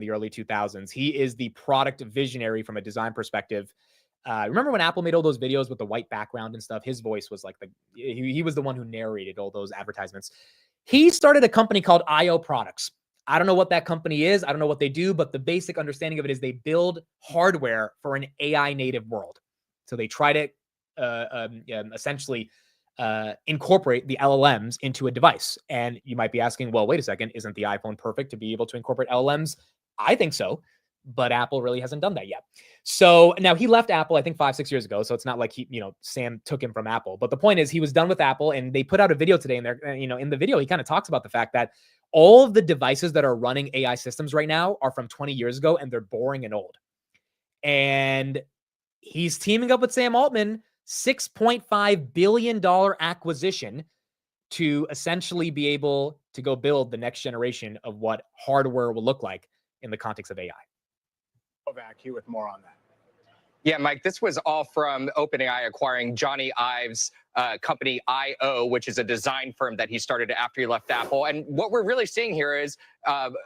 the early 2000s. He is the product visionary from a design perspective. Remember when Apple made all those videos with the white background and stuff? His voice was like he was the one who narrated all those advertisements. He started a company called IO Products. I don't know what that company is. I don't know what they do, but the basic understanding of it is they build hardware for an AI native world. So they try to essentially incorporate the LLMs into a device. And you might be asking, well, wait a second, isn't the iPhone perfect to be able to incorporate LLMs? I think so, but Apple really hasn't done that yet. So now he left Apple, I think 5-6 years ago. So it's not like Sam took him from Apple. But the point is he was done with Apple, and they put out a video today, and they're, in the video, he kind of talks about the fact that all of the devices that are running AI systems right now are from 20 years ago, and they're boring and old. And he's teaming up with Sam Altman, $6.5 billion acquisition to essentially be able to go build the next generation of what hardware will look like in the context of AI. Back here with more on that. Yeah, Mike, this was all from OpenAI acquiring Johnny Ive's company IO, which is a design firm that he started after he left Apple. And what we're really seeing here is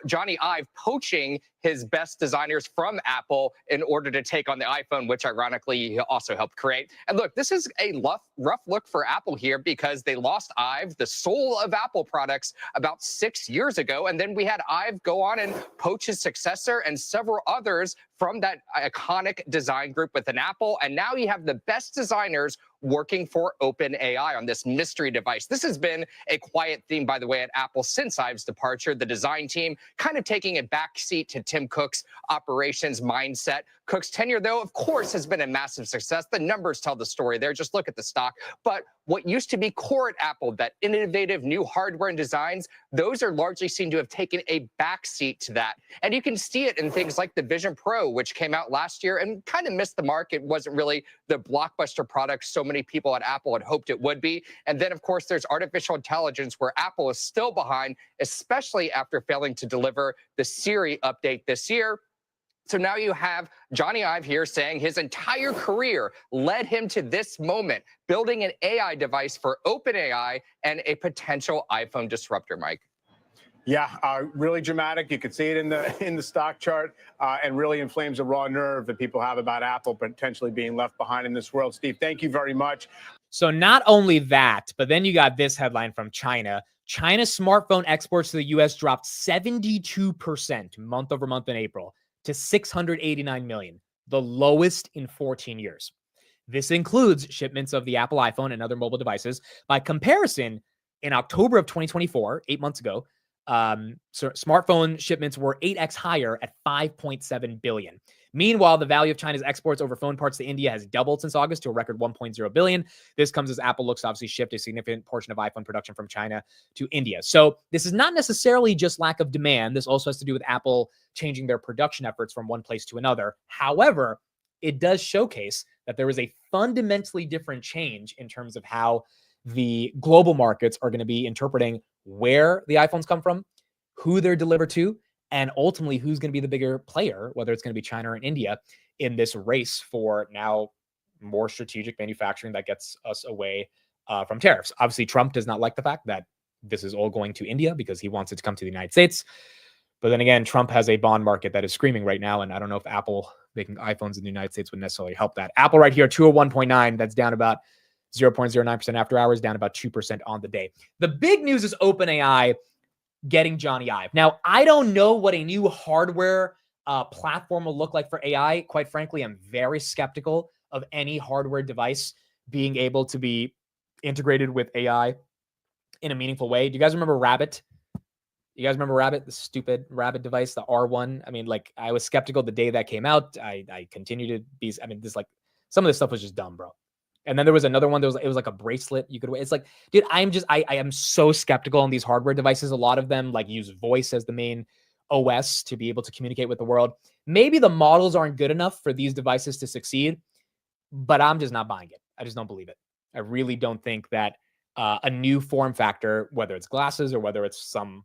Johnny Ive poaching his best designers from Apple in order to take on the iPhone, which ironically he also helped create. And look, this is a rough look for Apple here because they lost Ive, the soul of Apple products, about 6 years ago. And then we had Ive go on and poach his successor and several others from that iconic design group within Apple. And now you have the best designers working for OpenAI on this mystery device. This has been a quiet theme, by the way, at Apple since Ive's departure. The design team kind of taking a backseat to Tim Cook's operations mindset. Cook's tenure, though, of course, has been a massive success. The numbers tell the story there. Just look at the stock. But what used to be core at Apple, that innovative new hardware and designs, those are largely seen to have taken a backseat to that. And you can see it in things like the Vision Pro, which came out last year and kind of missed the mark. It wasn't really the blockbuster product so many people at Apple had hoped it would be. And then, of course, there's artificial intelligence, where Apple is still behind, especially after failing to deliver the Siri update this year. So now you have Johnny Ive here saying his entire career led him to this moment, building an AI device for OpenAI and a potential iPhone disruptor, Mike. Yeah, really dramatic. You can see it in the stock chart, and really inflames a raw nerve that people have about Apple potentially being left behind in this world. Steve, thank you very much. So not only that, but then you got this headline from China. China's smartphone exports to the U.S. dropped 72% month over month in April to 689 million, the lowest in 14 years. This includes shipments of the Apple iPhone and other mobile devices. By comparison, in October of 2024, 8 months ago, so smartphone shipments were 8x higher at 5.7 billion. Meanwhile, the value of China's exports over phone parts to India has doubled since August to a record 1.0 billion. This comes as Apple looks to obviously shift a significant portion of iPhone production from China to India. So this is not necessarily just lack of demand. This also has to do with Apple changing their production efforts from one place to another. However, it does showcase that there is a fundamentally different change in terms of how the global markets are going to be interpreting where the iPhones come from, who they're delivered to, and ultimately who's going to be the bigger player, whether it's going to be China or India, in this race for now more strategic manufacturing that gets us away from tariffs. Obviously, Trump does not like the fact that this is all going to India because he wants it to come to the United States. But then again, Trump has a bond market that is screaming right now, and I don't know if Apple making iPhones in the United States would necessarily help that. Apple right here, 201.9, that's down about 0.09% after hours, down about 2% on the day. The big news is OpenAI getting Johnny Ive. Now, I don't know what a new hardware platform will look like for AI. Quite frankly, I'm very skeptical of any hardware device being able to be integrated with AI in a meaningful way. Do you guys remember Rabbit? You guys remember Rabbit, the stupid Rabbit device, the R1? I mean, like, I was skeptical the day that came out. I continue to be, I mean, this, like, some of this stuff was just dumb, bro. And then there was another one. It was like a bracelet you could wear. It's like, dude, I am so skeptical on these hardware devices. A lot of them like use voice as the main OS to be able to communicate with the world. Maybe the models aren't good enough for these devices to succeed, but I'm just not buying it. I just don't believe it. I really don't think that a new form factor, whether it's glasses or whether it's some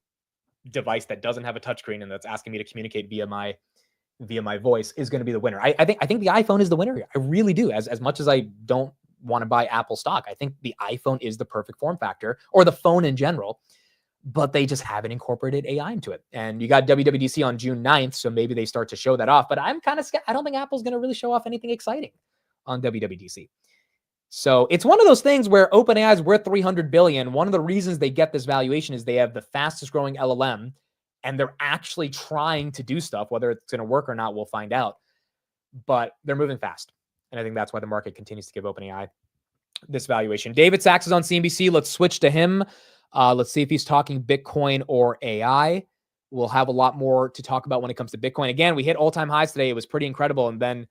device that doesn't have a touchscreen and that's asking me to communicate via my voice, is going to be the winner. I think the iPhone is the winner here. I really do. As much as I don't want to buy Apple stock, I think the iPhone is the perfect form factor, or the phone in general. but they just haven't incorporated AI into it. And you got WWDC on June 9th, so maybe they start to show that off. But I'm kind of scared. I don't think Apple's going to really show off anything exciting on WWDC. So it's one of those things where OpenAI is worth $300 billion. One of the reasons they get this valuation is they have the fastest growing LLM, and they're actually trying to do stuff. Whether it's going to work or not, we'll find out. But they're moving fast. And I think that's why the market continues to give OpenAI this valuation. David Sachs is on CNBC. Let's switch to him. Let's see if he's talking Bitcoin or AI. We'll have a lot more to talk about when it comes to Bitcoin. Again, we hit all-time highs today. It was pretty incredible. And then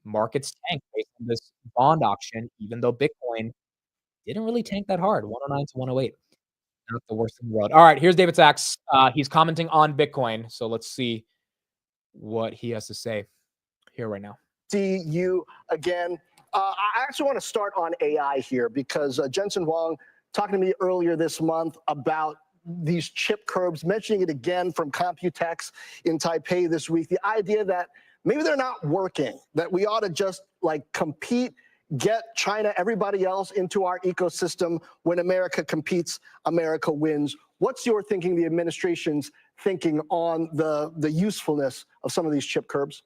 markets tanked based on this bond auction, even though Bitcoin didn't really tank that hard, 109 to 108. Not the worst in the world. All right, here's David Sachs. He's commenting on Bitcoin. So let's see what he has to say here right now. See you again. I actually want to start on AI here because Jensen Huang talking to me earlier this month about these chip curbs, mentioning it again from Computex in Taipei this week. The idea that maybe they're not working, that we ought to just like compete, get China, everybody else into our ecosystem. When America competes, America wins. What's your thinking, the administration's thinking on the usefulness of some of these chip curbs?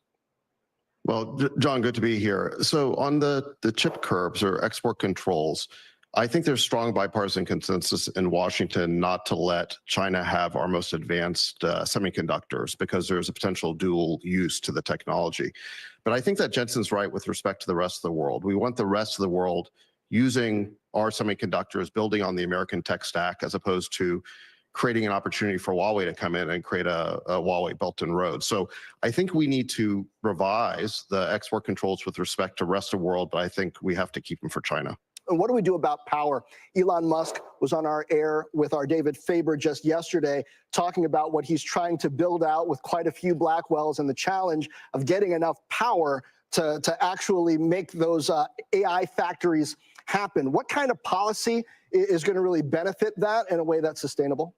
Well, John, good to be here. So on the chip curbs or export controls, I think there's strong bipartisan consensus in Washington not to let China have our most advanced semiconductors because there's a potential dual use to the technology. But I think that Jensen's right with respect to the rest of the world. We want the rest of the world using our semiconductors, building on the American tech stack, as opposed to creating an opportunity for Huawei to come in and create a Huawei Belt and Road. So I think we need to revise the export controls with respect to rest of the world, but I think we have to keep them for China. And what do we do about power? Elon Musk was on our air with our David Faber just yesterday, talking about what he's trying to build out with quite a few Blackwells and the challenge of getting enough power to actually make those AI factories happen. What kind of policy is going to really benefit that in a way that's sustainable?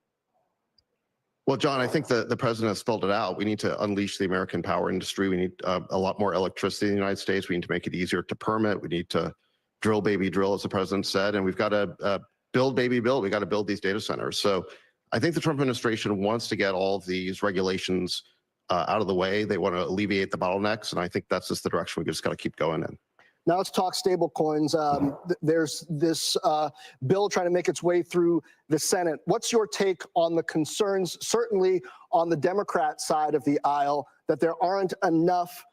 Well, John, I think the president has spelled it out. We need to unleash the American power industry. We need a lot more electricity in the United States. We need to make it easier to permit. We need to drill, baby, drill, as the president said, and we've got to build, baby, build. We got to build these data centers. So I think the Trump administration wants to get all of these regulations out of the way. They want to alleviate the bottlenecks, and I think that's just the direction we just got to keep going in. Now let's talk stable coins. There's this bill trying to make its way through the Senate. What's your take on the concerns, certainly on the Democrat side of the aisle, that there aren't enough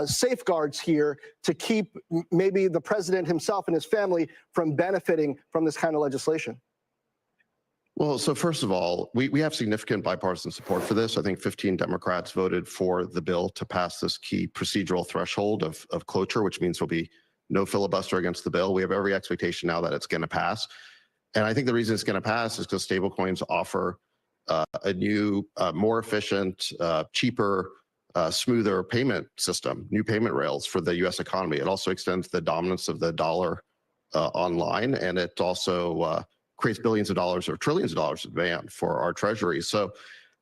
safeguards here to keep maybe the president himself and his family from benefiting from this kind of legislation? Well, so first of all, we have significant bipartisan support for this. I think 15 Democrats voted for the bill to pass this key procedural threshold of cloture, which means there'll be no filibuster against the bill. We have every expectation now that it's going to pass. And I think the reason it's going to pass is because stablecoins offer a new, more efficient, cheaper, smoother payment system, new payment rails for the U.S. economy. It also extends the dominance of the dollar online, and it also creates billions of dollars or trillions of dollars of demand for our treasuries. So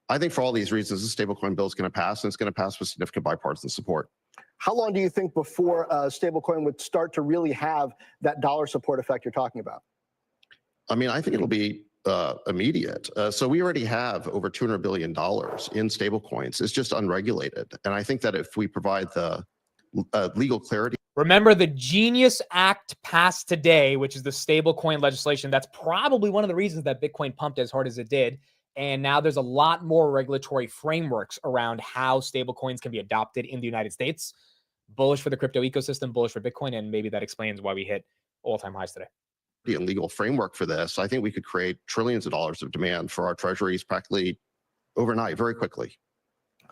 I think for all these reasons, the stablecoin bill is going to pass, and it's going to pass with significant bipartisan support. How long do you think before stablecoin would start to really have that dollar support effect you're talking about? I mean, I think it'll be immediate. So we already have over $200 billion in stablecoins. It's just unregulated. And I think that if we provide the legal clarity. Remember, the Genius Act passed today, which is the stablecoin legislation. That's probably one of the reasons that Bitcoin pumped as hard as it did. And now there's a lot more regulatory frameworks around how stablecoins can be adopted in the United States. Bullish for the crypto ecosystem, bullish for Bitcoin, and maybe that explains why we hit all-time highs today. And legal framework for this, I think we could create trillions of dollars of demand for our treasuries practically overnight, very quickly.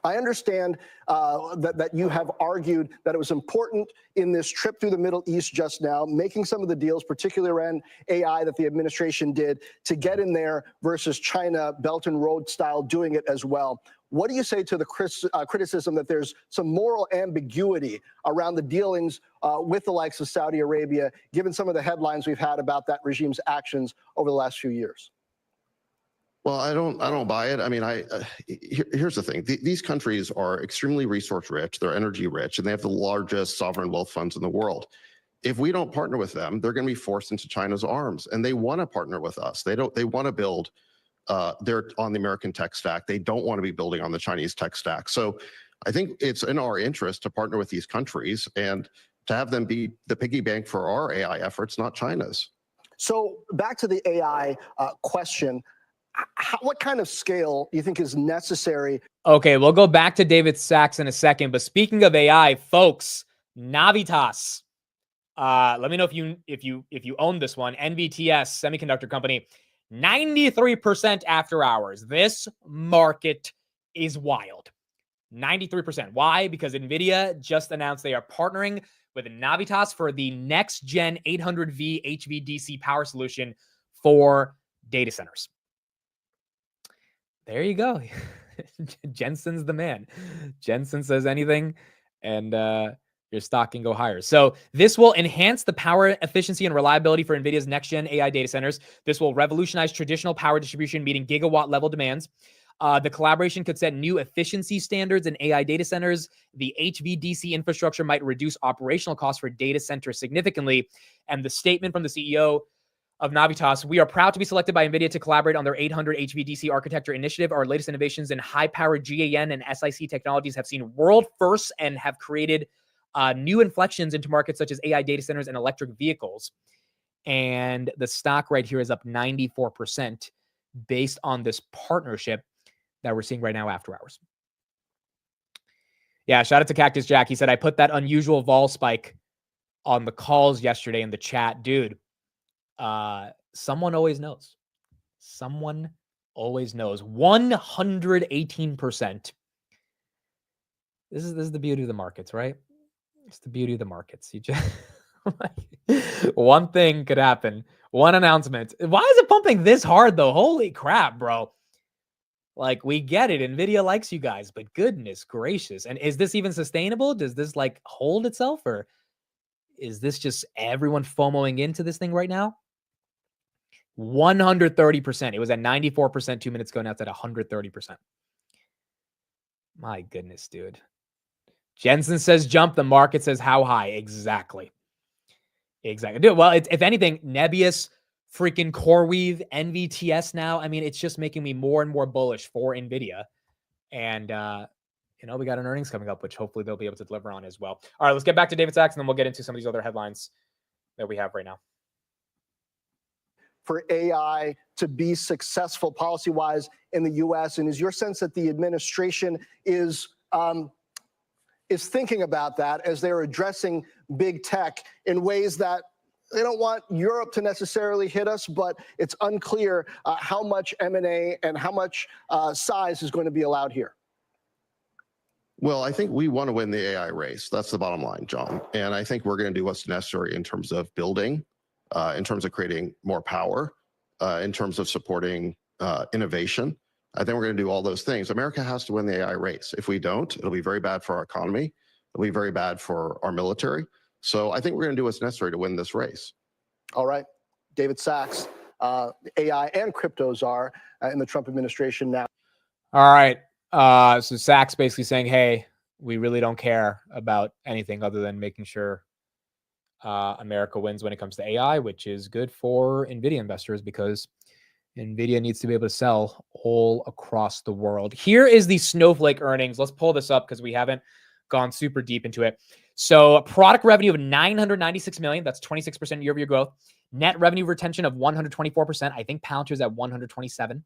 I understand that you have argued that it was important in this trip through the Middle East just now, making some of the deals, particularly around AI that the administration did, to get in there versus China Belt and Road style doing it as well. What do you say to the criticism that there's some moral ambiguity around the dealings with the likes of Saudi Arabia, given some of the headlines we've had about that regime's actions over the last few years? Well, I don't buy it. I mean, here's the thing. These countries are extremely resource rich. They're energy rich, and they have the largest sovereign wealth funds in the world. if we don't partner with them, they're going to be forced into China's arms, and they want to partner with us. They want to build they're on the American tech stack. They don't want to be building on the Chinese tech stack. So I think it's in our interest to partner with these countries and to have them be the piggy bank for our AI efforts, not China's. So back to the AI question, what kind of scale do you think is necessary? Okay, we'll go back to David Sachs in a second. But speaking of AI, folks, Navitas. Let me know if you own this one. NVTS semiconductor company, 93% after hours. This market is wild. 93%. Why? Because NVIDIA just announced they are partnering with Navitas for the next gen 800V HVDC power solution for data centers. There you go. Jensen's the man. Jensen says anything, and your stock can go higher. So this will enhance the power efficiency and reliability for NVIDIA's next-gen AI data centers. This will revolutionize traditional power distribution, meeting gigawatt-level demands. The collaboration could set new efficiency standards in AI data centers. The HVDC infrastructure might reduce operational costs for data centers significantly. And the statement from the CEO of Navitas: we are proud to be selected by NVIDIA to collaborate on their 800 HVDC architecture initiative. Our latest innovations in high-powered GaN and SiC technologies have seen world firsts and have created new inflections into markets such as AI data centers and electric vehicles. And the stock right here is up 94% based on this partnership that we're seeing right now after hours. Yeah, shout out to Cactus Jack. He said, I put that unusual vol spike on the calls yesterday in the chat. Dude, someone always knows. Someone always knows. 118%. This is the beauty of the markets, right? It's the beauty of the markets. You just one thing could happen. One announcement. Why is it pumping this hard though? Holy crap, bro. Like, we get it. NVIDIA likes you guys, but goodness gracious. And is this even sustainable? Does this like hold itself, or is this just everyone FOMOing into this thing right now? 130%. It was at 94% 2 minutes ago. Now it's at 130%. My goodness, dude. Jensen says jump. The market says how high? Exactly. Exactly. Dude, well, if anything, Nebius, freaking CoreWeave, NVTS now. I mean, it's just making me more and more bullish for NVIDIA. And, we got an earnings coming up, which hopefully they'll be able to deliver on as well. All right, let's get back to David Sachs, and then we'll get into some of these other headlines that we have right now. For AI to be successful policy-wise in the U.S., and is your sense that the administration is thinking about that as they're addressing big tech in ways that they don't want Europe to necessarily hit us, but it's unclear how much M&A and how much size is going to be allowed here? Well, I think we want to win the AI race. That's the bottom line, John. And I think we're going to do what's necessary in terms of building, in terms of creating more power, in terms of supporting innovation. I think we're going to do all those things. America has to win the AI race. If we don't, it'll be very bad for our economy. It'll be very bad for our military. So I think we're going to do what's necessary to win this race. All right. David Sachs, AI and cryptos are in the Trump administration now. All right. So Sachs basically saying, hey, we really don't care about anything other than making sure America wins when it comes to AI, which is good for NVIDIA investors because NVIDIA needs to be able to sell all across the world. Here is the Snowflake earnings. Let's pull this up because we haven't gone super deep into it. So product revenue of $996 million. That's 26% year-over-year growth. Net revenue retention of 124%. I think Palantir's at 127.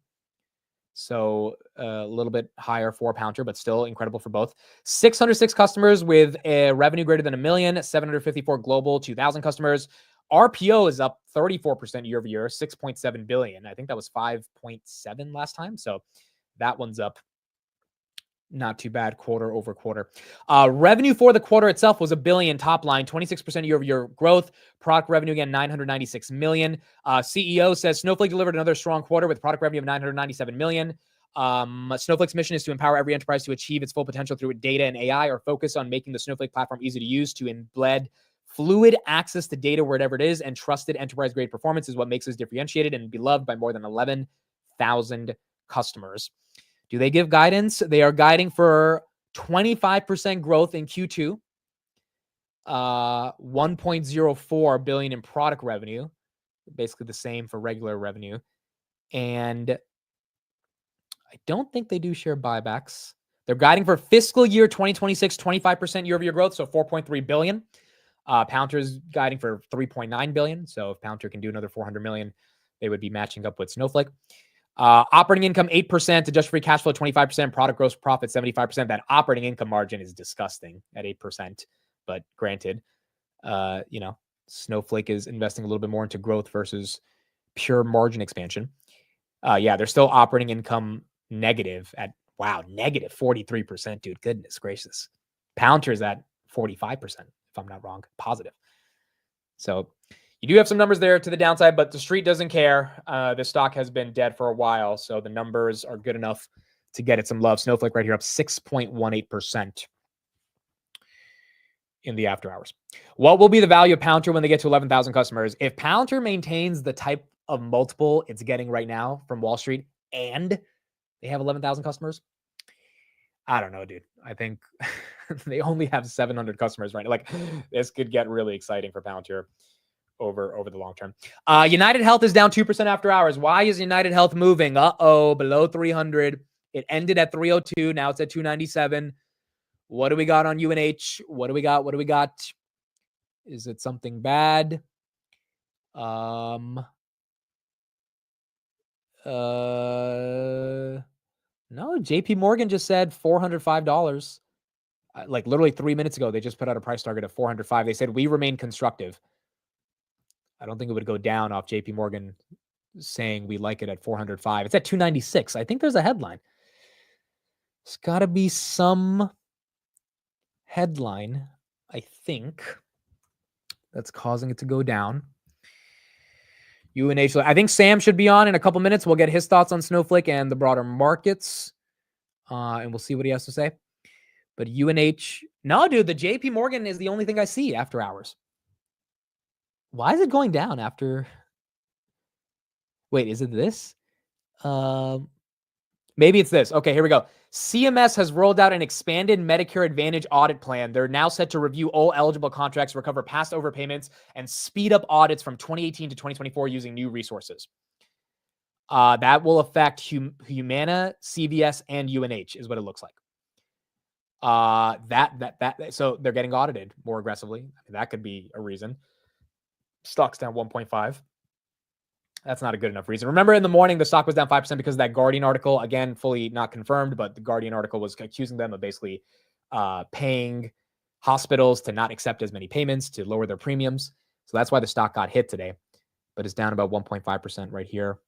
So a little bit higher for Palantir, but still incredible for both. 606 customers with a revenue greater than $1 million, 754 global, 2,000 customers. RPO is up 34% year over year, 6.7 billion. I think that was 5.7 last time. So that one's up. Not too bad quarter over quarter. Revenue for the quarter itself was $1 billion top line, 26% year over year growth. Product revenue again, $996 million. CEO says Snowflake delivered another strong quarter with product revenue of $997 million. Snowflake's mission is to empower every enterprise to achieve its full potential through data and AI. Our focus on making the Snowflake platform easy to use to embed fluid access to data wherever it is and trusted enterprise grade performance is what makes us differentiated and beloved by more than 11,000 customers. Do they give guidance? They are guiding for 25% growth in Q2. 1.04 billion in product revenue, basically the same for regular revenue. And I don't think they do share buybacks. They're guiding for fiscal year 2026, 25% year-over-year growth, so 4.3 billion. Palantir's guiding for 3.9 billion. So if Palantir can do another 400 million, they would be matching up with Snowflake. Operating income 8%, adjusted free cash flow 25%, product gross profit 75%. That operating income margin is disgusting at 8%. But granted, Snowflake is investing a little bit more into growth versus pure margin expansion. They're still operating income negative at, negative 43%, dude. Goodness gracious. Palantir is at 45%, if I'm not wrong, positive. So you do have some numbers there to the downside, but the street doesn't care. The stock has been dead for a while, so the numbers are good enough to get it some love. Snowflake right here up 6.18% in the after hours. What will be the value of Palantir when they get to 11,000 customers? If Palantir maintains the type of multiple it's getting right now from Wall Street and they have 11,000 customers, I don't know, dude. I think they only have 700 customers right now. Like, this could get really exciting for Palantir over the long term. United Health is down 2% after hours. Why is United Health moving? Below 300. It ended at 302. Now it's at 297. What do we got on UNH? What do we got? Is it something bad? No, JP Morgan just said $405. Like literally 3 minutes ago, they just put out a price target of 405. They said we remain constructive. I don't think it would go down off JP Morgan saying we like it at 405. It's at 296. I think there's a headline. It's got to be some headline, I think, that's causing it to go down. UNH, I think Sam should be on in a couple minutes. We'll get his thoughts on Snowflake and the broader markets, and we'll see what he has to say. But UNH, no, dude, the JP Morgan is the only thing I see after hours. Why is it going down after? Wait, is it this? Maybe it's this. Okay, here we go. CMS has rolled out an expanded Medicare Advantage audit plan. They're now set to review all eligible contracts, recover past overpayments, and speed up audits from 2018 to 2024 using new resources. That will affect Humana, CVS, and UNH is what it looks like. So they're getting audited more aggressively. That could be a reason. Stock's down 1.5. That's not a good enough reason. Remember, in the morning, the stock was down 5% because of that Guardian article. Again, fully not confirmed, but the Guardian article was accusing them of basically paying hospitals to not accept as many payments to lower their premiums. So that's why the stock got hit today, but it's down about 1.5% right here.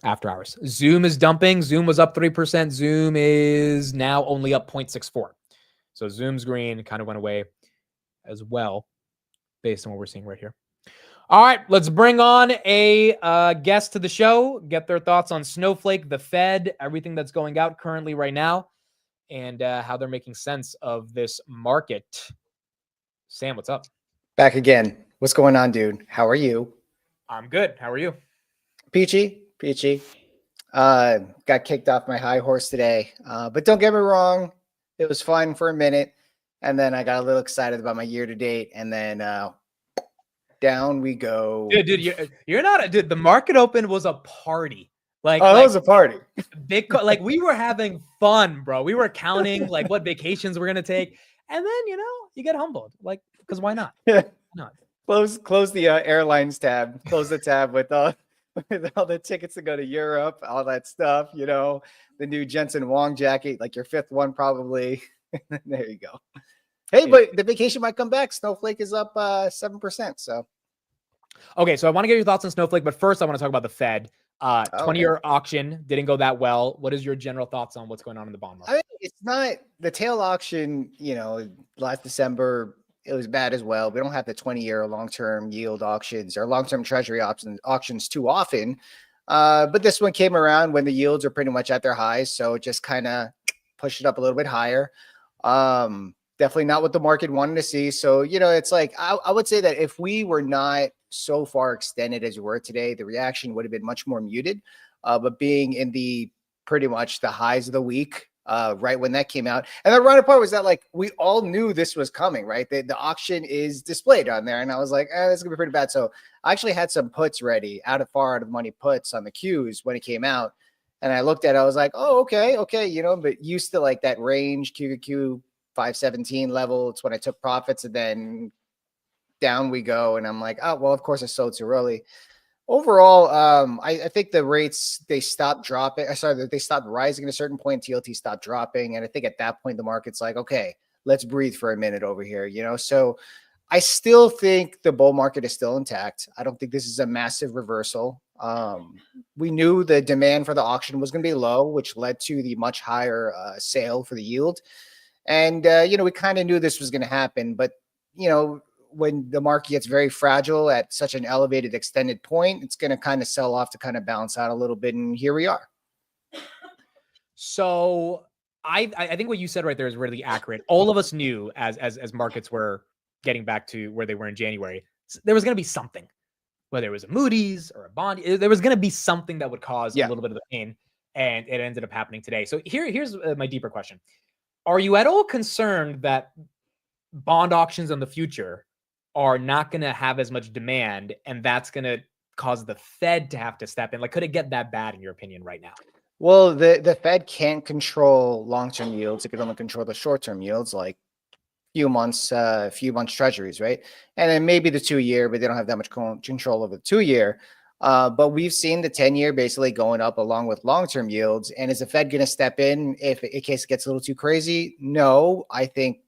After hours. Zoom is dumping. Zoom was up 3%. Zoom is now only up 0.64. So Zoom's green kind of went away as well, based on what we're seeing right here. All right, let's bring on a guest to the show, get their thoughts on Snowflake, the Fed, everything that's going out currently right now, and how they're making sense of this market. Sam, what's up? Back again. What's going on, dude? How are you? I'm good. How are you? Peachy. Got kicked off my high horse today, but don't get me wrong, it was fun for a minute, and then I got a little excited about my year to date, and then down we go. Dude, you're not dude. The market open was a party. Like, it was a party. Like we were having fun, bro. We were counting like what vacations we're gonna take, and then you get humbled, like, because why not? Yeah. Not. Close the airlines tab. Close the tab with all the tickets to go to Europe, all that stuff. The new Jensen Huang jacket, like your fifth one probably. There you go. Hey, but the vacation might come back. Snowflake is up 7%. So, okay. So I want to get your thoughts on Snowflake, but first I want to talk about the Fed. 20-year auction didn't go that well. What is your general thoughts on what's going on in the bond market? I mean, it's not the tail auction. Last December it was bad as well. We don't have the 20-year long-term yield auctions or long-term treasury auctions too often. But this one came around when the yields are pretty much at their highs, so it just kind of pushed it up a little bit higher. Definitely not what the market wanted to see. So, it's like, I would say that if we were not so far extended as we were today, the reaction would have been much more muted. But being in pretty much the highs of the week, right when that came out. And the ironic part was that like we all knew this was coming, right? The auction is displayed on there, and I was like, this is gonna be pretty bad. So I actually had some puts ready, far out of money puts on the Qs when it came out, and I looked at it, I was like, oh, okay, you know, but used to like that range QQQ 517 level. It's when I took profits, and then down we go, and I'm like, oh well, of course I sold too early. Overall, I think the rates, they stopped dropping. Sorry, they stopped rising at a certain point. TLT stopped dropping. And I think at that point, the market's like, okay, let's breathe for a minute over here, you know? So I still think the bull market is still intact. I don't think this is a massive reversal. We knew the demand for the auction was going to be low, which led to the much higher sale for the yield. And, you know, we kind of knew this was going to happen, but, you know, when the market gets very fragile at such an elevated extended point, it's going to kind of sell off to kind of balance out a little bit. And here we are. So I think what you said right there is really accurate. All of us knew as markets were getting back to where they were in January, there was going to be something, whether it was a Moody's or a bond, there was going to be something that would cause a little bit of the pain. And it ended up happening today. So here's my deeper question. Are you at all concerned that bond auctions in the future are not going to have as much demand, and that's going to cause the Fed to have to step in? Like, could it get that bad in your opinion right now? Well, the Fed can't control long-term yields. It can only control the short-term yields, like few months treasuries, right? And then maybe the 2-year, but they don't have that much control over the 2-year. But we've seen the 10-year basically going up along with long-term yields. And is the Fed going to step in if in case it gets a little too crazy? No, I think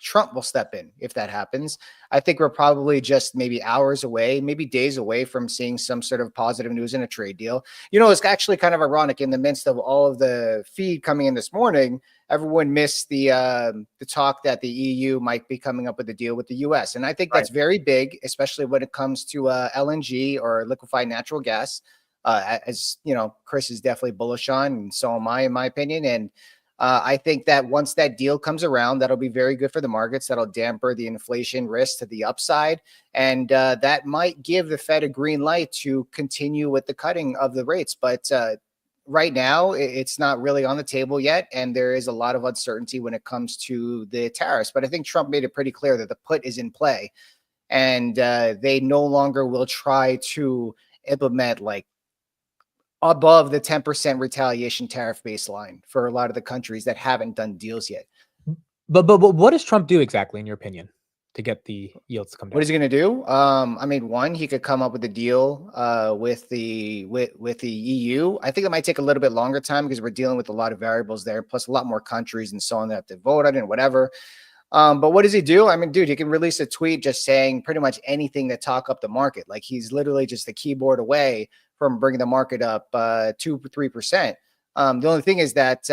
Trump will step in if that happens. I think we're probably just maybe hours away, maybe days away from seeing some sort of positive news in a trade deal. You know, it's actually kind of ironic, in the midst of all of the feed coming in this morning, everyone missed the talk that the EU might be coming up with a deal with the US. And I think that's very big, especially when it comes to LNG or liquefied natural gas, as you know, Chris is definitely bullish on, and so am I, in my opinion. And I think that once that deal comes around, that'll be very good for the markets. That'll damper the inflation risk to the upside. And that might give the Fed a green light to continue with the cutting of the rates. But right now, it's not really on the table yet. And there is a lot of uncertainty when it comes to the tariffs. But I think Trump made it pretty clear that the put is in play. And they no longer will try to implement like above the 10% retaliation tariff baseline for a lot of the countries that haven't done deals yet. But what does Trump do exactly, in your opinion, to get the yields to come down? What is he going to do? I mean, one, he could come up with a deal with the EU. I think it might take a little bit longer time because we're dealing with a lot of variables there, plus a lot more countries and so on that have to vote on it and whatever. But what does he do? I mean, dude, he can release a tweet just saying pretty much anything to talk up the market. Like, he's literally just a keyboard away from bringing the market up 2-3%. The only thing is that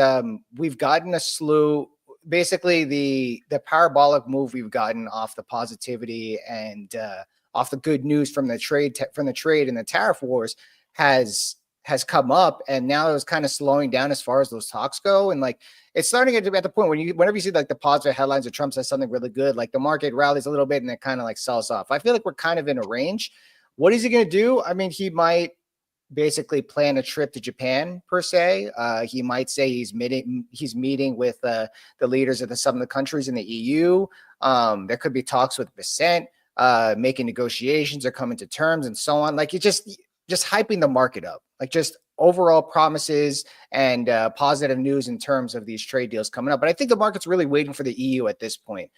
we've gotten a slew, basically the parabolic move we've gotten off the positivity and off the good news from the trade and the tariff wars has come up, and now it's kind of slowing down as far as those talks go. And like, it's starting to get at the point whenever you see like the positive headlines or Trump says something really good, like the market rallies a little bit and it kind of like sells off. I feel like we're kind of in a range. What is he going to do? I mean, he might basically plan a trip to Japan per se. He might say he's meeting with the leaders of some of the countries in the EU. There could be talks with Vicent, making negotiations or coming to terms and so on. Like, you just hyping the market up, like just overall promises and positive news in terms of these trade deals coming up. But I think the market's really waiting for the EU at this point.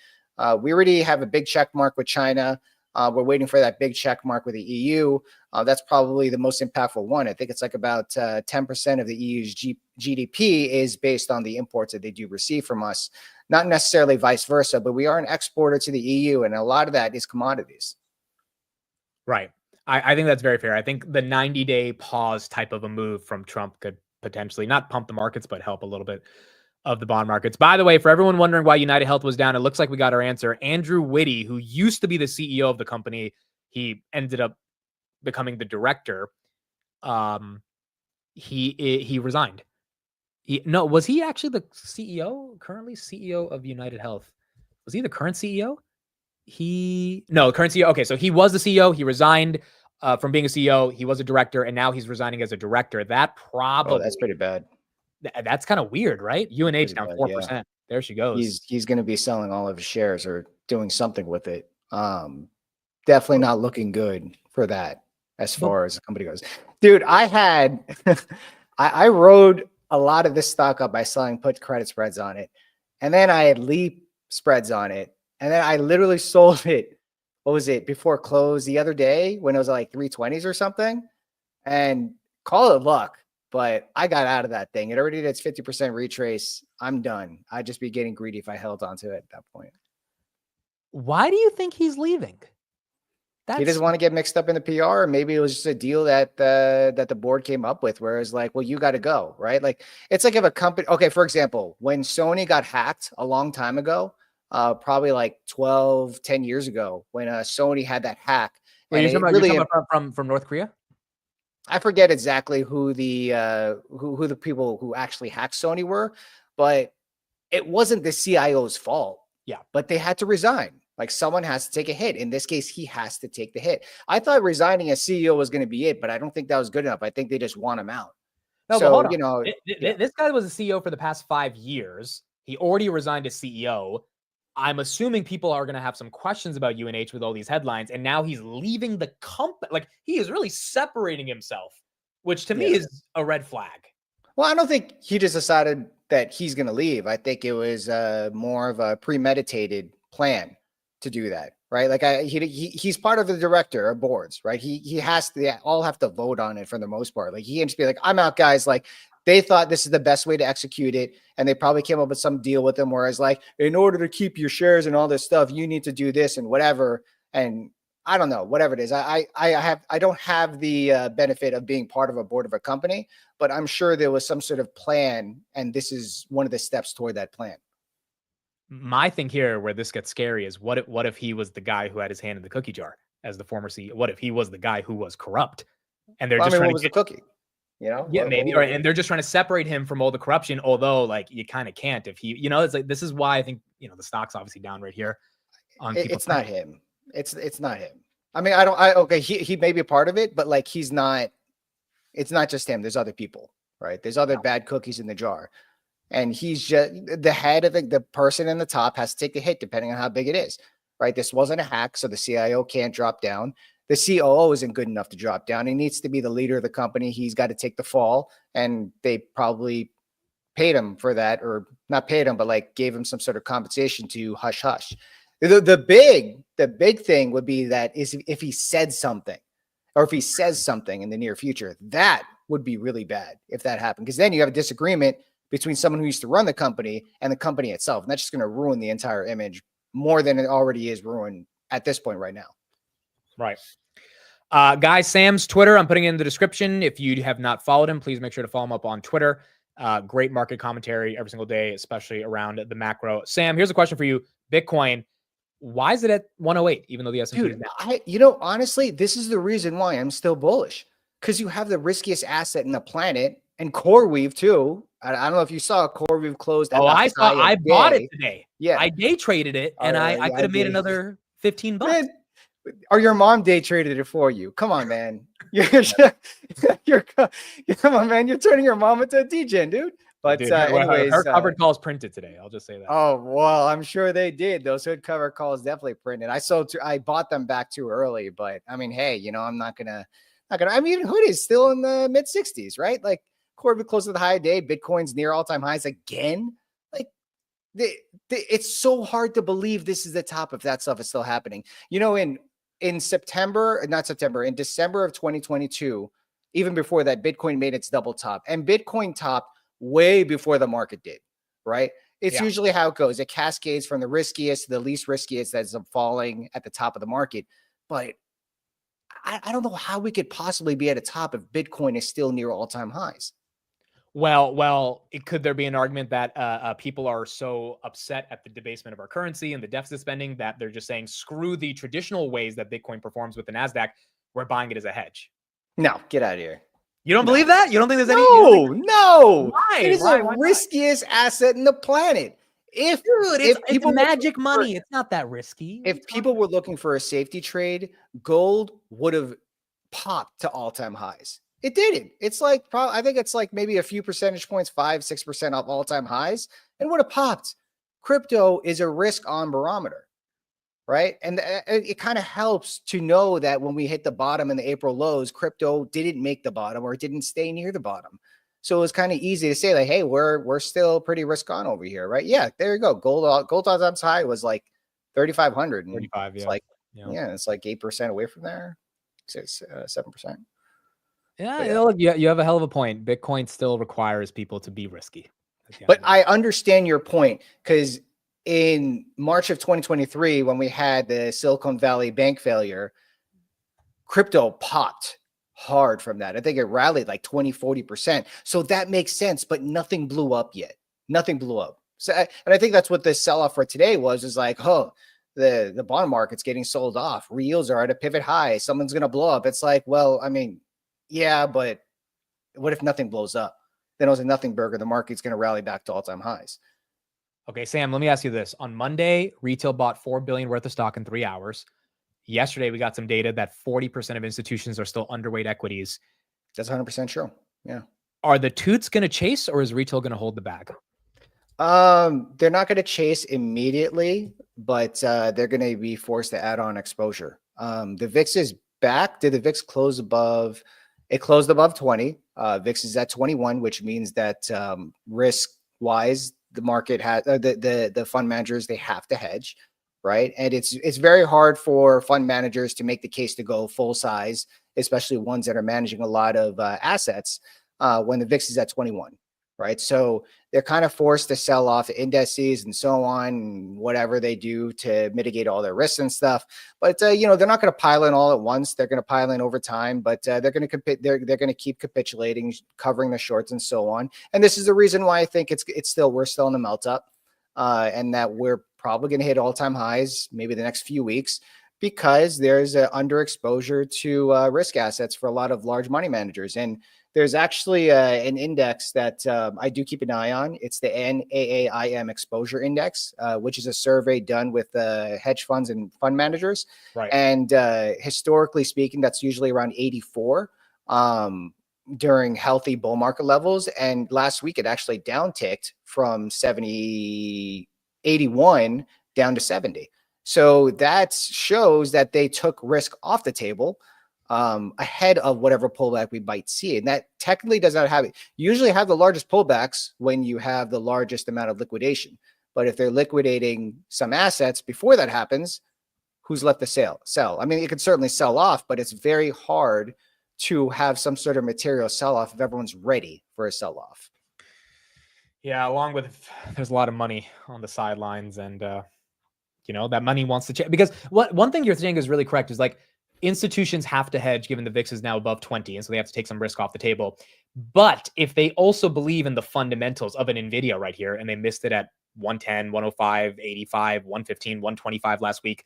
We already have a big check mark with China. We're waiting for that big check mark with the EU. That's probably the most impactful one. I think it's like about 10% of the EU's GDP is based on the imports that they do receive from us, not necessarily vice versa, but we are an exporter to the EU, and a lot of that is commodities. Right. I think that's very fair. I think the 90-day pause type of a move from Trump could potentially not pump the markets, but help a little bit of the bond markets. By the way, for everyone wondering why United Health was down, it looks like we got our answer. Andrew Whitty, who used to be the CEO of the company, he ended up becoming the director. He resigned. Was he actually the CEO, currently CEO of United Health? Was he the current CEO? Current CEO. Okay, so he was the CEO. He resigned from being a CEO. He was a director, and now he's resigning as a director. That probably that's pretty bad. That's kind of weird, right? UNH Pretty down bad, 4%. yeah. There she goes. He's going to be selling all of his shares or doing something with it. Definitely not looking good for that as far as the company goes. Dude, I had I rode a lot of this stock up by selling put credit spreads on it. And then I had leap spreads on it. And then I literally sold it. What was it before close the other day when it was like 320s or something? And call it luck, but I got out of that thing. It already did its 50% retrace. I'm done. I'd just be getting greedy if I held onto it at that point. Why do you think he's leaving? He doesn't want to get mixed up in the PR, or maybe it was just a deal that the board came up with, where it's like, well, you got to go, right? Like, it's like if a company, okay, for example, when Sony got hacked a long time ago, probably like 10 years ago, when Sony had that hack. Wait, you're talking about from North Korea? I forget exactly who the who the people who actually hacked Sony were, but it wasn't the CIO's fault. Yeah, but they had to resign. Like, someone has to take a hit. In this case, he has to take the hit. I thought resigning as CEO was going to be it, but I don't think that was good enough. I think they just want him out. No, so, but hold on. You know, this guy was a CEO for the past 5 years. He already resigned as CEO. I'm assuming people are going to have some questions about UNH with all these headlines, and now he's leaving the company. Like, he is really separating himself, which to me is a red flag. Well, I don't think he just decided that he's going to leave. I think it was more of a premeditated plan to do that, right? Like, he's part of the director of boards, right? He has to, they all have to vote on it for the most part. Like, he can just be like, I'm out, guys. Like, they thought this is the best way to execute it, and they probably came up with some deal with them, whereas like, in order to keep your shares and all this stuff, you need to do this and whatever. And I don't know, whatever it is. I don't have the benefit of being part of a board of a company, but I'm sure there was some sort of plan, and this is one of the steps toward that plan. My thing here, where this gets scary, is what if he was the guy who had his hand in the cookie jar as the former CEO? What if he was the guy who was corrupt, and they're just trying to get the cookie? You know, yeah, maybe, right? And they're just trying to separate him from all the corruption. Although, like, you kind of can't if he, it's like, this is why I think the stock's obviously down right here. It's not him. It's not him. I mean, okay, he may be a part of it, but like, he's not. It's not just him. There's other people, right? There's other bad cookies in the jar. And he's just the head of the person in the top has to take the hit depending on how big it is, right? This wasn't a hack, so the CIO can't drop down. The COO isn't good enough to drop down. He needs to be the leader of the company. He's got to take the fall, and they probably paid him for that, or not paid him, but like gave him some sort of compensation to hush hush. The big thing would be that is if he said something, or if he says something in the near future, that would be really bad if that happened, because then you have a disagreement between someone who used to run the company and the company itself. And that's just going to ruin the entire image more than it already is ruined at this point right now. Right. Guys, Sam's Twitter, I'm putting it in the description. If you have not followed him, please make sure to follow him up on Twitter. Great market commentary every single day, especially around the macro. Sam, here's a question for you. Bitcoin, why is it at 108, even though the S&P is down? Honestly, this is the reason why I'm still bullish, because you have the riskiest asset in the planet, and CoreWeave too. I don't know if you saw CoreWeave closed. I bought it today. Yeah, I day traded it, and I could have made another $15. Man, or your mom day traded it for you. Come on, man. Come on, man. You're turning your mom into a DJ, dude. But anyways, her covered calls printed today. I'll just say that. Oh well, I'm sure they did. Those hood cover calls definitely printed. I bought them back too early, but I mean, hey, I'm not gonna. I mean, hood is still in the mid 60s, right? Like, CoreWeave close to the high day. Bitcoin's near all-time highs again. Like, it's so hard to believe this is the top if that stuff is still happening. In December of 2022, even before that, Bitcoin made its double top, and Bitcoin topped way before the market did, right? It's usually how it goes. It cascades from the riskiest to the least riskiest that's falling at the top of the market. But I don't know how we could possibly be at a top if Bitcoin is still near all-time highs. Well, could there be an argument that people are so upset at the debasement of our currency and the deficit spending that they're just saying, screw the traditional ways that Bitcoin performs with the NASDAQ, we're buying it as a hedge? No, get out of here. You don't believe that? You don't think there's any? No. Why? It is the riskiest asset in the planet. It's magic money. It's not that risky. If people were looking for a safety trade, gold would have popped to all-time highs. It didn't. It's like, I think it's like maybe a few percentage points, 5-6% off all-time highs, and would have popped. Crypto is a risk-on barometer, right? And it kind of helps to know that when we hit the bottom in the April lows, crypto didn't make the bottom or it didn't stay near the bottom. So it was kind of easy to say like, hey, we're still pretty risk-on over here, right? Yeah, there you go. Gold all-time high was like 3,500. 35, it's yeah. like, yeah, it's like 8% away from there. 7%. Yeah, yeah. look, you have a hell of a point. Bitcoin still requires people to be risky. But I understand your point, because in March of 2023, when we had the Silicon Valley bank failure, crypto popped hard from that. I think it rallied like 20-40%. So that makes sense, but nothing blew up yet. Nothing blew up. So, and I think that's what this sell-off for today was, is like, oh, the bond market's getting sold off. Yields are at a pivot high. Someone's going to blow up. It's like, well, I mean, yeah, but what if nothing blows up? Then it was a nothing burger. The market's going to rally back to all-time highs. Okay, Sam, let me ask you this. On Monday, retail bought $4 billion worth of stock in 3 hours. Yesterday, we got some data that 40% of institutions are still underweight equities. That's 100% true. Yeah. Are the toots going to chase, or is retail going to hold the bag? They're not going to chase immediately, but they're going to be forced to add on exposure. The VIX is back. Did the VIX close above? It closed above 20. VIX is at 21, which means that risk wise, the market has the fund managers, they have to hedge, right? And it's very hard for fund managers to make the case to go full size, especially ones that are managing a lot of assets when the VIX is at 21, right? So they're kind of forced to sell off indices and so on, and whatever they do to mitigate all their risks and stuff. But they're not going to pile in all at once. They're going to pile in over time, but they're going to keep capitulating, covering the shorts and so on. And this is the reason why I think we're still in a melt up, and that we're probably going to hit all-time highs maybe the next few weeks, because there's an underexposure to risk assets for a lot of large money managers. And there's actually an index that I do keep an eye on. It's the NAAIM Exposure Index, which is a survey done with hedge funds and fund managers. Right. And historically speaking, that's usually around 84 during healthy bull market levels. And last week, it actually downticked from 81 down to 70. So that shows that they took risk off the table ahead of whatever pullback we might see. And that technically does not have it. You usually have the largest pullbacks when you have the largest amount of liquidation. But if they're liquidating some assets before that happens, who's left to sell? I mean, it could certainly sell off, but it's very hard to have some sort of material sell-off if everyone's ready for a sell-off. Yeah, along with there's a lot of money on the sidelines, and that money wants to change. Because one thing you're saying is really correct, is like, institutions have to hedge given the VIX is now above 20. And so they have to take some risk off the table. But if they also believe in the fundamentals of an NVIDIA right here, and they missed it at 110, 105, 85, 115, 125 last week,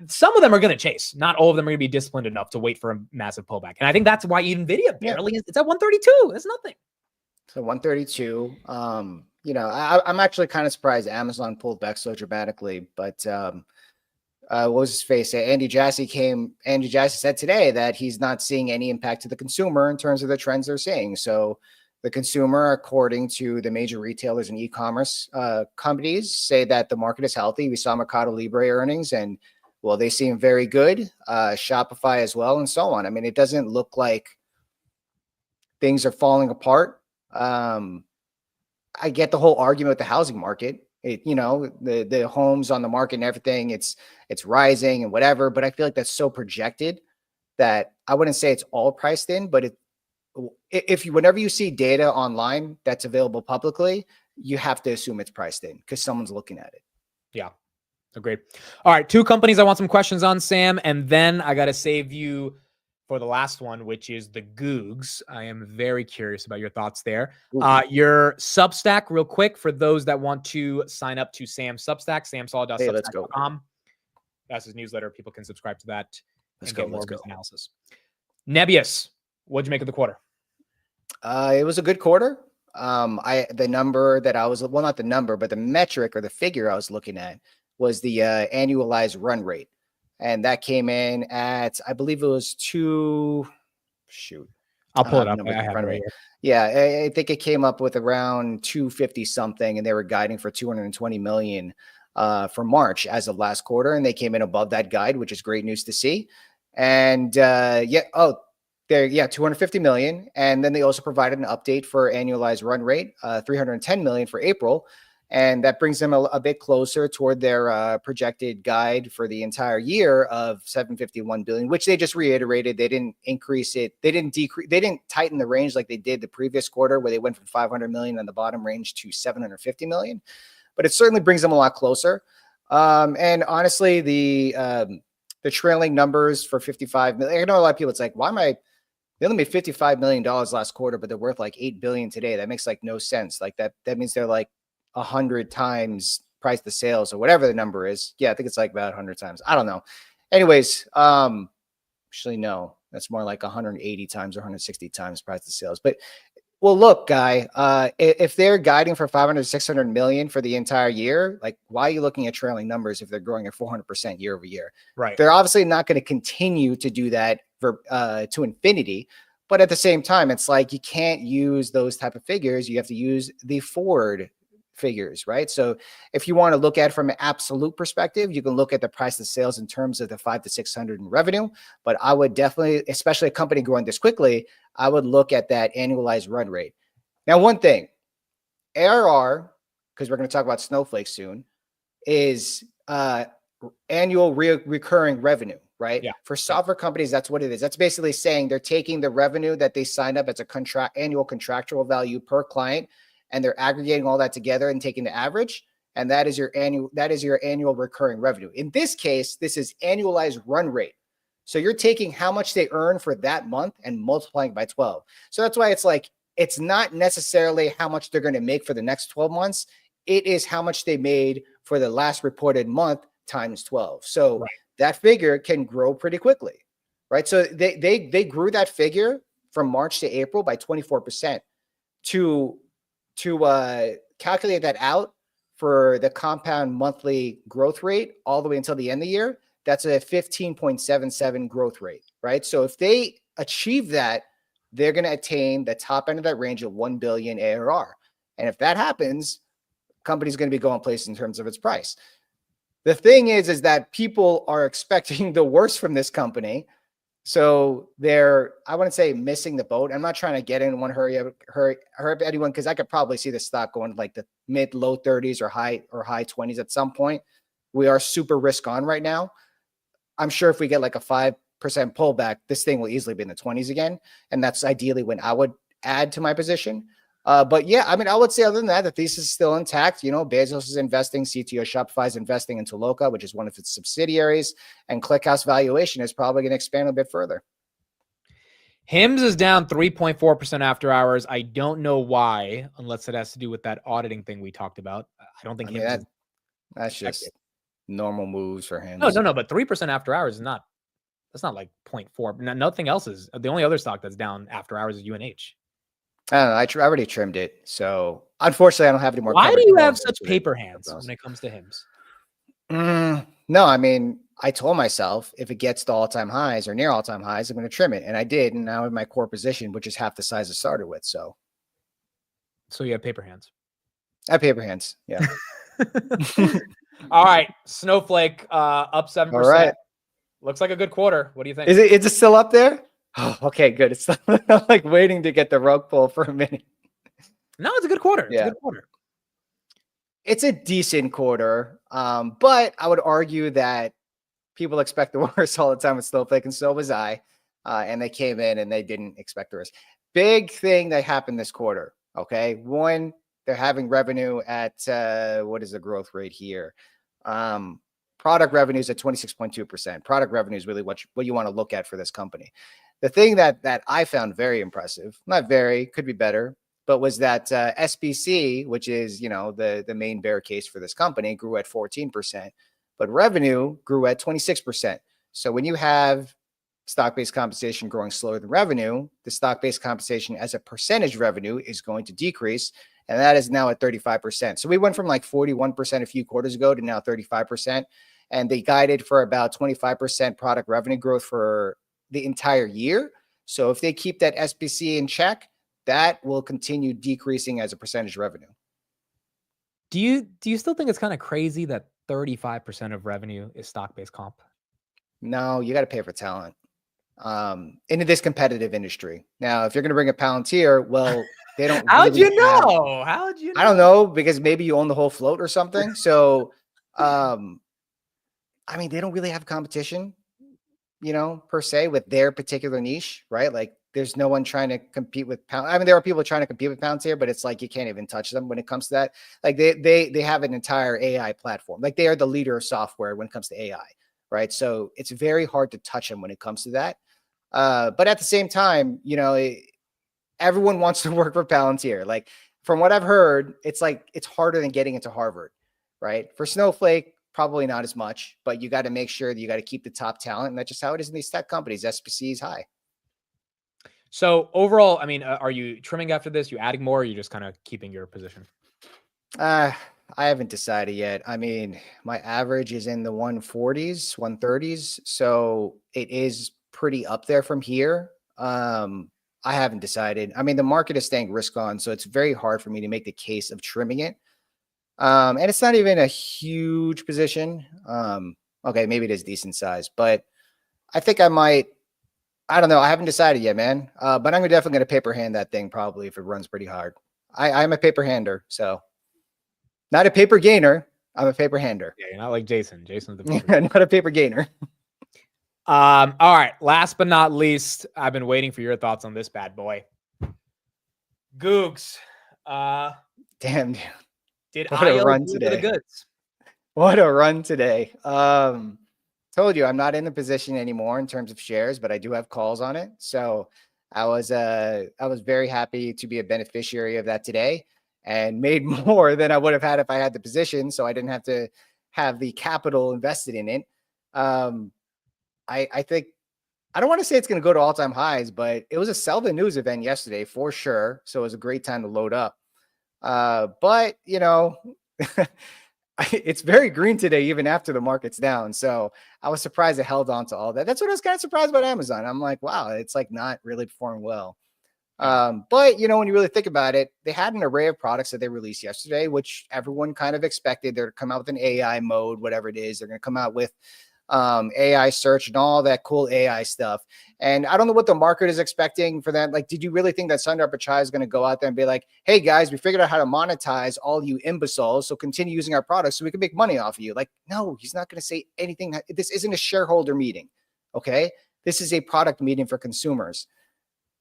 some of them are going to chase. Not all of them are going to be disciplined enough to wait for a massive pullback. And I think that's why NVIDIA barely is. It's at 132. It's nothing. So 132. I'm actually kind of surprised Amazon pulled back so dramatically, but what was his face? Andy Jassy said today that he's not seeing any impact to the consumer in terms of the trends they're seeing. So the consumer, according to the major retailers and e-commerce companies, say that the market is healthy. We saw Mercado Libre earnings, and well, they seem very good. Shopify as well, and so on. I mean, it doesn't look like things are falling apart. I get the whole argument with the housing market. The homes on the market and everything, it's rising and whatever, but I feel like that's so projected that I wouldn't say it's all priced in, but whenever you see data online that's available publicly, you have to assume it's priced in because someone's looking at it. Yeah, agreed. All right, 2 companies I want some questions on, Sam, and then I got to save you for the last one, which is the Googs. I am very curious about your thoughts there. Your Substack, real quick, for those that want to sign up to Sam's Substack, samsaw.substack.com. Hey, let's go. That's his newsletter. People can subscribe to that and get more of his analysis. Nebius, what'd you make of the quarter? It was a good quarter. The number that I was, well, not the number, but the metric or the figure I was looking at was the annualized run rate. And that came in at, I believe it was I'll pull it up. Numbers I in have it front of right me. here. Yeah, I think it came up with around 250 something, and they were guiding for 220 million for March as of last quarter, and they came in above that guide, which is great news to see. And yeah, oh, there, yeah, 250 million, and then they also provided an update for annualized run rate, 310 million for April. And that brings them a bit closer toward their projected guide for the entire year of 751 billion, which they just reiterated. They didn't increase it. They didn't decrease. They didn't tighten the range like they did the previous quarter, where they went from 500 million on the bottom range to 750 million. But it certainly brings them a lot closer. And honestly, the trailing numbers for 55 million. I know a lot of people. It's like, why am I? They only made $55 million last quarter, but they're worth like 8 billion today. That makes like no sense. Like that means they're like 100 times price to sales or whatever the number is. Yeah, I think it's like about 100 times. I don't know. Anyways, actually, no, that's more like 180 times or 160 times price to sales. But well, look, guy, if they're guiding for 500, 600 million for the entire year, like, why are you looking at trailing numbers if they're growing at 400% year over year? Right. They're obviously not going to continue to do that for to infinity. But at the same time, it's like you can't use those type of figures. You have to use the forward figures, right? So if you want to look at it from an absolute perspective, you can look at the price of sales in terms of the 500 to 600 in revenue. But I would definitely, especially a company growing this quickly, I would look at that annualized run rate. Now, one thing, ARR, because we're going to talk about Snowflake soon, is annual recurring revenue, right? Yeah. For software companies, that's what it is. That's basically saying they're taking the revenue that they signed up as a annual contractual value per client, and they're aggregating all that together and taking the average, and that is your annual recurring revenue. In this case, this is annualized run rate. So you're taking how much they earn for that month and multiplying by 12. So that's why it's like, it's not necessarily how much they're going to make for the next 12 months. It is how much they made for the last reported month times 12. So that figure can grow pretty quickly, right? So they grew that figure from March to April by 24%. To calculate that out for the compound monthly growth rate all the way until the end of the year, that's a 15.77 growth rate, right? So if they achieve that, they're going to attain the top end of that range of 1 billion ARR. And if that happens, the company's going to be going places in terms of its price. The thing is that people are expecting the worst from this company. So they're, I wouldn't say missing the boat. I'm not trying to get in one hurry up anyone, because I could probably see the stock going to like the mid low 30s or high 20s at some point. We are super risk on right now. I'm sure if we get like a 5% pullback, this thing will easily be in the 20s again. And that's ideally when I would add to my position. But yeah, I mean, I would say other than that, the thesis is still intact. You know, Bezos is investing, CTO Shopify is investing into Loca, which is one of its subsidiaries, and ClickHouse valuation is probably going to expand a bit further. HIMS is down 3.4% after hours. I don't know why, unless it has to do with that auditing thing we talked about. I don't think that's just normal moves for him. No, but 3% after hours is not. That's not like 0.4. Nothing else is. The only other stock that's down after hours is UNH. I don't know. I already trimmed it. So unfortunately, I don't have any more. Why do you have such paper hands when it comes to HIMS? No, I mean, I told myself if it gets to all-time highs or near all-time highs, I'm going to trim it. And I did. And now in my core position, which is half the size I started with. So you have paper hands. I have paper hands. Yeah. All right. Snowflake up 7%. All right. Looks like a good quarter. What do you think? Is it still up there? Oh, okay, good. It's like waiting to get the rug pull for a minute. No, it's a good quarter. It's Yeah. a good quarter. It's a decent quarter. But I would argue that people expect the worst all the time with Snowflake, and so was I. And they came in and they didn't expect the worst. Big thing that happened this quarter. Okay. One, they're having revenue at what is the growth rate here? Product revenues at 26.2%. Product revenue is really what you want to look at for this company. The thing that I found very impressive, not very, could be better, but was that SBC, which is, you know, the main bear case for this company, grew at 14%, but revenue grew at 26%. So when you have stock-based compensation growing slower than revenue, the stock-based compensation as a percentage revenue is going to decrease, and that is now at 35%. So we went from like 41% a few quarters ago to now 35%, and they guided for about 25% product revenue growth for the entire year. So if they keep that SBC in check, that will continue decreasing as a percentage of revenue. Do you still think it's kind of crazy that 35% of revenue is stock-based comp? No, you got to pay for talent in this competitive industry. Now, if you're going to bring a Palantir, well, they don't. How'd really you know? How'd you know? I don't know, because maybe you own the whole float or something. So, I mean, they don't really have competition, per se, with their particular niche, right? Like, there's no one trying to compete with I mean, there are people trying to compete with Palantir, but it's like you can't even touch them when it comes to that. Like, they have an entire AI platform. Like, they are the leader of software when it comes to AI, right? So it's very hard to touch them when it comes to that. But at the same time, everyone wants to work for Palantir. Like, from what I've heard, it's like it's harder than getting into Harvard, right? For Snowflake, probably not as much, but you got to make sure that you got to keep the top talent. And that's just how it is in these tech companies. SBC is high. So overall, I mean, are you trimming after this? You adding more? Or are you just kind of keeping your position? I haven't decided yet. I mean, my average is in the 140s, 130s. So it is pretty up there from here. I haven't decided. I mean, the market is staying risk on, so it's very hard for me to make the case of trimming it. And it's not even a huge position. Okay, maybe it is decent size, but I think I might. I don't know. I haven't decided yet, man. But I'm definitely going to paper hand that thing probably if it runs pretty hard. I'm a paper hander, so not a paper gainer. I'm a paper hander. Yeah, you're not like Jason. Jason's the paper not a paper gainer. All right. Last but not least, I've been waiting for your thoughts on this bad boy. Googs. Damn, dude. Did What a IO run deliver today. the goods? What a run today. Told you I'm not in the position anymore in terms of shares, but I do have calls on it. So I was very happy to be a beneficiary of that today, and made more than I would have had if I had the position. So I didn't have to have the capital invested in it. I think, I don't want to say it's going to go to all-time highs, but it was a sell the news event yesterday for sure. So it was a great time to load up. But it's very green today, even after the market's down. So I was surprised it held on to all that. That's what I was kind of surprised about Amazon. I'm like, wow, it's like not really performing well. But when you really think about it, they had an array of products that they released yesterday, which everyone kind of expected. They're to come out with an AI mode, whatever it is. They're going to come out with AI search and all that cool AI stuff. And I don't know what the market is expecting for that. Like, did you really think that Sundar Pichai is going to go out there and be like, hey guys, we figured out how to monetize all you imbeciles, so continue using our products so we can make money off of you? Like, no, he's not going to say anything. This isn't a shareholder meeting. Okay. This is a product meeting for consumers.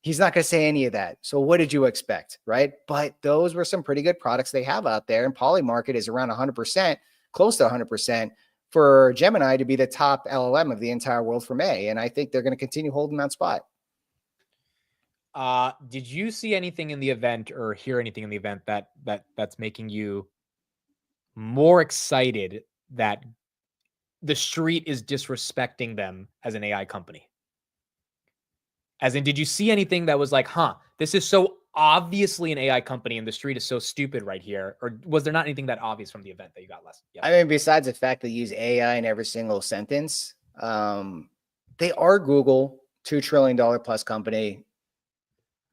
He's not going to say any of that. So what did you expect? Right. But those were some pretty good products they have out there. And Polymarket is around 100%, close to 100%. For Gemini to be the top LLM of the entire world for May. And I think they're going to continue holding that spot. Did you see anything in the event or hear anything in the event that's making you more excited that the street is disrespecting them as an AI company? As in, did you see anything that was like, this is so obviously an AI company and the street is so stupid right here? Or was there not anything that obvious from the event that you got less? I mean, besides the fact they use AI in every single sentence, they are Google, $2 trillion plus company.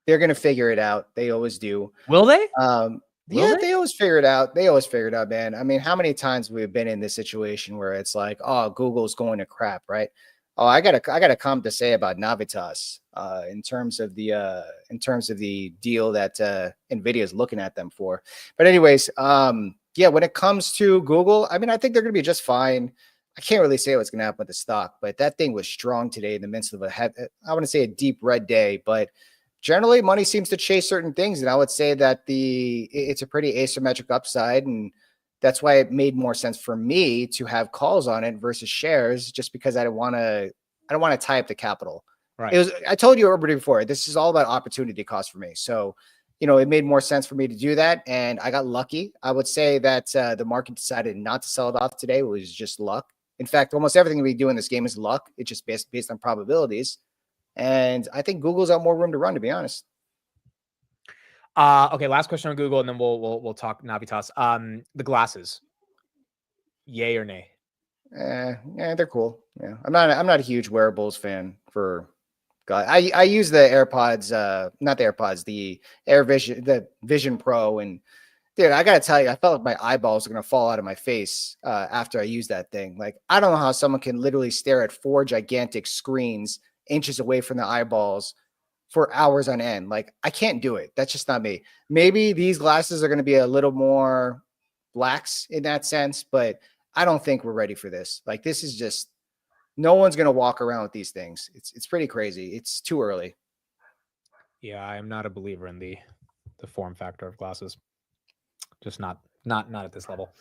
They're going to figure it out. They always do. Will they? They always figure it out. They always figure it out, man. I mean, how many times we've been in this situation where it's like, oh, Google's going to crap, right? Oh, I got a comment to say about Navitas in terms of the deal that NVIDIA is looking at them for. But anyways, when it comes to Google, I mean, I think they're going to be just fine. I can't really say what's going to happen with the stock, but that thing was strong today in the midst of I want to say a deep red day, but generally money seems to chase certain things. And I would say that it's a pretty asymmetric upside. And that's why it made more sense for me to have calls on it versus shares, just because I don't want to tie up the capital. Right. I told you already before, this is all about opportunity cost for me. So, it made more sense for me to do that. And I got lucky. I would say that the market decided not to sell it off today. It was just luck. In fact, almost everything we do in this game is luck. It's just based on probabilities. And I think Google's got more room to run, to be honest. Okay, last question on Google, and then we'll talk Navitas. The glasses, yay or nay? Yeah, they're cool. Yeah, I'm not a huge wearables fan for God, I use the AirPods, not the AirPods, the the Vision Pro, and dude, I gotta tell you, I felt like my eyeballs are gonna fall out of my face after I use that thing. Like, I don't know how someone can literally stare at 4 gigantic screens inches away from the eyeballs for hours on end. Like, I can't do it. That's just not me. Maybe these glasses are gonna be a little more lax in that sense, but I don't think we're ready for this. Like, this is just no one's gonna walk around with these things. It's pretty crazy. It's too early. Yeah, I am not a believer in the form factor of glasses. Just not at this level.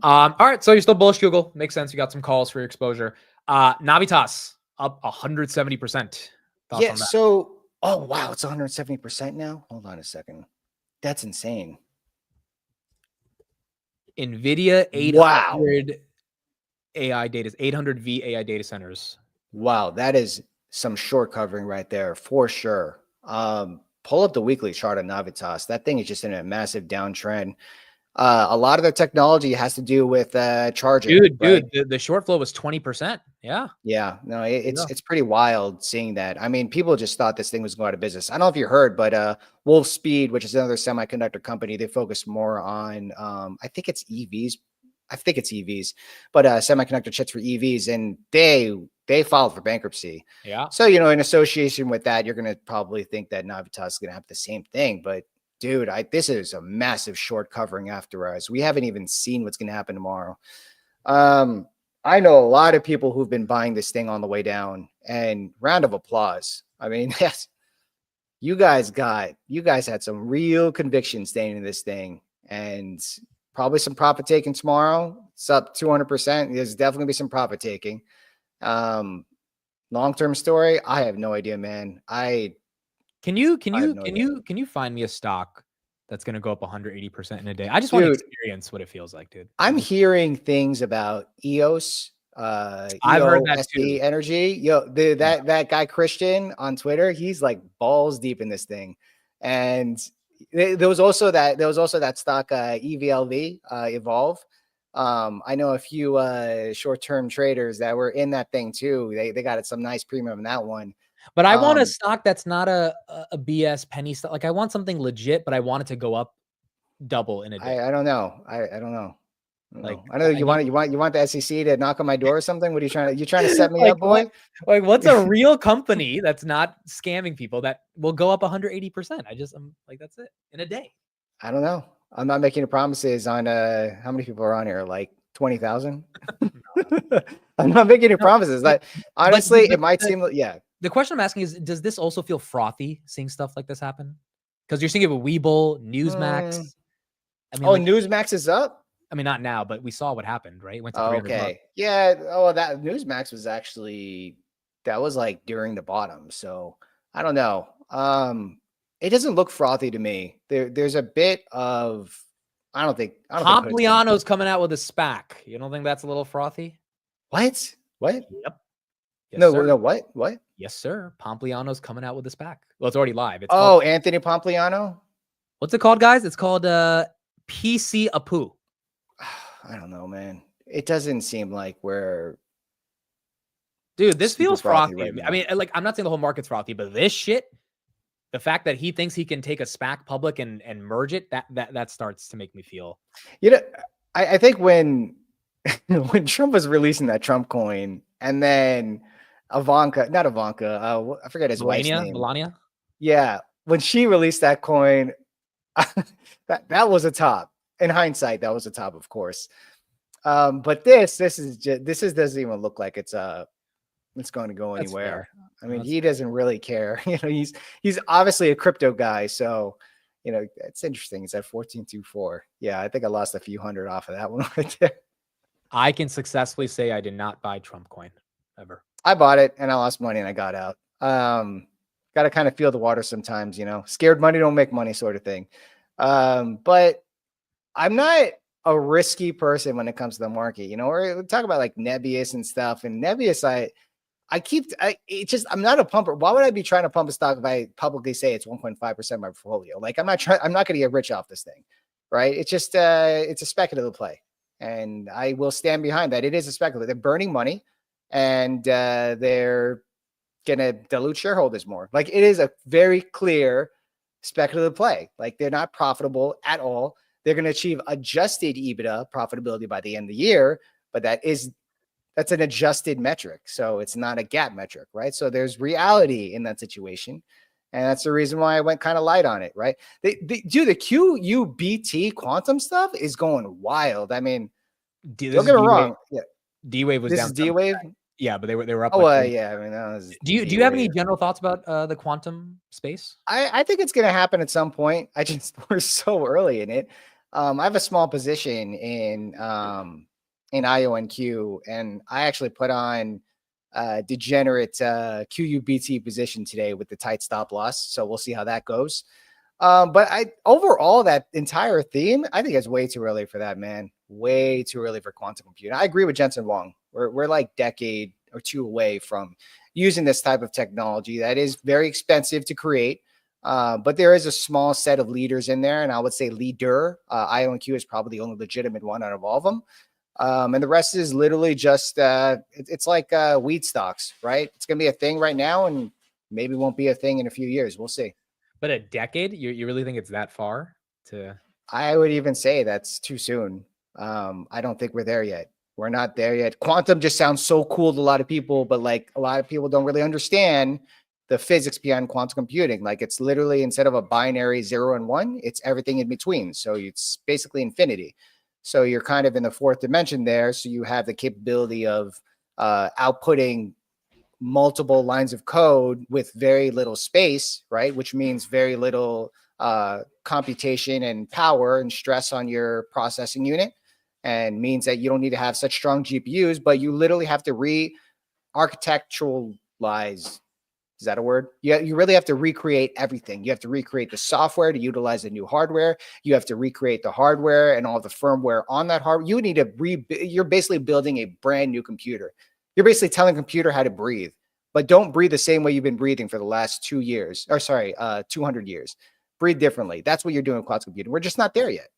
All right, so you're still bullish Google. Makes sense. You got some calls for your exposure. Navitas up 170%. Thoughts Yeah, on that? so oh wow, it's 170% now. Hold on a second. That's insane. NVIDIA 800 Wow. AI data, 800V AI data centers. Wow, that is some short covering right there for sure. Pull up the weekly chart on Navitas. That thing is just in a massive downtrend. A lot of their technology has to do with charging. Dude, the short flow was 20%. Yeah. Yeah, no, it's pretty wild seeing that. I mean, people just thought this thing was going out of business. I don't know if you heard, but Wolf Speed, which is another semiconductor company, they focus more on I think it's EVs. But semiconductor chips for EVs, and they filed for bankruptcy. Yeah. So, in association with that, you're gonna probably think that Navitas is gonna have the same thing. But dude, this is a massive short covering after us. We haven't even seen what's gonna happen tomorrow. I know a lot of people who've been buying this thing on the way down, and round of applause. I mean, yes, you guys had some real conviction staying in this thing, and probably some profit taking tomorrow. It's up 200%. There's definitely gonna be some profit taking. Long-term story, I have no idea, man. Can you find me a stock that's gonna go up 180% in a day? I just want to experience what it feels like, dude. I'm hearing things about EOS. I've heard that too. Energy. That guy Christian on Twitter, he's like balls deep in this thing. And there was also that stock EVLV, Evolve. I know a few short-term traders that were in that thing too. They got some nice premium in that one. But I want a stock that's not a BS penny stock. Like, I want something legit, but I want it to go up double in a day. I don't know. I don't know. Like, I know you want the SEC to knock on my door or something. What are you trying to set me up, boy? What's a real company that's not scamming people that will go up 180%? I'm like, that's it in a day. I don't know. I'm not making promises on how many people are on here, like 20,000. I'm not making any promises. Like, honestly, it might seem, yeah. The question I'm asking is, does this also feel frothy seeing stuff like this happen? Because you're seeing it with Webull, Newsmax. I mean, Newsmax is up. I mean, not now, but we saw what happened, right? It went to okay. Yeah. Oh, that Newsmax was actually, that was like during the bottom. So I don't know. It doesn't look frothy to me. There's a bit of, I don't think Pompliano's coming out with a SPAC. You don't think that's a little frothy? What? Yep. Yes, no. What? Yes, sir. Pompliano's coming out with a SPAC. Well, it's already live. It's called Anthony Pompliano. What's it called, guys? It's called PC Apu. I don't know, man. It doesn't seem like we're. Dude, this feels frothy. Right I mean, like, I'm not saying the whole market's frothy, but this shit, the fact that he thinks he can take a SPAC public and merge it, that starts to make me feel. I think when Trump was releasing that Trump coin, and then I forget his wife's name. Melania? Yeah. When she released that coin, that was a top. In hindsight, that was a top, of course. But this doesn't even look like it's going to go anywhere. I mean, he doesn't really care. He's obviously a crypto guy, so it's interesting. It's at 1424. Yeah, I think I lost a few hundred off of that one right there. I can successfully say I did not buy Trump coin ever. I bought it and I lost money and I got out. Got to kind of feel the water sometimes, scared money don't make money sort of thing. But I'm not a risky person when it comes to the market. Or we talk about like Nebius and stuff, and Nebius, I'm not a pumper. Why would I be trying to pump a stock if I publicly say it's 1.5% of my portfolio? Like, I'm not going to get rich off this thing, right? It's just, it's a speculative play, and I will stand behind that. It is a speculative. They're burning money, and they're going to dilute shareholders more. Like, it is a very clear speculative play. Like, they're not profitable at all. They're going to achieve adjusted EBITDA profitability by the end of the year, but that's an adjusted metric. So it's not a GAAP metric, right? So there's reality in that situation. And that's the reason why I went kind of light on it, right? Dude, the QUBT quantum stuff is going wild. I mean, don't get me wrong. Yeah. D-Wave was This down. is D-Wave? Yeah, but they were up. Oh, like yeah. I mean, that was do you have any general thoughts about the quantum space? I think it's going to happen at some point. We're so early in it. I have a small position in IONQ, and I actually put on degenerate QUBT position today with the tight stop loss. So we'll see how that goes. But overall, that entire theme, I think it's way too early for that, man. Way too early for quantum computing. I agree with Jensen Huang. We're like decade or two away from using this type of technology that is very expensive to create. But there is a small set of leaders in there, and I would say leader. IONQ is probably the only legitimate one out of all of them. And the rest is literally just it's like weed stocks, right? It's gonna be a thing right now, and maybe won't be a thing in a few years. We'll see. But a decade? You really think it's that far to? I would even say that's too soon. I don't think we're there yet. We're not there yet. Quantum just sounds so cool to a lot of people, but like a lot of people don't really understand the physics behind quantum computing. Like, it's literally, instead of a binary 0 and 1, it's everything in between. So it's basically infinity. So you're kind of in the fourth dimension there. So you have the capability of outputting multiple lines of code with very little space, right? Which means very little computation and power and stress on your processing unit, and means that you don't need to have such strong GPUs, but you literally have to re-architecturalize. Is that a word? You really have to recreate everything. You have to recreate the software to utilize the new hardware. You have to recreate the hardware and all the firmware on that hardware. You need to you're basically building a brand new computer. You're basically telling a computer how to breathe, but don't breathe the same way you've been breathing for the last 200 years. Breathe differently. That's what you're doing with cloud computing. We're just not there yet.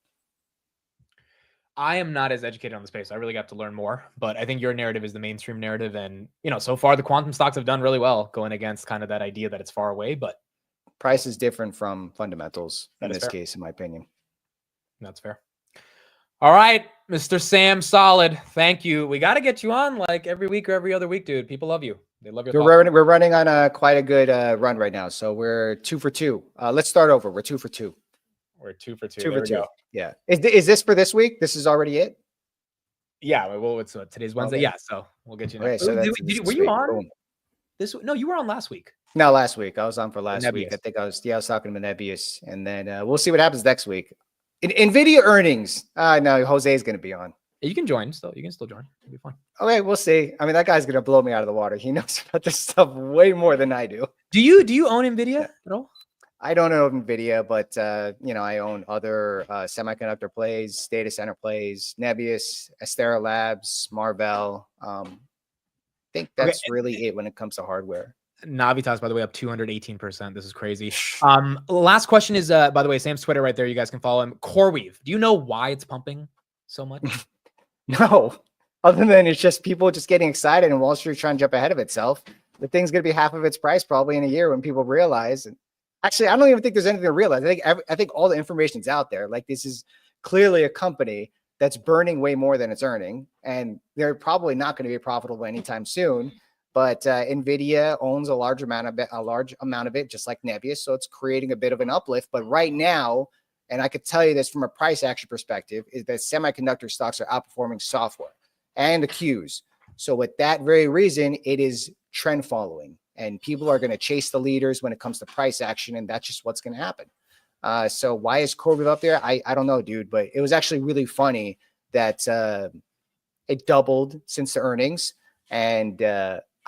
I am not as educated on the space. I really got to learn more, but I think your narrative is the mainstream narrative. And, so far the quantum stocks have done really well going against kind of that idea that it's far away, but price is different from fundamentals in this fair. case, in my opinion. That's fair. All right, Mr. Sam Solid. Thank you. We got to get you on like every week or every other week, dude. People love you. They love your thoughts. We're running on quite a good run right now. So we're 2 for 2. Let's start over. We're 2 for 2. We're 2 for 2. 2 for 2. Yeah. Is this for this week? This is already it? Yeah. Well, it's today's Wednesday. Okay. Yeah. So we'll get you next. Okay, so were you on this? No, you were on last week. No, last week. I was on for last week. I think I was talking to Nebius, and then we'll see what happens next week. NVIDIA earnings. No, Jose is going to be on. You can join still. You can still join. It'll be fun. Okay, we'll see. I mean, that guy's going to blow me out of the water. He knows about this stuff way more than I do. Do you own NVIDIA at all? I don't own NVIDIA, but I own other semiconductor plays, data center plays, Nebius, Astera Labs, Marvell. I think that's really it when it comes to hardware. Navitas, by the way, up 218%. This is crazy. Last question is, by the way, Sam's Twitter right there. You guys can follow him. CoreWeave. Do you know why it's pumping so much? No, other than it's just people just getting excited and Wall Street trying to jump ahead of itself. The thing's going to be half of its price probably in a year when people realize. And actually, I don't even think there's anything to realize. I think all the information's out there. Like, this is clearly a company that's burning way more than it's earning, and they're probably not going to be profitable anytime soon. But NVIDIA owns a large amount of it, just like Nebius. So it's creating a bit of an uplift. But right now, and I could tell you this from a price action perspective, is that semiconductor stocks are outperforming software and the Qs. So with that very reason, it is trend following, and people are going to chase the leaders when it comes to price action. And that's just what's going to happen. So why is CoreWeave up there? I don't know, dude, but it was actually really funny that it doubled since the earnings, and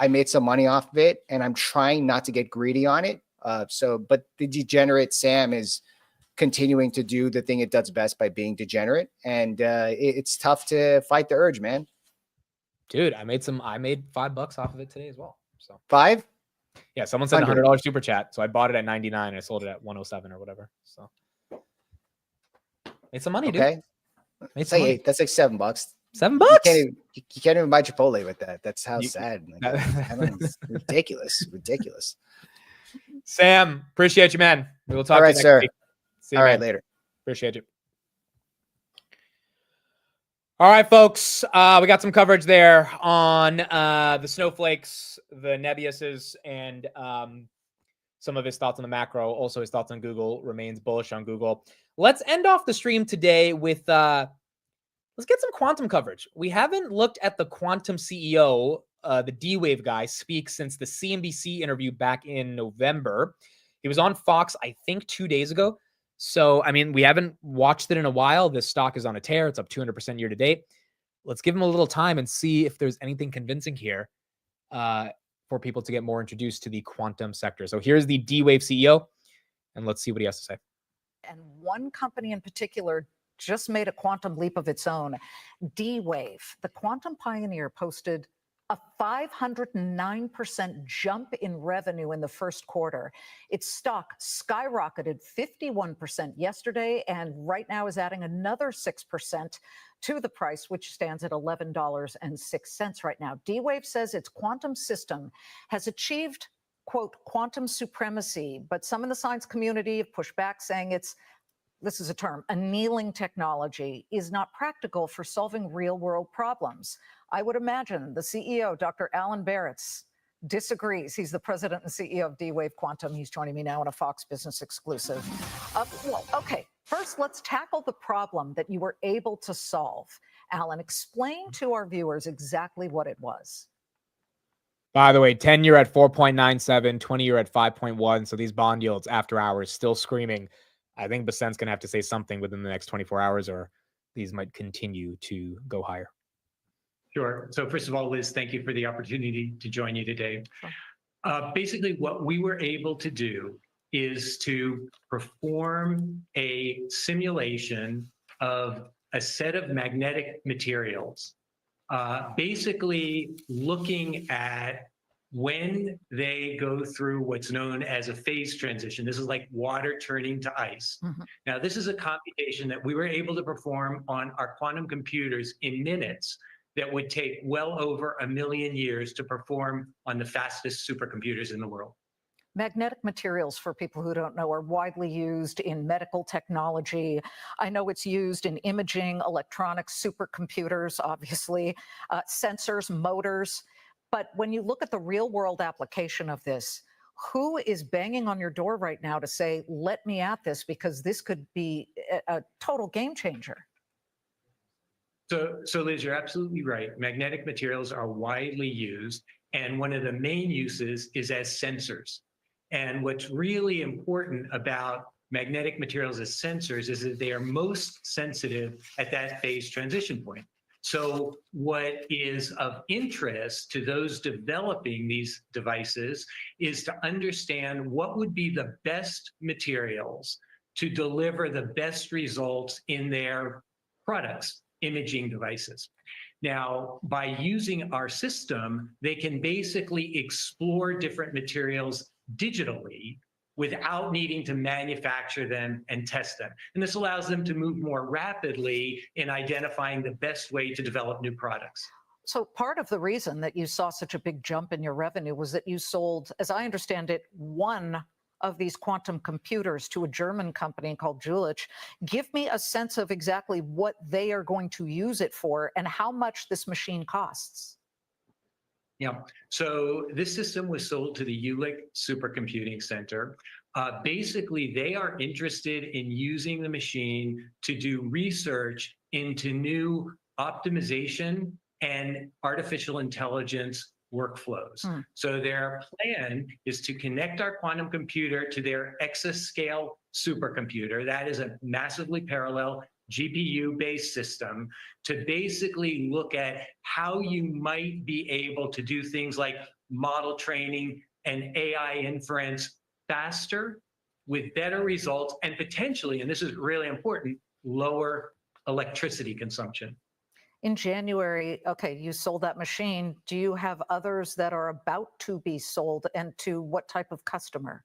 I made some money off of it, and I'm trying not to get greedy on it. But the degenerate Sam is continuing to do the thing it does best by being degenerate, and it's tough to fight the urge, man. Dude, I made $5 off of it today as well. So 5? Yeah, someone sent $100 super chat, so I bought it at 99 and I sold it at 107 or whatever. So made some money, dude. Okay, that's like $7. $7. You can't even buy Chipotle with that. That's how sad. Like, I mean, it's ridiculous. Ridiculous. Sam, appreciate you, man. We will talk All to right, you next sir. week. See you, All man. right, later. Appreciate you. All right, folks. We got some coverage there on the snowflakes, the Nebuses, and some of his thoughts on the macro. Also, his thoughts on Google. Remains bullish on Google. Let's end off the stream today with let's get some quantum coverage. We haven't looked at the quantum CEO, the D-Wave guy, speak since the CNBC interview back in November. He was on Fox, I think, 2 days ago. So, I mean, we haven't watched it in a while. This stock is on a tear. It's up 200% year to date. Let's give him a little time and see if there's anything convincing here for people to get more introduced to the quantum sector. So here's the D-Wave CEO, and let's see what he has to say. And one company in particular just made a quantum leap of its own. D-Wave, the quantum pioneer, posted a 509% jump in revenue in the first quarter. Its stock skyrocketed 51% yesterday and right now is adding another 6% to the price, which stands at $11.06 right now. D-Wave says its quantum system has achieved, quote, quantum supremacy, but some in the science community have pushed back, saying this is a term, annealing technology is not practical for solving real-world problems. I would imagine the CEO, Dr. Alan Baratz, disagrees. He's the president and CEO of D-Wave Quantum. He's joining me now on a Fox Business exclusive. Well, okay, first let's tackle the problem that you were able to solve. Alan, explain to our viewers exactly what it was. By the way, 10-year at 4.97, 20-year at 5.1. So these bond yields after hours still screaming. I think Basent's going to have to say something within the next 24 hours or these might continue to go higher. Sure. So first of all, Liz, thank you for the opportunity to join you today. Basically, what we were able to do is to perform a simulation of a set of magnetic materials, basically looking at when they go through what's known as a phase transition. This is like water turning to ice. Now, this is a computation that we were able to perform on our quantum computers in minutes that would take well over 1 million years to perform on the fastest supercomputers in the world. Magnetic materials, for people who don't know, are widely used in medical technology. I know it's used in imaging, electronics, supercomputers, obviously, sensors, motors. But when you look at the real world application of this, who is banging on your door right now to say, let me at this, because this could be a total game changer? So Liz, you're absolutely right. Magnetic materials are widely used, and one of the main uses is as sensors. And what's really important about magnetic materials as sensors is that they are most sensitive at that phase transition point. So what is of interest to those developing these devices is to understand what would be the best materials to deliver the best results in their products, imaging devices. Now, by using our system, they can basically explore different materials digitally without needing to manufacture them and test them. And this allows them to move more rapidly in identifying the best way to develop new products. So part of the reason that you saw such a big jump in your revenue was that you sold, as I understand it, one of these quantum computers to a German company called Jülich. Give me a sense of exactly what they are going to use it for and how much this machine costs. Yeah, so this system was sold to the Jülich Supercomputing Center. Basically, they are interested in using the machine to do research into new optimization and artificial intelligence workflows. So their plan is to connect our quantum computer to their exascale supercomputer. That is a massively parallel GPU-based system to basically look at how you might be able to do things like model training and AI inference faster with better results and potentially, and this is really important, lower electricity consumption. In January, okay, you sold that machine. Do you have others that are about to be sold, and to what type of customer?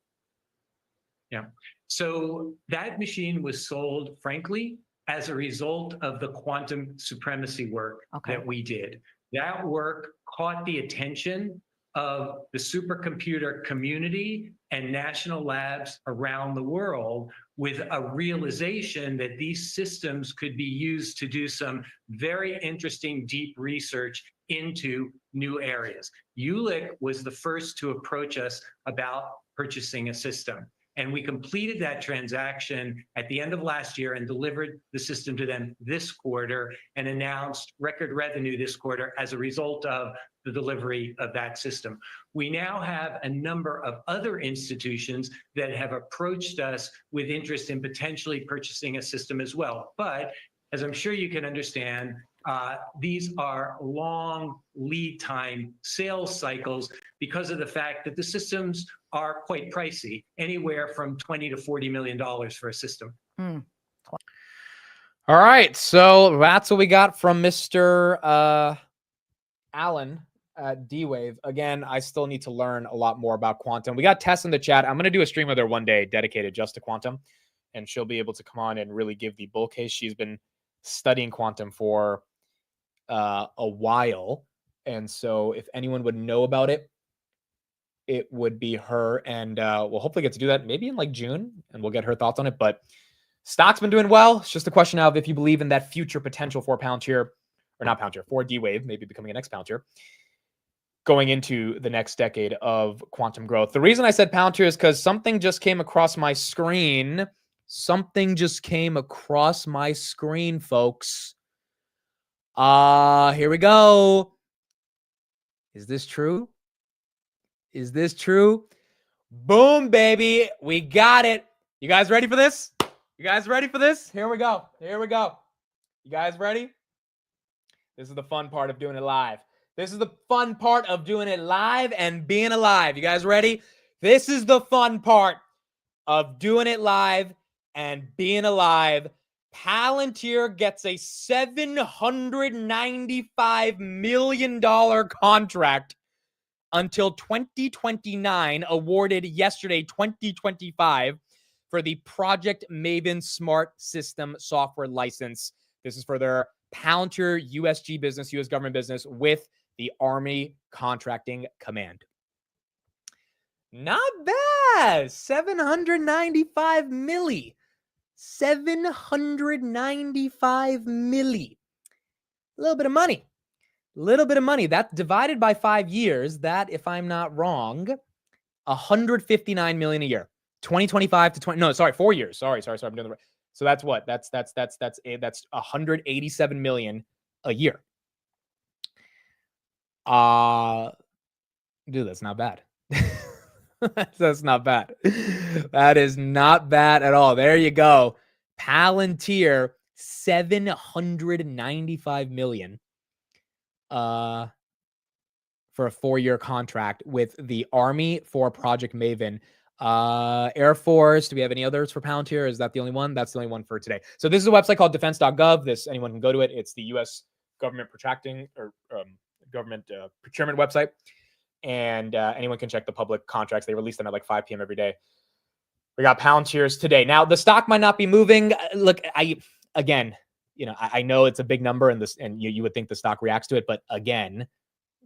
Yeah, so that machine was sold, frankly, as a result of the quantum supremacy work that we did. That work caught the attention of the supercomputer community and national labs around the world, with a realization that these systems could be used to do some very interesting deep research into new areas. Jülich was the first to approach us about purchasing a system. And we completed that transaction at the end of last year and delivered the system to them this quarter and announced record revenue this quarter as a result of the delivery of that system. We now have a number of other institutions that have approached us with interest in potentially purchasing a system as well. But as I'm sure you can understand, these are long lead time sales cycles because of the fact that the systems are quite pricey, anywhere from $20 to $40 million for a system. All right, so that's what we got from Mr. Allen at D-Wave. Again, I still need to learn a lot more about quantum. We got Tess in the chat. I'm going to do a stream with her one day dedicated just to quantum, and she'll be able to come on and really give the bull case. She's been studying quantum for a while, and so if anyone would know about it, it would be her, and we'll hopefully get to do that maybe in like June, and we'll get her thoughts on it. But stock's been doing well. It's just a question of if you believe in that future potential for Palantir, or not Palantir, for D-Wave, maybe becoming a next Palantir, going into the next decade of quantum growth. The reason I said Palantir is because something just came across my screen. Something just came across my screen, folks. Here we go. Is this true? Is this true? Boom, baby. We got it. You guys ready for this? You guys ready for this? Here we go. Here we go. You guys ready? This is the fun part of doing it live. This is the fun part of doing it live and being alive. You guys ready? This is the fun part of doing it live and being alive. Palantir gets a $795 million contract until 2029, awarded yesterday, 2025, for the Project Maven Smart System software license. This is for their Palantir USG business, U.S. government business, with the Army Contracting Command. Not bad. 795 milli. 795 milli. A little bit of money. Little bit of money. That divided by 5 years, that, if I'm not wrong, 159 million a year. 2025 to 20. No, sorry, 4 years. Sorry. I'm doing the right. So that's what? That's 187 million a year. Dude, that's not bad. That's not bad. That is not bad at all. There you go. Palantir, 795 million for a 4-year contract with the Army for Project Maven. Air Force, do we have any others for Palantir? Is that the only one? That's the only one for today. So this is a website called defense.gov. Anyone can go to it. It's the U.S. government government procurement website. And anyone can check the public contracts. They release them at like 5 p.m. every day. We got Palantirs today. Now, the stock might not be moving. Look, I know it's a big number, and you would think the stock reacts to it, but again,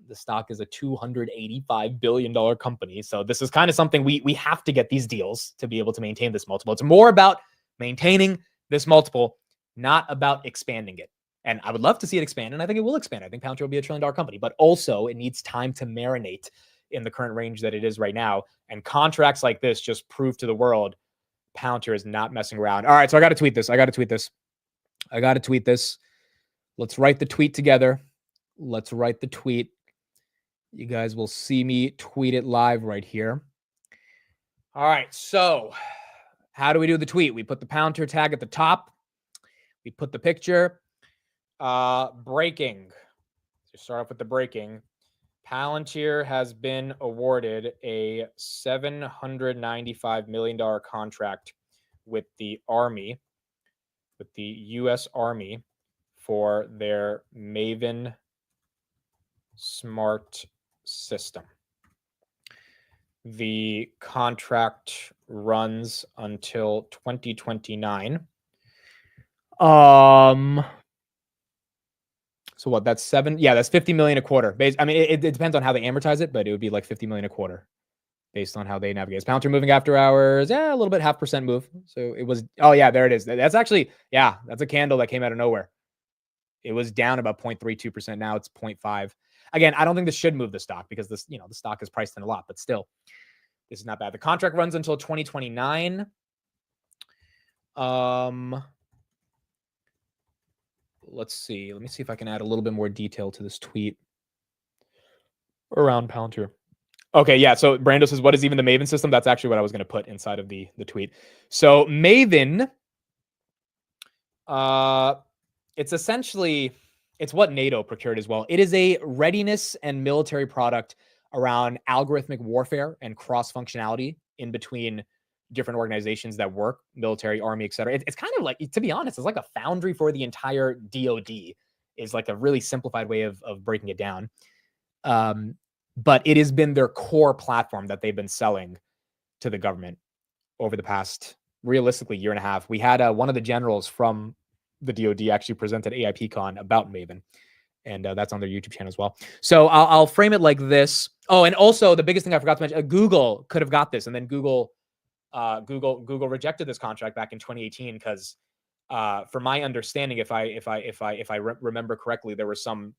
the stock is a $285 billion company. So this is kind of something we have to get these deals to be able to maintain this multiple. It's more about maintaining this multiple, not about expanding it. And I would love to see it expand, and I think it will expand. I think Palantir will be a $1 trillion company, but also it needs time to marinate in the current range that it is right now. And contracts like this just prove to the world Palantir is not messing around. All right, so I got to tweet this. Let's write the tweet together. Let's write the tweet. You guys will see me tweet it live right here. All right, so how do we do the tweet? We put the Palantir tag at the top. We put the picture. Breaking. So start off with the breaking. Palantir has been awarded a $795 million contract with the Army, with the U.S. Army, for their Maven Smart System. The contract runs until 2029. So what? That's 7. Yeah, that's 50 million a quarter. I mean, it depends on how they amortize it, but it would be like 50 million a quarter based on how they navigate. Is Palantir moving after hours? Yeah, a little bit, 0.5% move. So it was. Oh yeah, there it is. That's actually, yeah, that's a candle that came out of nowhere. It was down about 0.32%. Now it's 0.5. Again, I don't think this should move the stock because this, the stock is priced in a lot, but still, this is not bad. The contract runs until 2029. Let's see. Let me see if I can add a little bit more detail to this tweet around Palantir. Okay, yeah. So Brando says, what is even the Maven system? That's actually what I was going to put inside of the tweet. So Maven, it's essentially, it's what NATO procured as well. It is a readiness and military product around algorithmic warfare and cross functionality in between different organizations that work, military, army, etc. It's kind of like, to be honest, it's like a foundry for the entire DoD. Is like a really simplified way of breaking it down. But it has been their core platform that they've been selling to the government over the past, realistically, year and a half. We had one of the generals from the DoD actually presented AIPCon about Maven, and that's on their YouTube channel as well. So I'll frame it like this. Oh, and also the biggest thing I forgot to mention, Google could have got this, and then Google rejected this contract back in 2018 because, for my understanding, if I remember correctly, there were some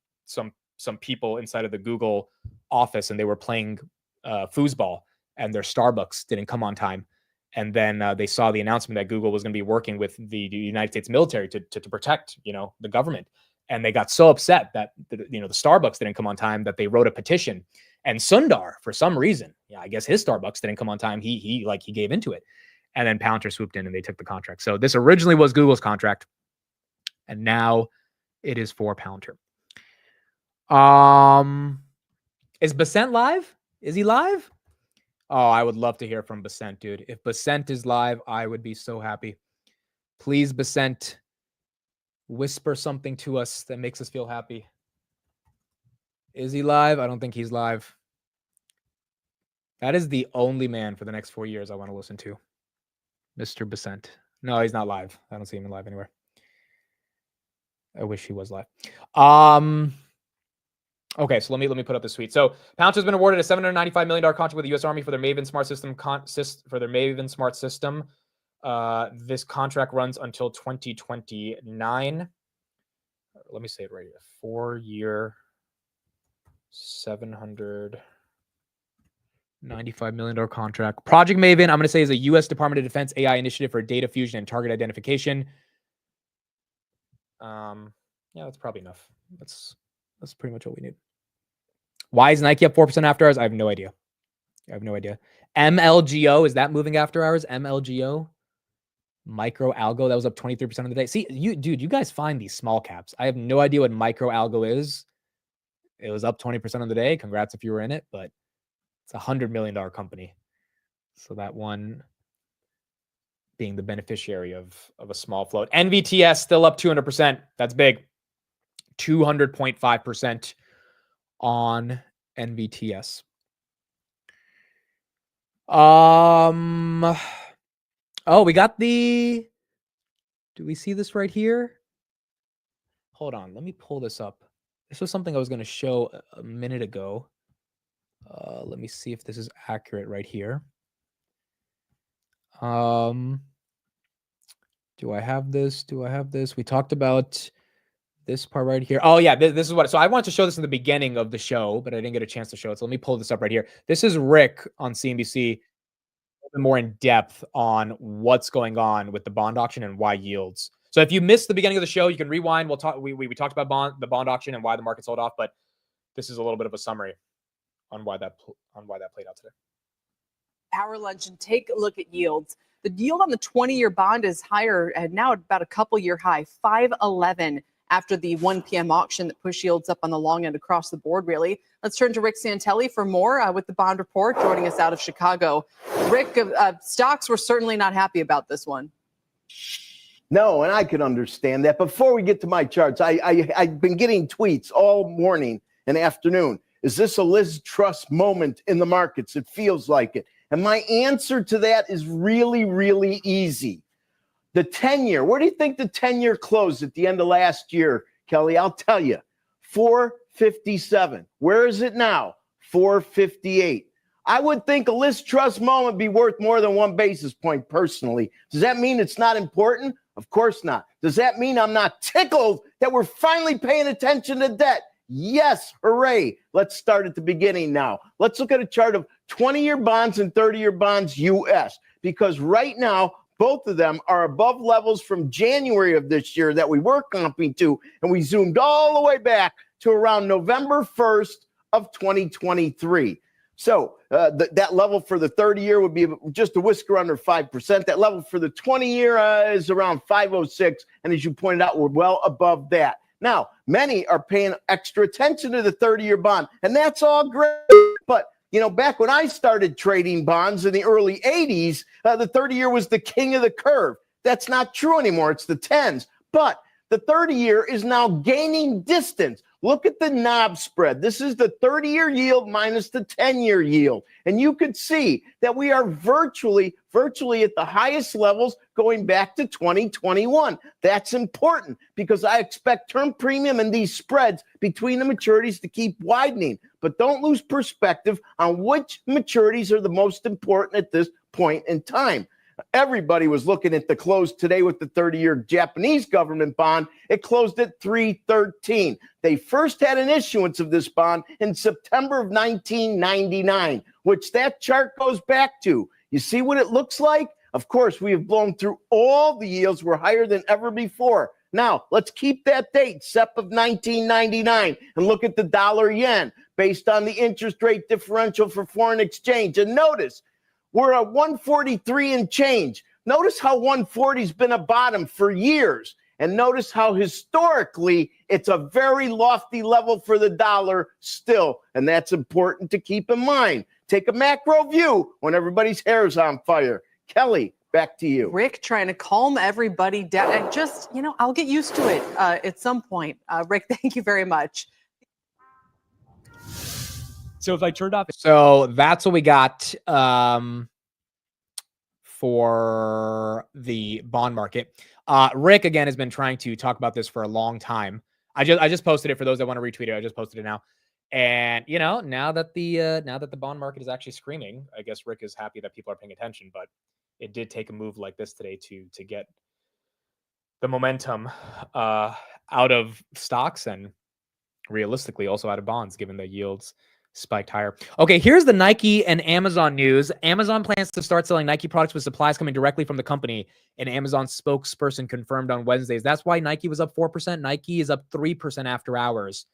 people inside of the Google office and they were playing foosball, and their Starbucks didn't come on time. And then they saw the announcement that Google was going to be working with the United States military to protect, the government. And they got so upset that, the Starbucks didn't come on time that they wrote a petition. And Sundar, for some reason, I guess his Starbucks didn't come on time. He gave into it. And then Palantir swooped in and they took the contract. So this originally was Google's contract, and now it is for Palantir. Is Basent live? Is he live? Oh, I would love to hear from Basent, dude. If Basent is live, I would be so happy. Please, Basent, whisper something to us that makes us feel happy. Is he live? I don't think he's live. That is the only man for the next 4 years I want to listen to. Mr. Basent. No, he's not live. I don't see him live anywhere. I wish he was live. Okay, so let me put up this tweet. So Palantir's been awarded a $795 million contract with the U.S. Army for their Maven Smart System Smart System. This contract runs until 2029. Let me say it right here. 4-year, $795 million contract. Project Maven, I'm going to say, is a U.S. Department of Defense AI initiative for data fusion and target identification. Yeah, that's probably enough. That's pretty much what we need. Why is Nike up 4% after hours? I have no idea. MLGO, is that moving after hours? MLGO? Micro Algo, that was up 23% of the day. See, you guys find these small caps. I have no idea what Micro Algo is. It was up 20% of the day. Congrats if you were in it, but it's a $100 million company. So that one being the beneficiary of a small float. NVTS still up 200%. That's big. 200.5% on NVTS. Oh, we got do we see this right here? Hold on, let me pull this up. This was something I was going to show a minute ago. Let me see if this is accurate right here. Do I have this? We talked about this part right here. Oh yeah, this is what. So I wanted to show this in the beginning of the show, but I didn't get a chance to show it. So let me pull this up right here. This is Rick on CNBC, a little more in depth on what's going on with the bond auction and why yields. So if you missed the beginning of the show, you can rewind. We'll talk. We talked about the bond auction and why the market sold off, but this is a little bit of a summary on why that played out today. Power lunch and take a look at yields. The yield on the 20-year bond is higher, and now at about a couple-year high, 5.11. After the 1 p.m. auction that pushed yields up on the long end across the board, really. Let's turn to Rick Santelli for more with the bond report, joining us out of Chicago. Rick, stocks were certainly not happy about this one. No, and I can understand that. Before we get to my charts, I've been getting tweets all morning and afternoon. Is this a Liz Truss moment in the markets? It feels like it. And my answer to that is really, really easy. The 10-year, where do you think the 10-year closed at the end of last year, Kelly? I'll tell you, 457. Where is it now? 458. I would think a Liz Truss moment be worth more than 1 basis point personally. Does that mean it's not important? Of course not. Does that mean I'm not tickled that we're finally paying attention to debt? Yes, hooray. Let's start at the beginning now. Let's look at a chart of 20-year bonds and 30-year bonds US, because right now, both of them are above levels from January of this year that we were comping to, and we zoomed all the way back to around November 1st of 2023. So that level for the 30-year would be just a whisker under 5%. That level for the 20-year is around 506. And as you pointed out, we're well above that. Now, many are paying extra attention to the 30-year bond, and that's all great. But, you know, back when I started trading bonds in the early 80s, the 30-year was the king of the curve. That's not true anymore. It's the 10s. But the 30-year is now gaining distance. Look at the knob spread. This is the 30-year yield minus the 10-year yield. And you could see that we are virtually at the highest levels going back to 2021. That's important because I expect term premium and these spreads between the maturities to keep widening. But don't lose perspective on which maturities are the most important at this point in time. Everybody was looking at the close today with the 30-year Japanese government bond. It closed at 313. They first had an issuance of this bond in September of 1999, which that chart goes back to. You see what it looks like? Of course, we have blown through all the yields. We're higher than ever before. Now, let's keep that date, SEP of 1999, and look at the dollar yen based on the interest rate differential for foreign exchange. And notice, we're at 143 and change. Notice how 140 has been a bottom for years. And notice how historically it's a very lofty level for the dollar still. And that's important to keep in mind. Take a macro view when everybody's hair is on fire. Kelly, back to you. Rick trying to calm everybody down. And just, you know, I'll get used to it at some point. Rick, thank you very much. So if I turned off, so that's what we got for the bond market. Rick again has been trying to talk about this for a long time. I just posted it for those that want to retweet it. I just posted it now. And you know, now that the bond market is actually screaming, I guess Rick is happy that people are paying attention, but it did take a move like this today to get the momentum out of stocks and realistically also out of bonds, given the yields spiked higher. Okay, here's the Nike and Amazon news. Amazon plans to start selling Nike products with supplies coming directly from the company. An Amazon spokesperson confirmed on Wednesdays. That's why Nike was up 4%. Nike is up 3% after hours.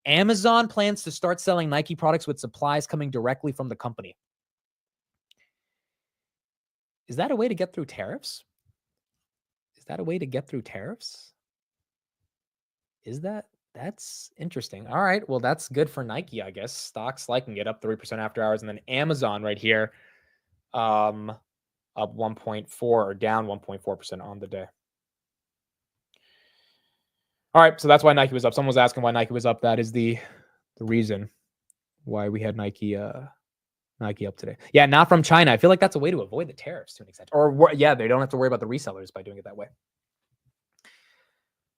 Amazon plans to start selling Nike products with supplies coming directly from the company. Is that a way to get through tariffs? Is that a way to get through tariffs? Is that? That's interesting. All right. Well, that's good for Nike, I guess. Stocks liking it up 3% after hours. And then Amazon right here, up 1.4 or down 1.4% on the day. All right. So that's why Nike was up. Someone was asking why Nike was up. That is the reason why we had Nike up today. Yeah, not from China. I feel like that's a way to avoid the tariffs to an extent. Or yeah, they don't have to worry about the resellers by doing it that way.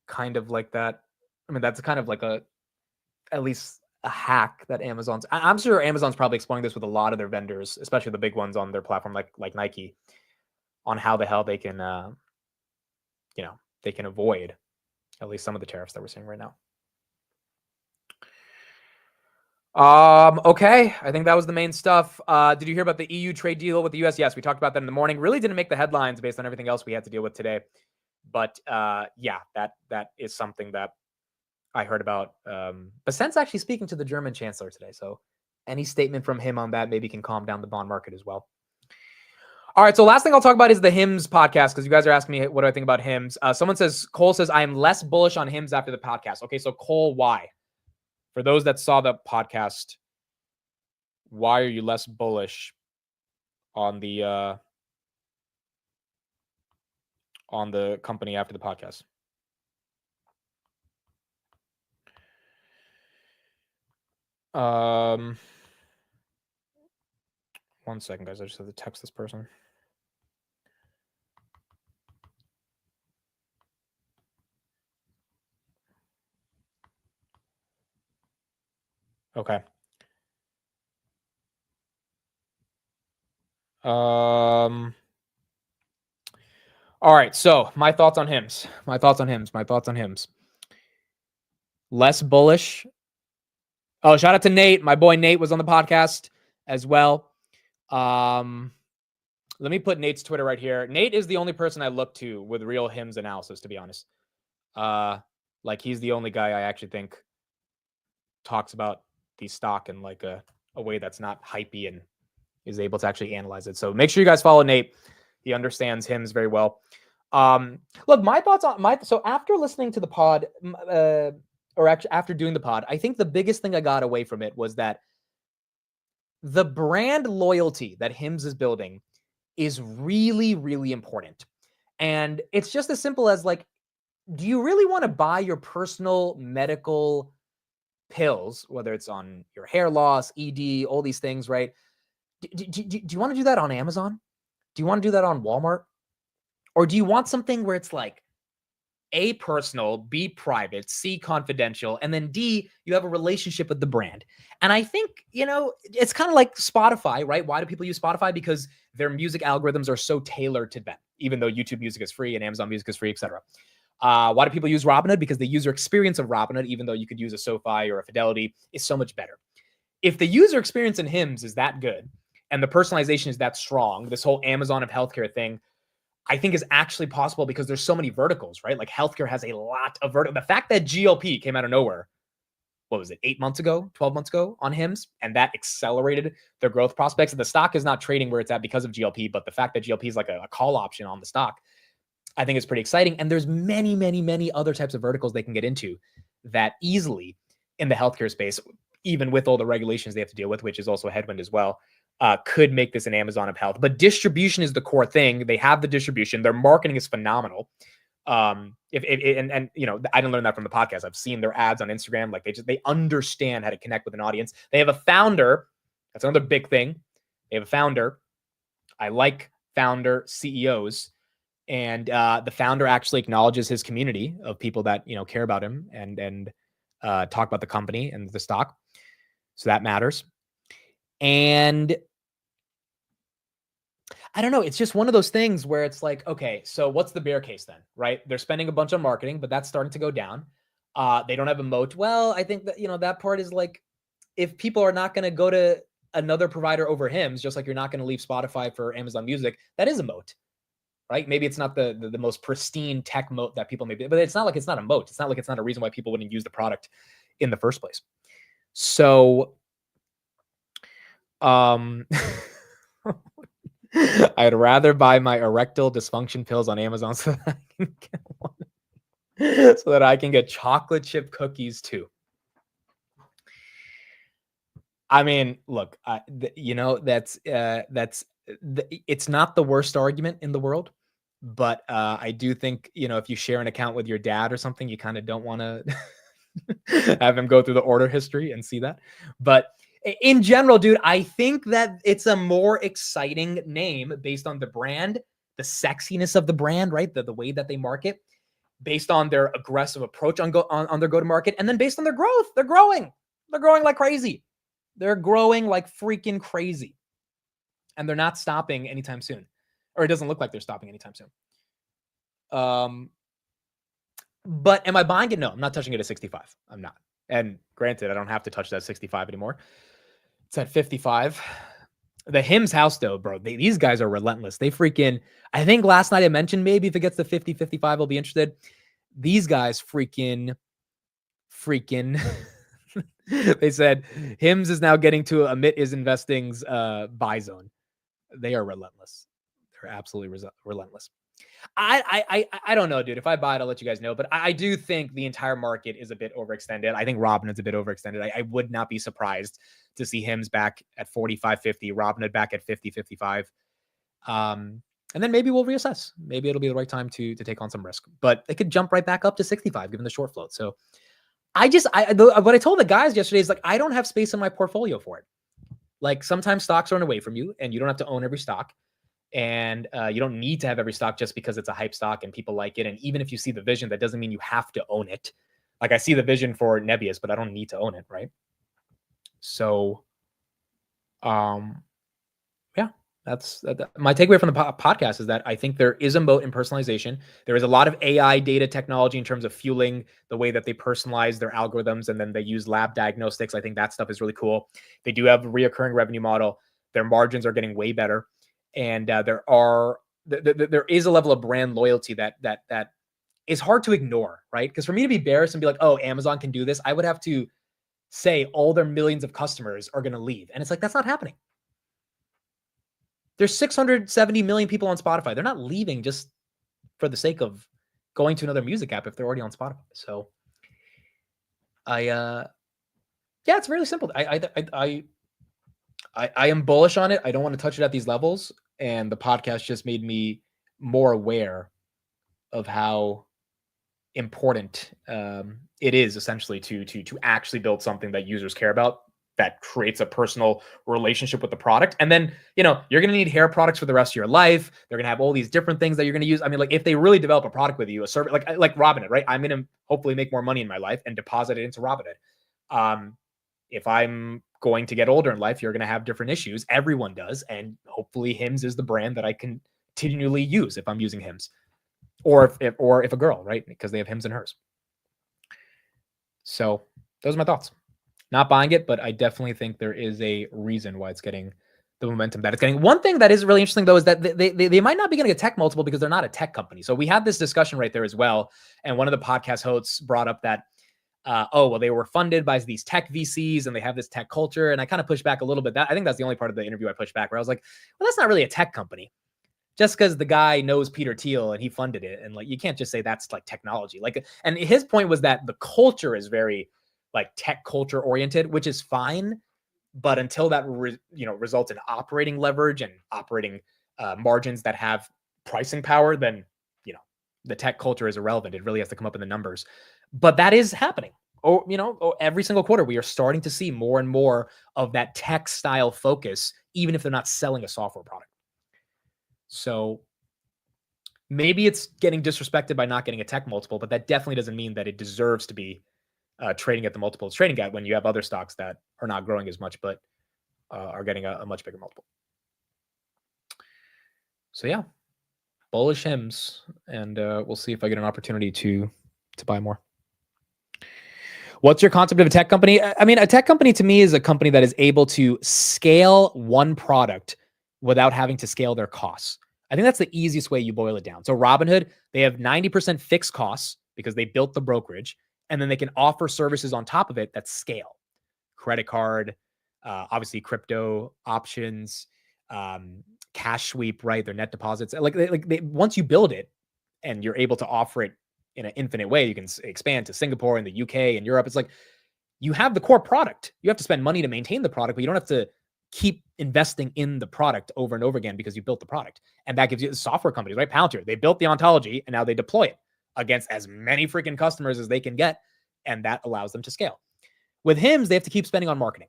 Kind of like that. I mean, that's kind of like at least a hack that I'm sure Amazon's probably exploring this with a lot of their vendors, especially the big ones on their platform like Nike, on how the hell they can, they can avoid at least some of the tariffs that we're seeing right now. Okay. I think that was the main stuff. Did you hear about the EU trade deal with the US? Yes, we talked about that in the morning. Really didn't make the headlines based on everything else we had to deal with today. But yeah, that is something that I heard about. Basen's actually speaking to the German chancellor today. So any statement from him on that maybe can calm down the bond market as well. All right. So last thing I'll talk about is the HIMS podcast, because you guys are asking me what do I think about HIMS. Cole says, I am less bullish on HIMS after the podcast. Okay. So Cole, why? For those that saw the podcast, why are you less bullish on the company after the podcast? 1 second, guys. I just have to text this person. Okay. All right. So my thoughts on HIMS. Less bullish. Oh, shout out to Nate. My boy Nate was on the podcast as well. Let me put Nate's Twitter right here. Nate is the only person I look to with real HIMS analysis, to be honest. Like he's the only guy I actually think talks about the stock in like a way that's not hypey and is able to actually analyze it. So make sure you guys follow Nate. He understands HIMS very well. Look, my thoughts on so after listening to the pod, or actually after doing the pod, I think the biggest thing I got away from it was that the brand loyalty that HIMS is building is really, really important. And it's just as simple as like, do you really want to buy your personal medical pills, whether it's on your hair loss, ED, all these things, right? Do you want to do that on Amazon? Do you want to do that on Walmart? Or do you want something where it's like A, personal, B, private, C, confidential, and then D, you have a relationship with the brand? And I think, it's kind of like Spotify, right? Why do people use Spotify? Because their music algorithms are so tailored to them, even though YouTube Music is free and Amazon Music is free, etc. Why do people use Robinhood? Because the user experience of Robinhood, even though you could use a SoFi or a Fidelity, is so much better. If the user experience in HIMS is that good and the personalization is that strong, this whole Amazon of healthcare thing, I think is actually possible because there's so many verticals, right? Like healthcare has a lot of verticals. The fact that GLP came out of nowhere, what was it, 8 months ago, 12 months ago on HIMS, and that accelerated their growth prospects. The stock is not trading where it's at because of GLP, but the fact that GLP is like a call option on the stock, I think is pretty exciting. And there's many, many, many other types of verticals they can get into that easily in the healthcare space, even with all the regulations they have to deal with, which is also a headwind as well, could make this an Amazon of health. But distribution is the core thing. They have the distribution. Their marketing is phenomenal. I didn't learn that from the podcast. I've seen their ads on Instagram. Like they understand how to connect with an audience. They have a founder. That's another big thing. They have a founder. I like founder CEOs. And the founder actually acknowledges his community of people that, care about him and talk about the company and the stock. So that matters. And I don't know. It's just one of those things where it's like, okay, so what's the bear case then, right? They're spending a bunch on marketing, but that's starting to go down. They don't have a moat. Well, I think that, that part is like, if people are not going to go to another provider over HIMS, just like you're not going to leave Spotify for Amazon Music, that is a moat, right? Maybe it's not the most pristine tech moat that people maybe, but it's not like it's not a moat. It's not like it's not a reason why people wouldn't use the product in the first place. So, I'd rather buy my erectile dysfunction pills on Amazon so that I can get one, so that I can get chocolate chip cookies too. I mean, look, it's not the worst argument in the world, but I do think, if you share an account with your dad or something, you kind of don't want to have him go through the order history and see that. But in general, dude, I think that it's a more exciting name based on the brand, the sexiness of the brand, right? The way that they market, based on their aggressive approach on their go-to-market, and then based on their growth. They're growing like crazy. They're growing like freaking crazy. And they're not stopping anytime soon. Or it doesn't look like they're stopping anytime soon. But am I buying it? No, I'm not touching it at 65. I'm not. And granted, I don't have to touch that 65 anymore. It's at 55. The HIMS house, though, bro, these guys are relentless. They freaking, I think last night I mentioned maybe if it gets to 50, 55, I'll be interested. These guys freaking. They said HIMS is now getting to Amit is investing's buy zone. They are relentless. They're absolutely relentless. I don't know, dude. If I buy it, I'll let you guys know. But I do think the entire market is a bit overextended. I think Robinhood's a bit overextended. I would not be surprised to see HIMS back at 45.50, Robinhood back at 50.55. And then maybe we'll reassess. Maybe it'll be the right time to take on some risk. But it could jump right back up to 65 given the short float. So what I told the guys yesterday is like, I don't have space in my portfolio for it. Like sometimes stocks run away from you and you don't have to own every stock. And you don't need to have every stock just because it's a hype stock and people like it. And even if you see the vision, that doesn't mean you have to own it. Like I see the vision for Nebius, but I don't need to own it, right? So, yeah, that's my takeaway from the podcast is that I think there is a moat in personalization. There is a lot of AI data technology in terms of fueling the way that they personalize their algorithms, and then they use lab diagnostics. I think that stuff is really cool. They do have a reoccurring revenue model. Their margins are getting way better, and there is a level of brand loyalty that is hard to ignore, right? Because for me to be bearish and be like, oh, Amazon can do this, I would have to say all their millions of customers are going to leave, and it's like that's not happening. There's 670 million people on Spotify. They're not leaving just for the sake of going to another music app if they're already on Spotify. So yeah, it's really simple. I am bullish on it. I don't want to touch it at these levels. And the podcast just made me more aware of how important it is essentially to actually build something that users care about, that creates a personal relationship with the product. And then, you're going to need hair products for the rest of your life. They're going to have all these different things that you're going to use. I mean, like if they really develop a product with you, a service like Robinhood, right? I'm going to hopefully make more money in my life and deposit it into Robinhood. If I'm going to get older in life, you're going to have different issues. Everyone does. And hopefully Hims is the brand that I can continually use if I'm using Hims, or if a girl, right? Because they have Hims and Hers. So those are my thoughts. Not buying it, but I definitely think there is a reason why it's getting the momentum that it's getting. One thing that is really interesting, though, is that they might not be getting a tech multiple because they're not a tech company. So we had this discussion right there as well. And one of the podcast hosts brought up that, they were funded by these tech VCs and they have this tech culture. And I kind of pushed back a little bit. I think that's the only part of the interview I pushed back, where I was like, well, that's not really a tech company. Just because the guy knows Peter Thiel and he funded it. And like, you can't just say that's like technology. And his point was that the culture is very like tech culture oriented, which is fine. But until that, results in operating leverage and operating margins that have pricing power, then, the tech culture is irrelevant. It really has to come up in the numbers. But that is happening. Every single quarter, we are starting to see more and more of that tech style focus, even if they're not selling a software product. So maybe it's getting disrespected by not getting a tech multiple, but that definitely doesn't mean that it deserves to be trading at the multiple it's trading at, when you have other stocks that are not growing as much, but are getting a much bigger multiple. So yeah, bullish Hims, and we'll see if I get an opportunity to buy more. What's your concept of a tech company? I mean, a tech company to me is a company that is able to scale one product without having to scale their costs. I think that's the easiest way you boil it down. So Robinhood, they have 90% fixed costs because they built the brokerage, and then they can offer services on top of it that scale. Credit card, obviously crypto options, cash sweep, right? Their net deposits. Once you build it and you're able to offer it in an infinite way, you can expand to Singapore and the UK and Europe. It's like you have the core product. You have to spend money to maintain the product, but you don't have to keep investing in the product over and over again because you built the product. And that gives you the software companies, right? Palantir, they built the ontology and now they deploy it against as many freaking customers as they can get. And that allows them to scale. With Hims, they have to keep spending on marketing.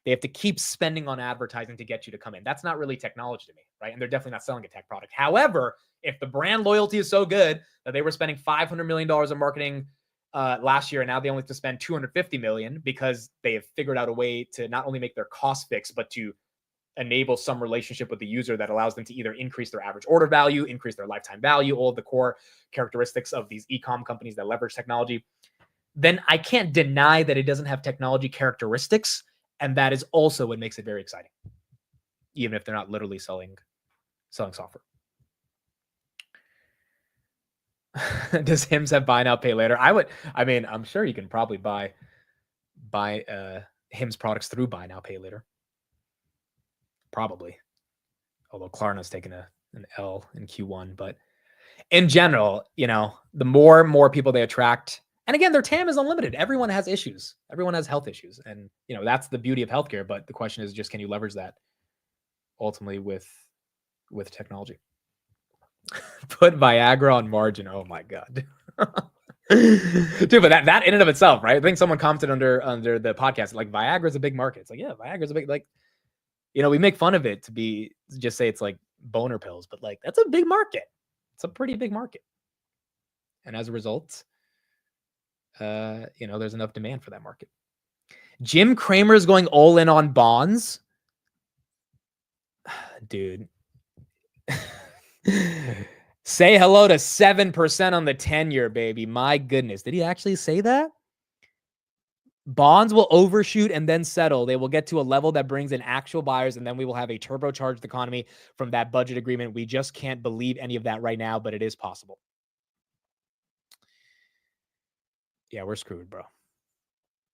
They have to keep spending on advertising to get you to come in. That's not really technology to me, right? And they're definitely not selling a tech product. However, if the brand loyalty is so good that they were spending $500 million in marketing last year, and now they only have to spend $250 million because they have figured out a way to not only make their costs fixed, but to enable some relationship with the user that allows them to either increase their average order value, increase their lifetime value, all of the core characteristics of these e-com companies that leverage technology, then I can't deny that it doesn't have technology characteristics. And that is also what makes it very exciting, even if they're not literally selling software. Does Hims have buy now, pay later? I'm sure you can probably buy Hims products through buy now, pay later. Probably. Although Klarna's taken an L in Q1. But in general, the more and more people they attract, and again, their TAM is unlimited. Everyone has issues. Everyone has health issues. And, that's the beauty of healthcare. But the question is just, can you leverage that ultimately with technology? Put Viagra on margin. Oh my God. Dude, but that in and of itself, right? I think someone commented under the podcast, like Viagra is a big market. It's like, yeah, Viagra is a big, we make fun of it to just say it's like boner pills, but like, that's a big market. It's a pretty big market. And as a result, there's enough demand for that market. Jim Cramer's going all in on bonds. Dude. Say hello to 7% on the 10-year, baby. My goodness. Did he actually say that? Bonds will overshoot and then settle. They will get to a level that brings in actual buyers, and then we will have a turbocharged economy from that budget agreement. We just can't believe any of that right now, but it is possible. Yeah, we're screwed, bro.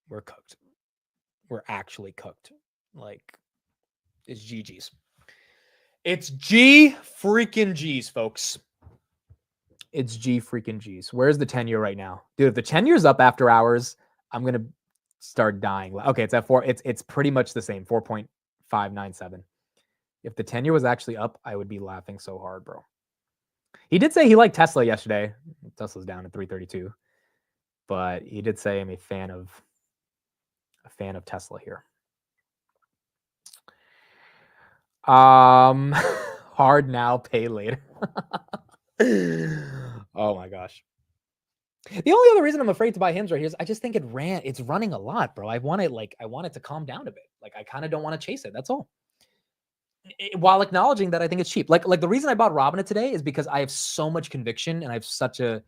We're cooked. We're actually cooked. Like, it's GG's. It's G freaking G's, folks. It's G freaking G's. Where's the 10-year right now? Dude, if the 10-year's up after hours, I'm going to start dying. Okay, it's at 4. It's pretty much the same, 4.597. If the 10-year was actually up, I would be laughing so hard, bro. He did say he liked Tesla yesterday. Tesla's down at 332. But he did say I'm a fan of Tesla here. Hard now, pay later. Oh my gosh. The only other reason I'm afraid to buy HIMS right here is I just think it's running a lot, bro. I want it to calm down a bit. Like, I kind of don't want to chase it. That's all. While acknowledging that I think it's cheap. Like the reason I bought Robinhood today is because I have so much conviction and I have such a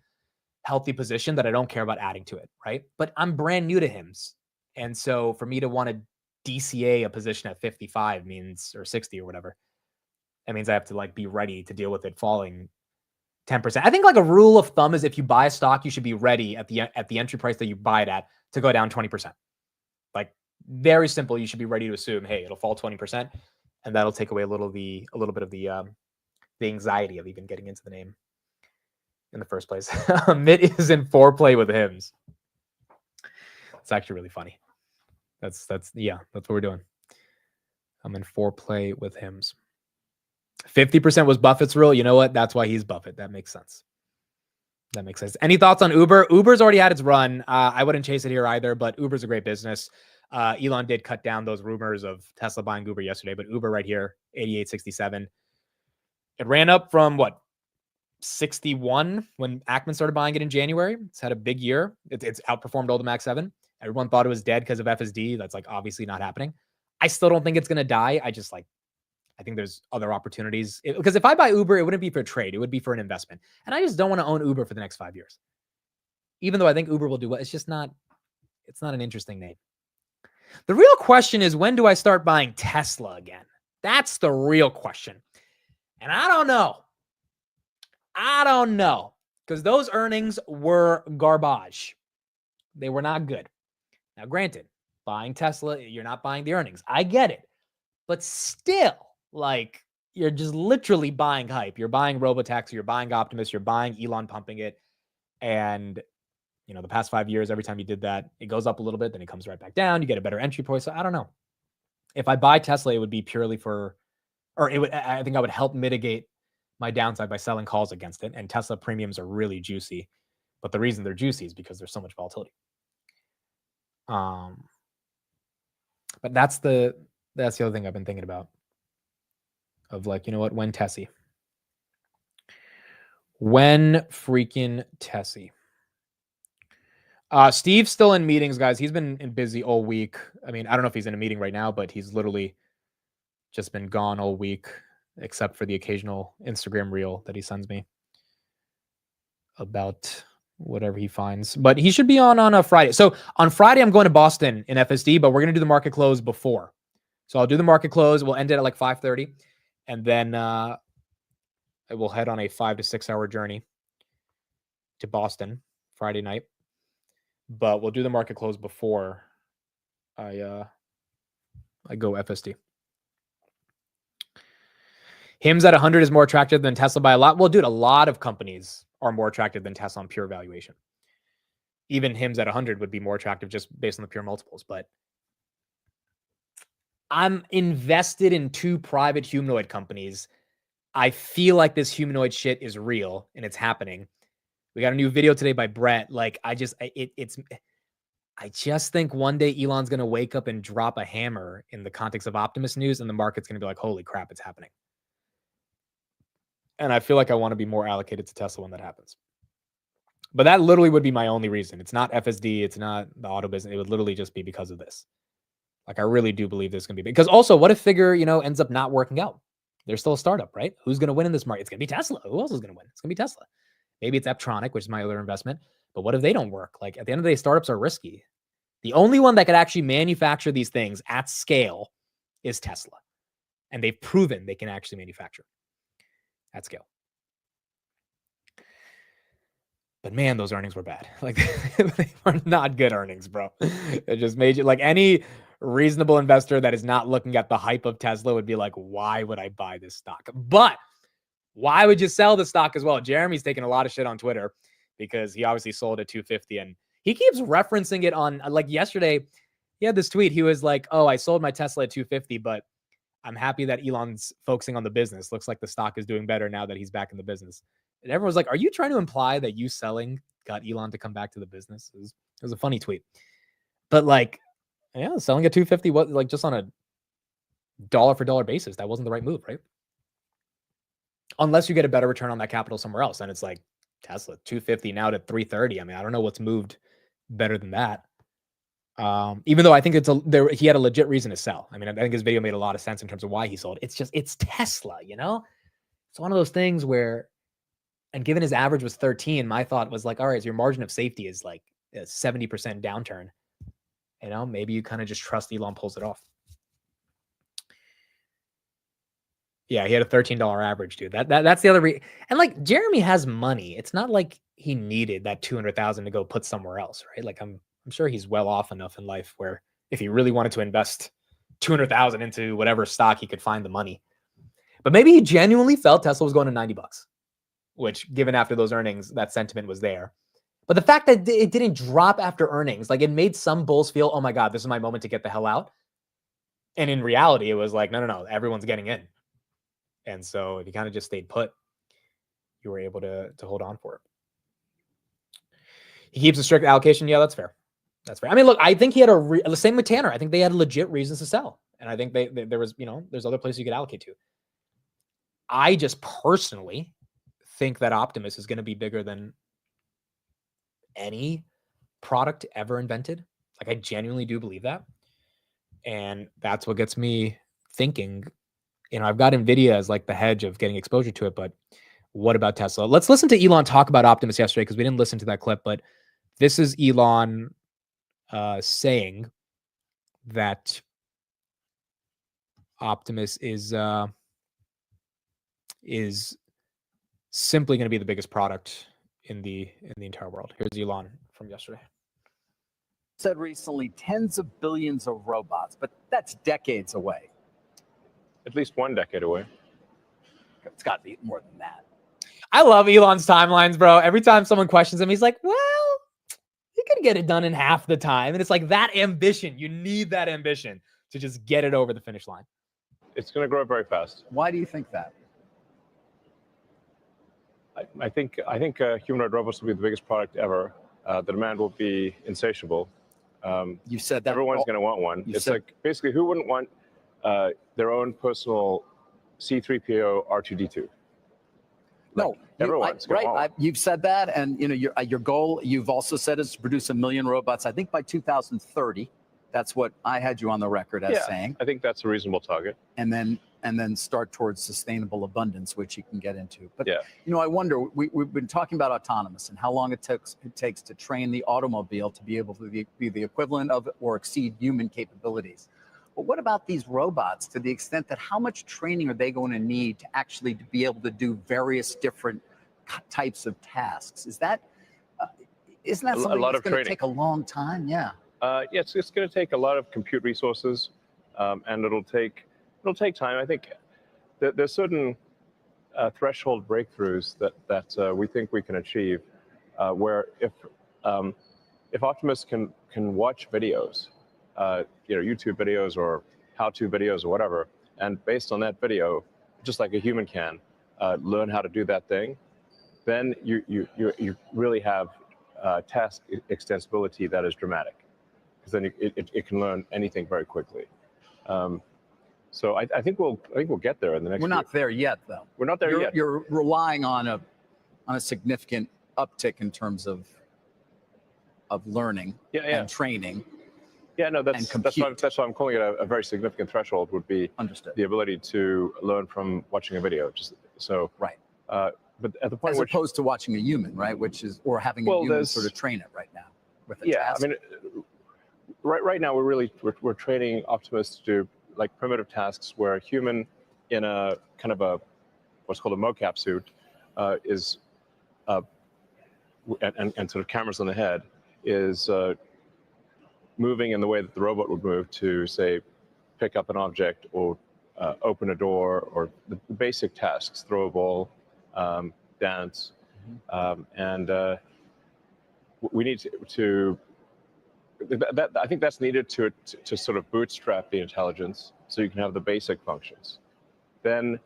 healthy position that I don't care about adding to it, right? But I'm brand new to HIMS. And so for me to want to DCA a position at 55 means, or 60 or whatever, that means I have to like be ready to deal with it falling 10%. I think like a rule of thumb is if you buy a stock, you should be ready at the entry price that you buy it at to go down 20%. Like, very simple. You should be ready to assume, hey, it'll fall 20%, and that'll take away a little bit of the anxiety of even getting into the name in the first place. Amit is in foreplay with HIMS. It's actually really funny. That's what we're doing. I'm in foreplay with HIMS. 50% was Buffett's rule. You know what? That's why he's Buffett. That makes sense. That makes sense. Any thoughts on Uber? Uber's already had its run. I wouldn't chase it here either, but Uber's a great business. Elon did cut down those rumors of Tesla buying Uber yesterday, but Uber right here, 88.67. It ran up from what? 61 when Ackman started buying it in January. It's had a big year. It's outperformed all the Max 7. Everyone thought it was dead because of FSD. That's like obviously not happening. I still don't think it's going to die. I think there's other opportunities because if I buy Uber, it wouldn't be for a trade. It would be for an investment. And I just don't want to own Uber for the next 5 years. Even though I think Uber will do well, it's not an interesting name. The real question is, when do I start buying Tesla again? That's the real question. And I don't know because those earnings were garbage. They were not good. Now, granted, buying Tesla, you're not buying the earnings. I get it. But still, like, you're just literally buying hype. You're buying Robotaxi, you're buying Optimus, you're buying Elon pumping it. And, you know, the past 5 years, every time you did that, it goes up a little bit, then it comes right back down. You get a better entry point. So I don't know. If I buy Tesla, it would be purely I think I would help mitigate my downside by selling calls against it. And Tesla premiums are really juicy. But the reason they're juicy is because there's so much volatility. But that's the other thing I've been thinking about. Of like, you know what? When Tessie? When freaking Tessie? Steve's still in meetings, guys. He's been busy all week. I mean, I don't know if he's in a meeting right now, but he's literally just been gone all week, except for the occasional Instagram reel that he sends me about whatever he finds. But he should be on a Friday. So on Friday, I'm going to Boston in FSD, but we're going to do the market close before. So I'll do the market close. We'll end it at like 5:30. And then I will head on a 5 to 6 hour journey to Boston Friday night. But we'll do the market close before I go FSD. HIMS at 100 is more attractive than Tesla by a lot. Well, dude, a lot of companies are more attractive than Tesla on pure valuation. Even HIMS at 100 would be more attractive just based on the pure multiples. But I'm invested in 2 private humanoid companies. I feel like this humanoid shit is real and it's happening. We got a new video today by Brett. Like, I just think one day Elon's going to wake up and drop a hammer in the context of Optimus news, and the market's going to be like, holy crap, it's happening. And I feel like I want to be more allocated to Tesla when that happens. But that literally would be my only reason. It's not FSD. It's not the auto business. It would literally just be because of this. Like, I really do believe this is going to be big. Because also, what if Figure, ends up not working out? They're still a startup, right? Who's going to win in this market? It's going to be Tesla. Who else is going to win? It's going to be Tesla. Maybe it's Eptronic, which is my other investment. But what if they don't work? Like, at the end of the day, startups are risky. The only one that could actually manufacture these things at scale is Tesla. And they've proven they can actually manufacture at scale. But man, those earnings were bad. Like, they were not good earnings, bro. It just made you, like, any reasonable investor that is not looking at the hype of Tesla would be like, why would I buy this stock? But why would you sell the stock as well? Jeremy's taking a lot of shit on Twitter because he obviously sold at 250 and he keeps referencing it on, like, yesterday. He had this tweet. He was like, oh, I sold my Tesla at 250, but I'm happy that Elon's focusing on the business. Looks like the stock is doing better now that he's back in the business. And everyone was like, are you trying to imply that you selling got Elon to come back to the business? It was a funny tweet. But, like, yeah, selling at 250, what, like, just on a dollar for dollar basis, that wasn't the right move, right? Unless you get a better return on that capital somewhere else. And it's like Tesla, 250 now to 330. I mean, I don't know what's moved better than that. Even though I think he had a legit reason to sell. I mean, I think his video made a lot of sense in terms of why he sold. It's Tesla, It's one of those things where, and given his average was 13, my thought was like, all right, so your margin of safety is like a 70% downturn. Maybe you kind of just trust Elon pulls it off. Yeah, he had a $13 average, dude. That's the other and, like, Jeremy has money. It's not like he needed that 200,000 to go put somewhere else, right? Like, I'm sure he's well off enough in life where if he really wanted to invest 200,000 into whatever stock, he could find the money. But maybe he genuinely felt Tesla was going to $90, which, given after those earnings, that sentiment was there. But the fact that it didn't drop after earnings, like, it made some bulls feel, oh my God, this is my moment to get the hell out. And in reality, it was like, no, everyone's getting in. And so if you kind of just stayed put, you were able to hold on for it. He keeps a strict allocation. Yeah, that's fair. That's fair. I mean, look, I think he had the same with Tanner. I think they had legit reasons to sell. And I think there was, there's other places you could allocate to. I just personally think that Optimus is going to be bigger than any product ever invented. Like, I genuinely do believe that. And that's what gets me thinking. I've got NVIDIA as like the hedge of getting exposure to it, but what about Tesla? Let's listen to Elon talk about Optimus yesterday because we didn't listen to that clip, but this is Elon saying that Optimus is simply going to be the biggest product in the entire world. Here's Elon from yesterday. Said recently tens of billions of robots, but that's decades away. At least 1 decade away. It's got to be more than that. I love Elon's timelines, bro. Every time someone questions him, he's like, well, he could get it done in half the time. And it's like that ambition. You need that ambition to just get it over the finish line. It's going to grow very fast. Why do you think that? I think humanoid robots will be the biggest product ever. The demand will be insatiable. You said that. Everyone's going to want one. It's like, basically, who wouldn't want their own personal C-3PO R2-D2? No, everyone's right. You've said that, and your goal. You've also said is to produce 1 million robots. I think by 2030. That's what I had you on the record as saying. I think that's a reasonable target. And then start towards sustainable abundance, which you can get into. But I wonder. We've been talking about autonomous and how long it takes to train the automobile to be able to be the equivalent of or exceed human capabilities. But what about these robots, to the extent that how much training are they going to need to actually be able to do various different types of tasks? Isn't that something that's going to take a long time? Yeah. It's going to take a lot of compute resources, and it'll take time. I think there's certain threshold breakthroughs that we think we can achieve, where if Optimus can watch videos, YouTube videos or how-to videos or whatever, and based on that video, just like a human can, learn how to do that thing, then you really have task extensibility that is dramatic, because then it can learn anything very quickly. So I think we'll get there in the next. We're not there yet, though. We're not there yet. You're relying on a significant uptick in terms of learning and training. Yeah, no, that's why I'm calling it a very significant threshold. Would be Understood. the ability to learn from watching a video. Just so right. But at the point as opposed to watching a human, right? Which is or having a human sort of train it right now with a task. I mean, right now we're training Optimus to do like primitive tasks where a human in a kind of a what's called a mocap suit is and sort of cameras on the head is moving in the way that the robot would move to, say, pick up an object or open a door, or the basic tasks, throw a ball, dance. And we need to I think that's needed to sort of bootstrap the intelligence so you can have the basic functions. Then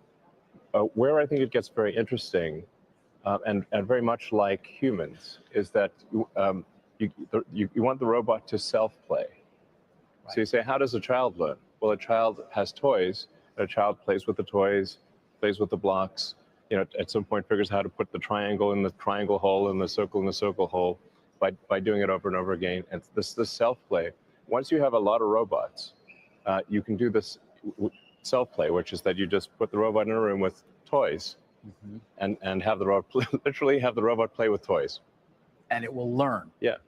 where I think it gets very interesting and very much like humans is that you want the robot to self-play. Right. So you say, how does a child learn? Well, a child has toys, and a child plays with the toys, plays with the blocks, at some point figures out how to put the triangle in the triangle hole and the circle in the circle hole by doing it over and over again. And this self-play, once you have a lot of robots, you can do this self-play, which is that you just put the robot in a room with toys and have the robot literally have the robot play with toys. And it will learn. Yeah.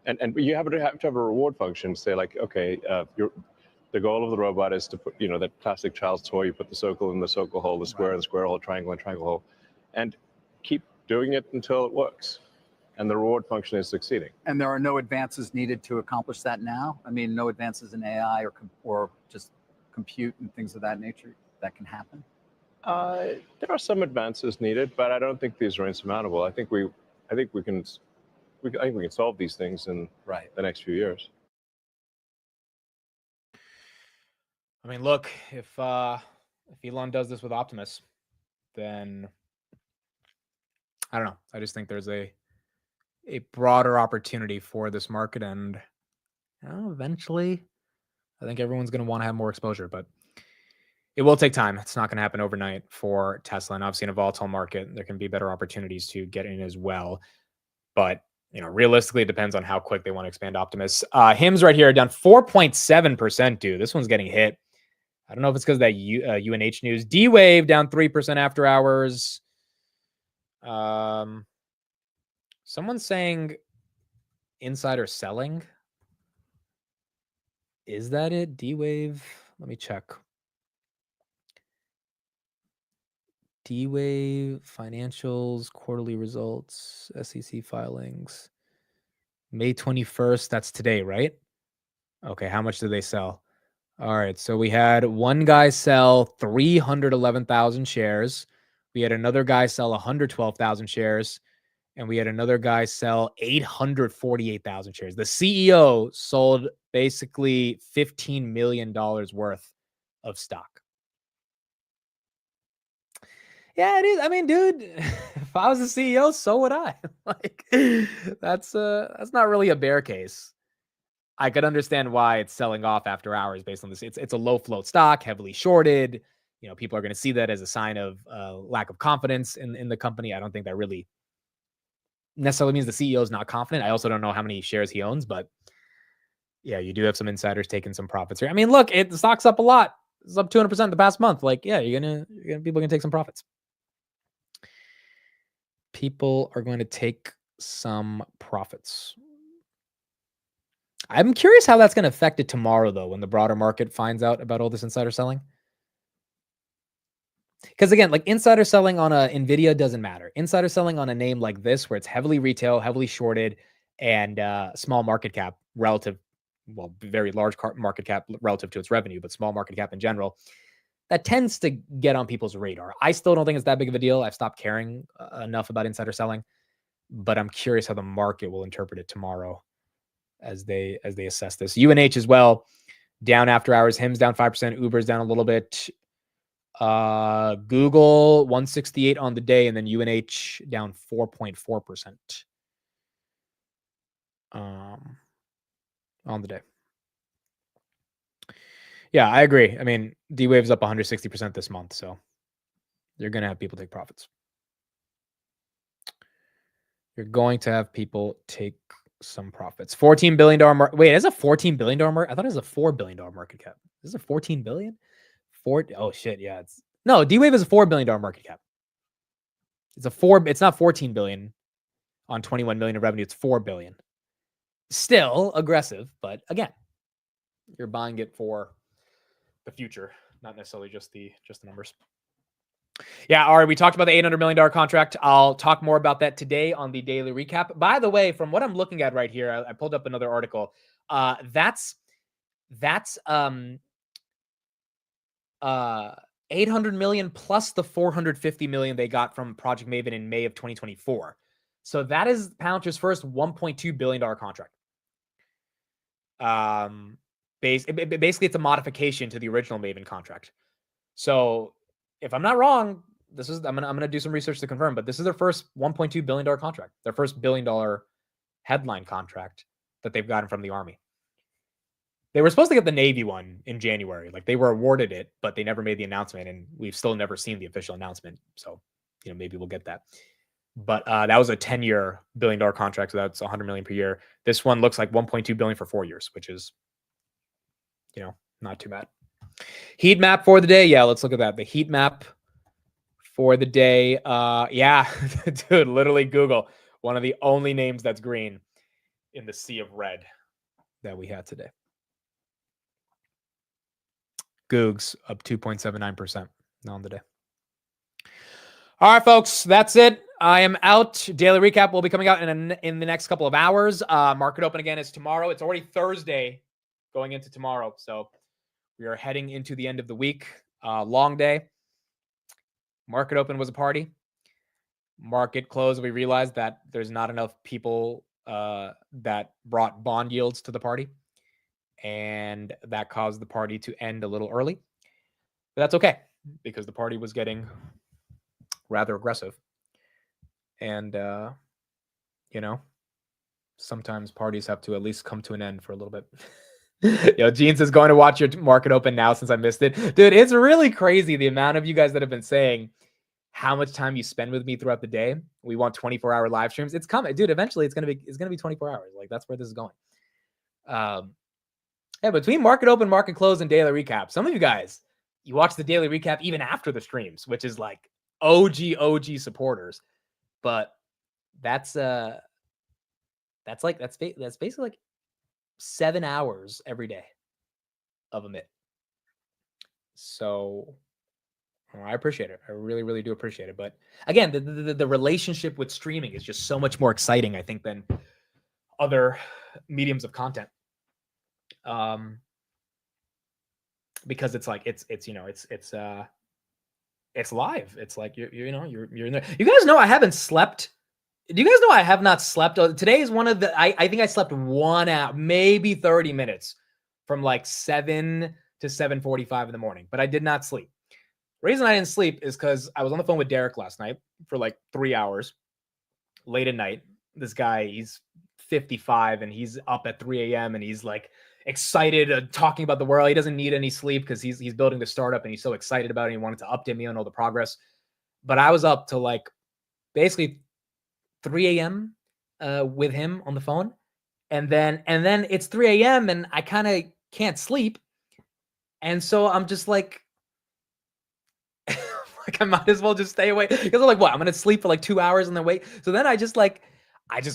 And you have to have a reward function. Say like, okay, the goal of the robot is to put, that classic child's toy. You put the circle in the circle hole, the square in the square hole, triangle in the triangle hole, and keep doing it until it works. And the reward function is succeeding. And there are no advances needed to accomplish that now. I mean, no advances in AI or just compute and things of that nature that can happen. There are some advances needed, but I don't think these are insurmountable. I think we can solve these things in the next few years. I mean, look, if Elon does this with Optimus, then I don't know. I just think there's a broader opportunity for this market, and eventually, I think everyone's going to want to have more exposure, but it will take time. It's not going to happen overnight for Tesla, and obviously in a volatile market, there can be better opportunities to get in as well. But realistically, it depends on how quick they want to expand Optimus. HIMS right here down 4.7%, dude. This one's getting hit. I don't know if it's because of that UNH news. D-Wave down 3% after hours. Someone's saying insider selling. Is that it? D-Wave. Let me check. D-Wave financials, quarterly results, SEC filings. May 21st. That's today, right? Okay. How much did they sell? All right. So we had one guy sell 311,000 shares. We had another guy sell 112,000 shares. And we had another guy sell 848,000 shares. The CEO sold basically $15 million worth of stock. Yeah, it is. I mean, dude, if I was the CEO, so would I. Like, that's not really a bear case. I could understand why it's selling off after hours based on this. It's a low float stock, heavily shorted. People are going to see that as a sign of lack of confidence in the company. I don't think that really necessarily means the CEO is not confident. I also don't know how many shares he owns, but yeah, you do have some insiders taking some profits here. I mean, look, the stock's up a lot. It's up 200% the past month. Like, yeah, people are gonna take some profits. People are going to take some profits. I'm curious how that's going to affect it tomorrow, though, when the broader market finds out about all this insider selling. Because again, like insider selling on a Nvidia doesn't matter. Insider selling on a name like this, where it's heavily retail, heavily shorted, and small market cap relative, well, very large market cap relative to its revenue, but small market cap in general, that tends to get on people's radar. I still don't think it's that big of a deal. I've stopped caring enough about insider selling, but I'm curious how the market will interpret it tomorrow as they assess this. UNH as well, down after hours. HIMS down 5%. Uber's down a little bit. Google 168 on the day, and then UNH down 4.4% on the day. Yeah, I agree. I mean, D-Wave's up 160% this month, so you're going to have people take profits. You're going to have people take some profits. $14 billion market. Wait, it's a $14 billion market. I thought it was a $4 billion market cap. This is a 14 billion. Oh shit, yeah. It's no D-Wave is a $4 billion market cap. It's not 14 billion on 21 million in revenue. It's 4 billion. Still aggressive, but again, you're buying it for the future, not necessarily just the numbers. Yeah, all right. We talked about the $800 million contract. I'll talk more about that today on the daily recap. By the way, from what I'm looking at right here, I pulled up another article. That's 800 million plus the 450 million they got from Project Maven in May of 2024. So that is Palantir's first $1.2 billion contract. Basically, it's a modification to the original Maven contract. So if I'm not wrong, I'm gonna do some research to confirm, but this is their first $1.2 billion contract, their first $1 billion headline contract that they've gotten from the Army. They were supposed to get the Navy one in January. Like they were awarded it, but they never made the announcement, and we've still never seen the official announcement. So, maybe we'll get that. But that was a 10-year $1 billion contract, so that's 100 million per year. This one looks like 1.2 billion for 4 years, which is, not too bad. Heat map for the day. Yeah, let's look at that. The heat map for the day. Yeah, dude, literally Google. One of the only names that's green in the sea of red that we had today. Googs up 2.79% on the day. All right, folks, that's it. I am out. Daily recap will be coming out in the next couple of hours. Market open again is tomorrow. It's already Thursday going into tomorrow. So we are heading into the end of the week. Long day. Market open was a party. Market close, we realized that there's not enough people that brought bond yields to the party. And that caused the party to end a little early. But that's okay, because the party was getting rather aggressive. And, sometimes parties have to at least come to an end for a little bit. Gene says, going to watch your market open now since I missed it. Dude, it's really crazy the amount of you guys that have been saying how much time you spend with me throughout the day. We want 24-hour live streams. It's coming. Dude, eventually it's gonna be 24 hours. Like, that's where this is going. Yeah, between market open, market close, and daily recap, some of you guys, you watch the daily recap even after the streams, which is like OG supporters. But that's basically like 7 hours every day of Amit. So I appreciate it. I really, really do appreciate it. But again, the relationship with streaming is just so much more exciting, I think, than other mediums of content. Because it's like it's live. It's like you're in there. You guys know I haven't slept. Do you guys know I have not slept? Today is one of the I think I slept 1 hour, maybe 30 minutes from like 7 to 7:45 in the morning, but I did not sleep. The reason I didn't sleep is because I was on the phone with Derek last night for like 3 hours late at night. This guy, he's 55 and he's up at 3 a.m. and he's like excited, talking about the world. He doesn't need any sleep because he's building the startup and he's so excited about it. He wanted to update me on all the progress. But I was up to like basically 3 a.m. With him on the phone. And then it's 3 a.m. and I kind of can't sleep. And so I'm just like I might as well just stay awake. Because I'm like, what? I'm going to sleep for like 2 hours and then wait. So then I just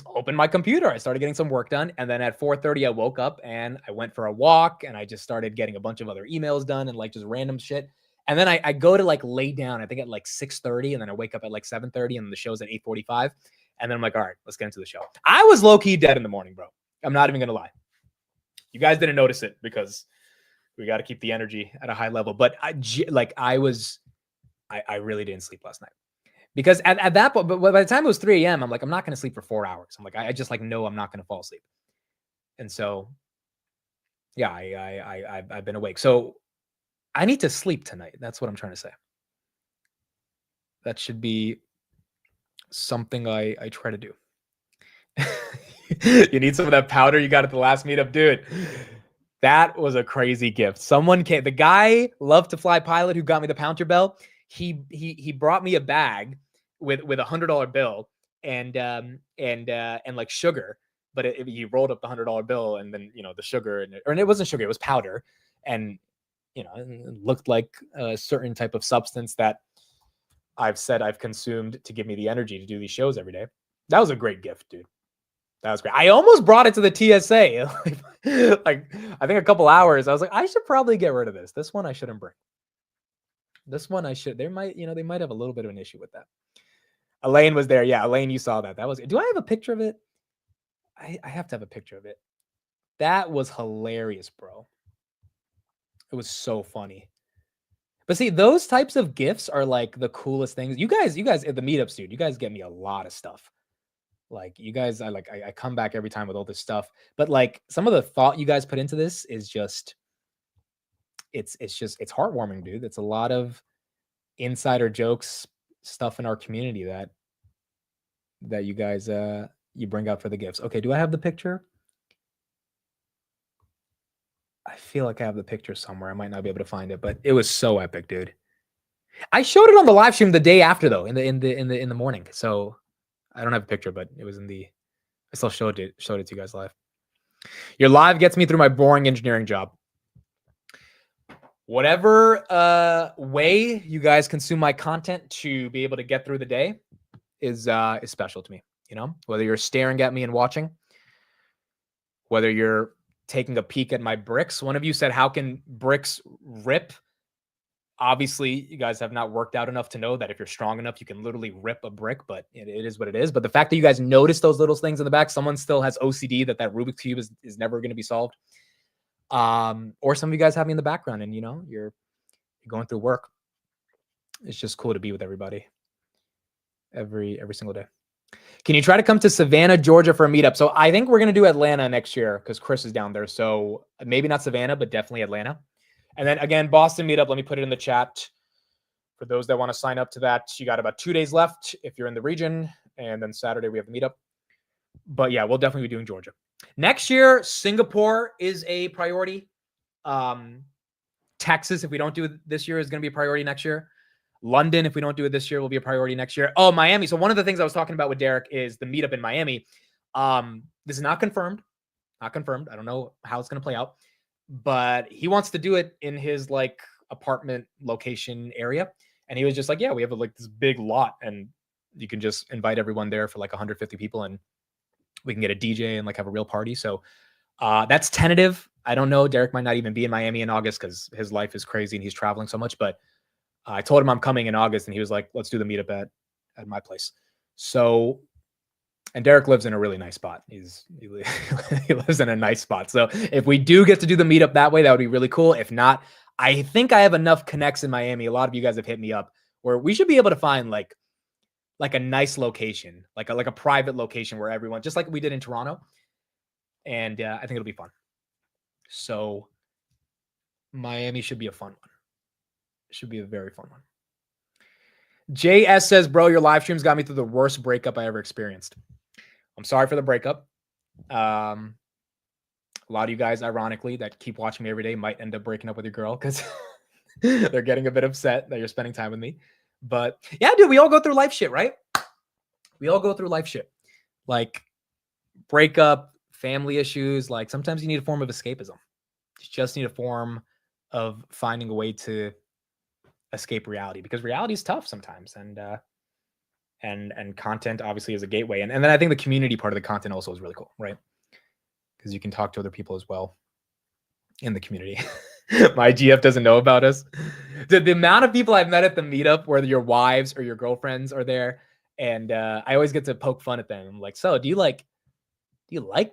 opened my computer. I started getting some work done. And then at 4:30, I woke up and I went for a walk and I just started getting a bunch of other emails done and like just random shit. And then I go to like lay down, I think at like 6:30, and then I wake up at like 7:30 and the show's at 8:45. And then I'm like, all right, let's get into the show. I was low-key dead in the morning, bro. I'm not even going to lie. You guys didn't notice it because we got to keep the energy at a high level. But I really didn't sleep last night. Because at that point, but by the time it was 3 a.m., I'm like, I'm not going to sleep for 4 hours. I'm like, I just like know I'm not going to fall asleep. And so, yeah, I've been awake. So I need to sleep tonight. That's what I'm trying to say. That should be something I try to do. You need some of that powder you got at the last meetup, dude. That was a crazy gift. Someone came. The guy loved to fly pilot who got me the Palantir bell. He brought me a bag with $100 bill and like sugar but he rolled up the $100 bill, and then, you know, the sugar, and it wasn't sugar, it was powder. And, you know, it looked like a certain type of substance that I've said I've consumed to give me the energy to do these shows every day. That was a great gift, dude. That was great. I almost brought it to the TSA. Like, I think a couple hours. I was like, I should probably get rid of this. This one I shouldn't bring. This one I should. They might have a little bit of an issue with that. Elaine was there. Yeah, Elaine, you saw that. That was. Do I have a picture of it? I have to have a picture of it. That was hilarious, bro. It was so funny. But see, those types of gifts are like the coolest things. You guys at the meetups, dude, you guys get me a lot of stuff. Like, you guys, I come back every time with all this stuff. But like, some of the thought you guys put into this is just, it's heartwarming, dude. It's a lot of insider jokes, stuff in our community that you guys you bring out for the gifts. Okay, do I have the picture? I feel like I have the picture somewhere. I might not be able to find it, but it was so epic, dude. I showed it on the live stream the day after, though, in the morning. So I don't have a picture, but it was in the. I still showed it to you guys live. Your live gets me through my boring engineering job. Whatever way you guys consume my content to be able to get through the day is special to me. You know, whether you're staring at me and watching, whether you're taking a peek at my bricks. One of you said, how can bricks rip? Obviously, you guys have not worked out enough to know that if you're strong enough, you can literally rip a brick, but it is what it is. But the fact that you guys notice those little things in the back, someone still has OCD that Rubik's Cube is never going to be solved. Or some of you guys have me in the background and, you know, you're going through work. It's just cool to be with everybody every single day. Can you try to come to Savannah, Georgia for a meetup? So I think we're going to do Atlanta next year because Chris is down there. So maybe not Savannah, but definitely Atlanta. And then again, Boston meetup, let me put it in the chat. For those that want to sign up to that, you got about 2 days left if you're in the region. And then Saturday we have the meetup. But yeah, we'll definitely be doing Georgia. Next year, Singapore is a priority. Texas, if we don't do it this year, is going to be a priority next year. London, if we don't do it this year, will be a priority next year. Oh, Miami. So one of the things I was talking about with Derek is the meetup in Miami. This is not confirmed. Not confirmed. I don't know how it's going to play out. But he wants to do it in his like apartment location area. And he was just like, yeah, we have like this big lot and you can just invite everyone there for like 150 people and we can get a DJ and like have a real party. So that's tentative. I don't know. Derek might not even be in Miami in August because his life is crazy and he's traveling so much. But I told him I'm coming in August and he was like, let's do the meetup at my place. So, and Derek lives in a really nice spot. He lives in a nice spot. So if we do get to do the meetup that way, that would be really cool. If not, I think I have enough connects in Miami. A lot of you guys have hit me up where we should be able to find like a nice location, like a private location where everyone, just like we did in Toronto. And I think it'll be fun. So Miami should be a fun one. Should be a very fun one. JS says, bro, your live streams got me through the worst breakup I ever experienced. I'm sorry for the breakup. A lot of you guys, ironically, that keep watching me every day might end up breaking up with your girl because they're getting a bit upset that you're spending time with me. But yeah, dude, we all go through life shit, right? We all go through life shit. Like breakup, family issues. Like sometimes you need a form of escapism. You just need a form of finding a way to escape reality because reality is tough sometimes. And content obviously is a gateway. And then I think the community part of the content also is really cool, right? Because you can talk to other people as well in the community. My GF doesn't know about us. The amount of people I've met at the meetup, whether your wives or your girlfriends are there, and I always get to poke fun at them. I'm like, so do you like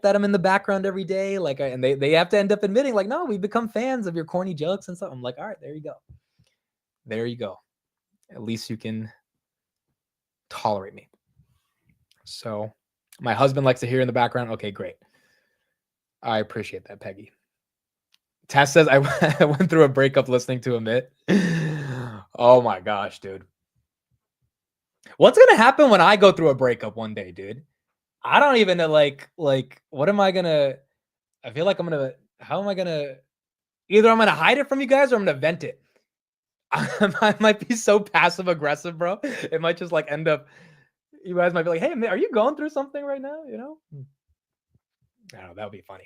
that I'm in the background every day? Like, and they have to end up admitting, like, no, we've become fans of your corny jokes and stuff. I'm like, all right, there you go. There you go. At least you can tolerate me. So my husband likes to hear in the background. Okay, great. I appreciate that, Peggy. Tess says, I went through a breakup listening to Amit. Oh my gosh, dude. What's going to happen when I go through a breakup one day, dude? I don't even know, like, what am I going to, I feel like how am I going to, either I'm going to hide it from you guys or I'm going to vent it. I might be so passive aggressive, bro. It might just like end up, you guys might be like, hey, man, are you going through something right now? You know? I don't know. That would be funny.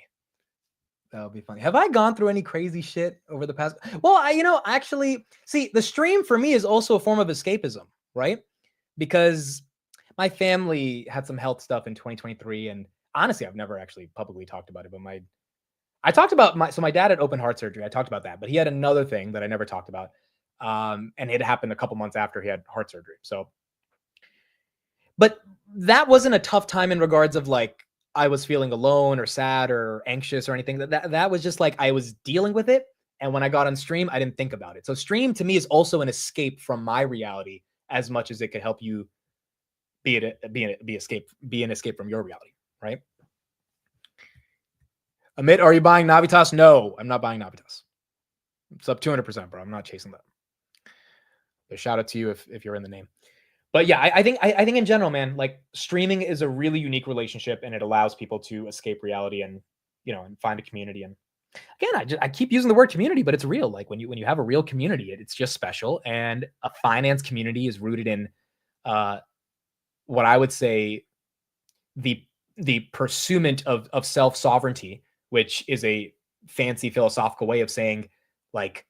That would be funny. Have I gone through any crazy shit over the past? Well, actually, see, the stream for me is also a form of escapism, right? Because my family had some health stuff in 2023, and honestly, I've never actually publicly talked about it. But I talked about my dad had open heart surgery. I talked about that, but he had another thing that I never talked about, and it happened a couple months after he had heart surgery. So, but that wasn't a tough time in regards of like I was feeling alone or sad or anxious or anything. That was just like I was dealing with it. And when I got on stream, I didn't think about it. So stream to me is also an escape from my reality as much as it could help you be an escape from your reality, right? Amit, are you buying Navitas? No, I'm not buying Navitas. It's up 200%, bro. I'm not chasing that. But shout out to you if you're in the name. But yeah, I think in general, man, like streaming is a really unique relationship, and it allows people to escape reality and and find a community. And again, I keep using the word community, but it's real. Like when you have a real community, it's just special. And a finance community is rooted in what I would say the pursuit of self-sovereignty, which is a fancy philosophical way of saying like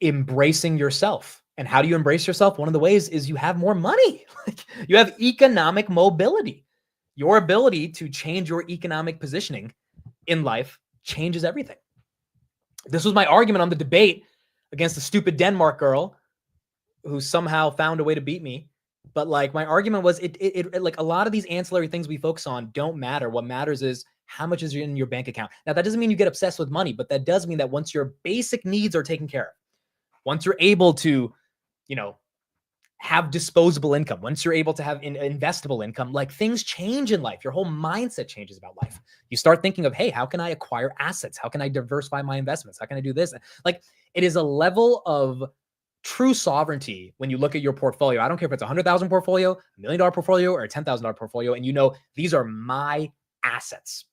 embracing yourself. And how do you embrace yourself? One of the ways is you have more money. Like you have economic mobility. Your ability to change your economic positioning in life changes everything. This was my argument on the debate against the stupid Denmark girl who somehow found a way to beat me. But like my argument was it like a lot of these ancillary things we focus on don't matter. What matters is how much is in your bank account. Now that doesn't mean you get obsessed with money, but that does mean that once your basic needs are taken care of, once you're able to, have disposable income, once you're able to have investable income, like things change in life. Your whole mindset changes about life. You start thinking of, hey, how can I acquire assets? How can I diversify my investments? How can I do this? Like it is a level of true sovereignty when you look at your portfolio. I don't care if it's a 100,000 portfolio, $1 million portfolio, or a $10,000 portfolio. And these are my assets.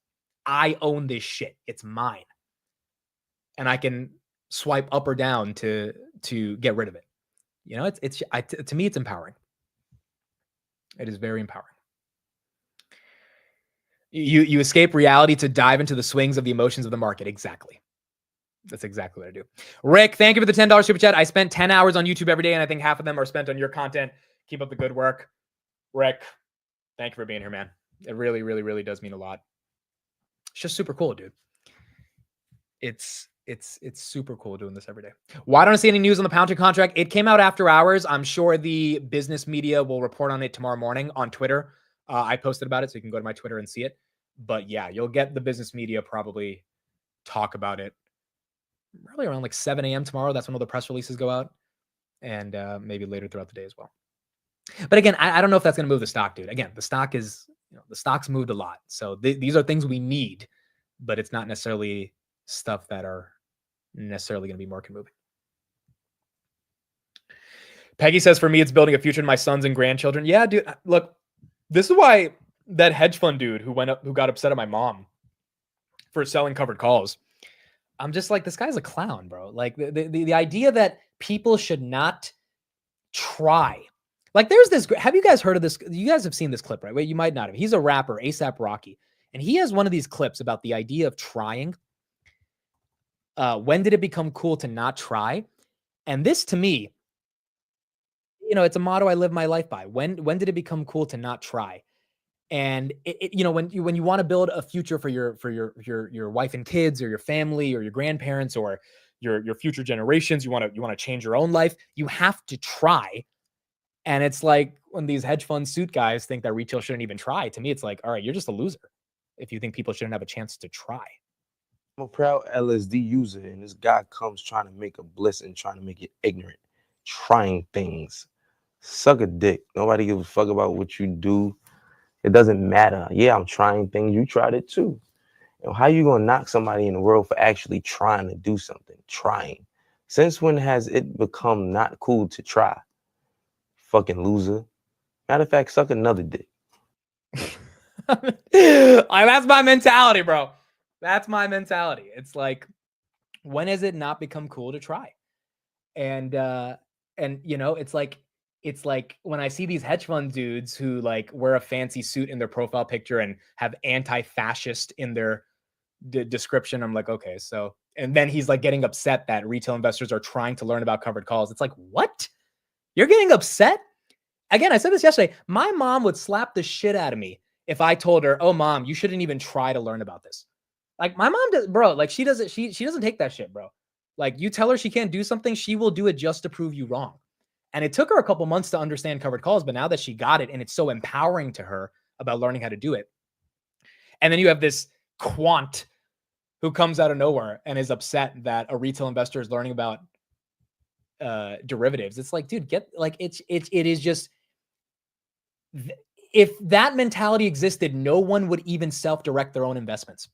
I own this shit. It's mine. And I can swipe up or down to get rid of it. To me, it's empowering. It is very empowering. You escape reality to dive into the swings of the emotions of the market. Exactly. That's exactly what I do. Rick, thank you for the $10 super chat. I spent 10 hours on YouTube every day, and I think half of them are spent on your content. Keep up the good work. Rick, thank you for being here, man. It really, really, really does mean a lot. It's just super cool, dude. It's super cool doing this every day. Why don't I see any news on the Pouncer contract? It came out after hours. I'm sure the business media will report on it tomorrow morning on Twitter. I posted about it, so you can go to my Twitter and see it. But yeah, you'll get the business media probably talk about it really around like 7 a.m. tomorrow. That's when all the press releases go out, and maybe later throughout the day as well. But again, I don't know if that's going to move the stock, dude. Again, the stock is, the stock's moved a lot. So these are things we need, but it's not necessarily stuff that are necessarily going to be market moving. Peggy says, for me, it's building a future in my sons and grandchildren. Yeah, dude, look, this is why that hedge fund dude who got upset at my mom for selling covered calls. I'm just like, this guy's a clown, bro. Like the idea that people should not try. Like there's this, have you guys heard of this? You guys have seen this clip, right? Wait, you might not have. He's a rapper, ASAP Rocky. And he has one of these clips about the idea of trying. When did it become cool to not try? And this to me, it's a motto I live my life by. When did it become cool to not try? And when you want to build a future for your wife and kids, or your family, or your grandparents, or your future generations, you want to change your own life, you have to try. And it's like when these hedge fund suit guys think that retail shouldn't even try. To me, it's like, all right, you're just a loser if you think people shouldn't have a chance to try. I'm a proud LSD user, and this guy comes trying to make a bliss and trying to make it ignorant, trying things. Suck a dick. Nobody gives a fuck about what you do. It doesn't matter. Yeah, I'm trying things. You tried it too. How you gonna knock somebody in the world for actually trying to do something? Trying. Since when has it become not cool to try? Fucking loser. Matter of fact, suck another dick. That's my mentality, bro. That's my mentality. It's like, when has it not become cool to try? And it's like, it's like when I see these hedge fund dudes who like wear a fancy suit in their profile picture and have anti-fascist in their description, I'm like, okay, so, and then he's like getting upset that retail investors are trying to learn about covered calls. It's like, what? You're getting upset? Again, I said this yesterday. My mom would slap the shit out of me if I told her, oh, mom, you shouldn't even try to learn about this. Like my mom does, bro, like she doesn't take that shit, bro. Like you tell her she can't do something, she will do it just to prove you wrong. And it took her a couple months to understand covered calls, but now that she got it and it's so empowering to her about learning how to do it. And then you have this quant who comes out of nowhere and is upset that a retail investor is learning about derivatives. It's like, dude, it is just, if that mentality existed, no one would even self-direct their own investments.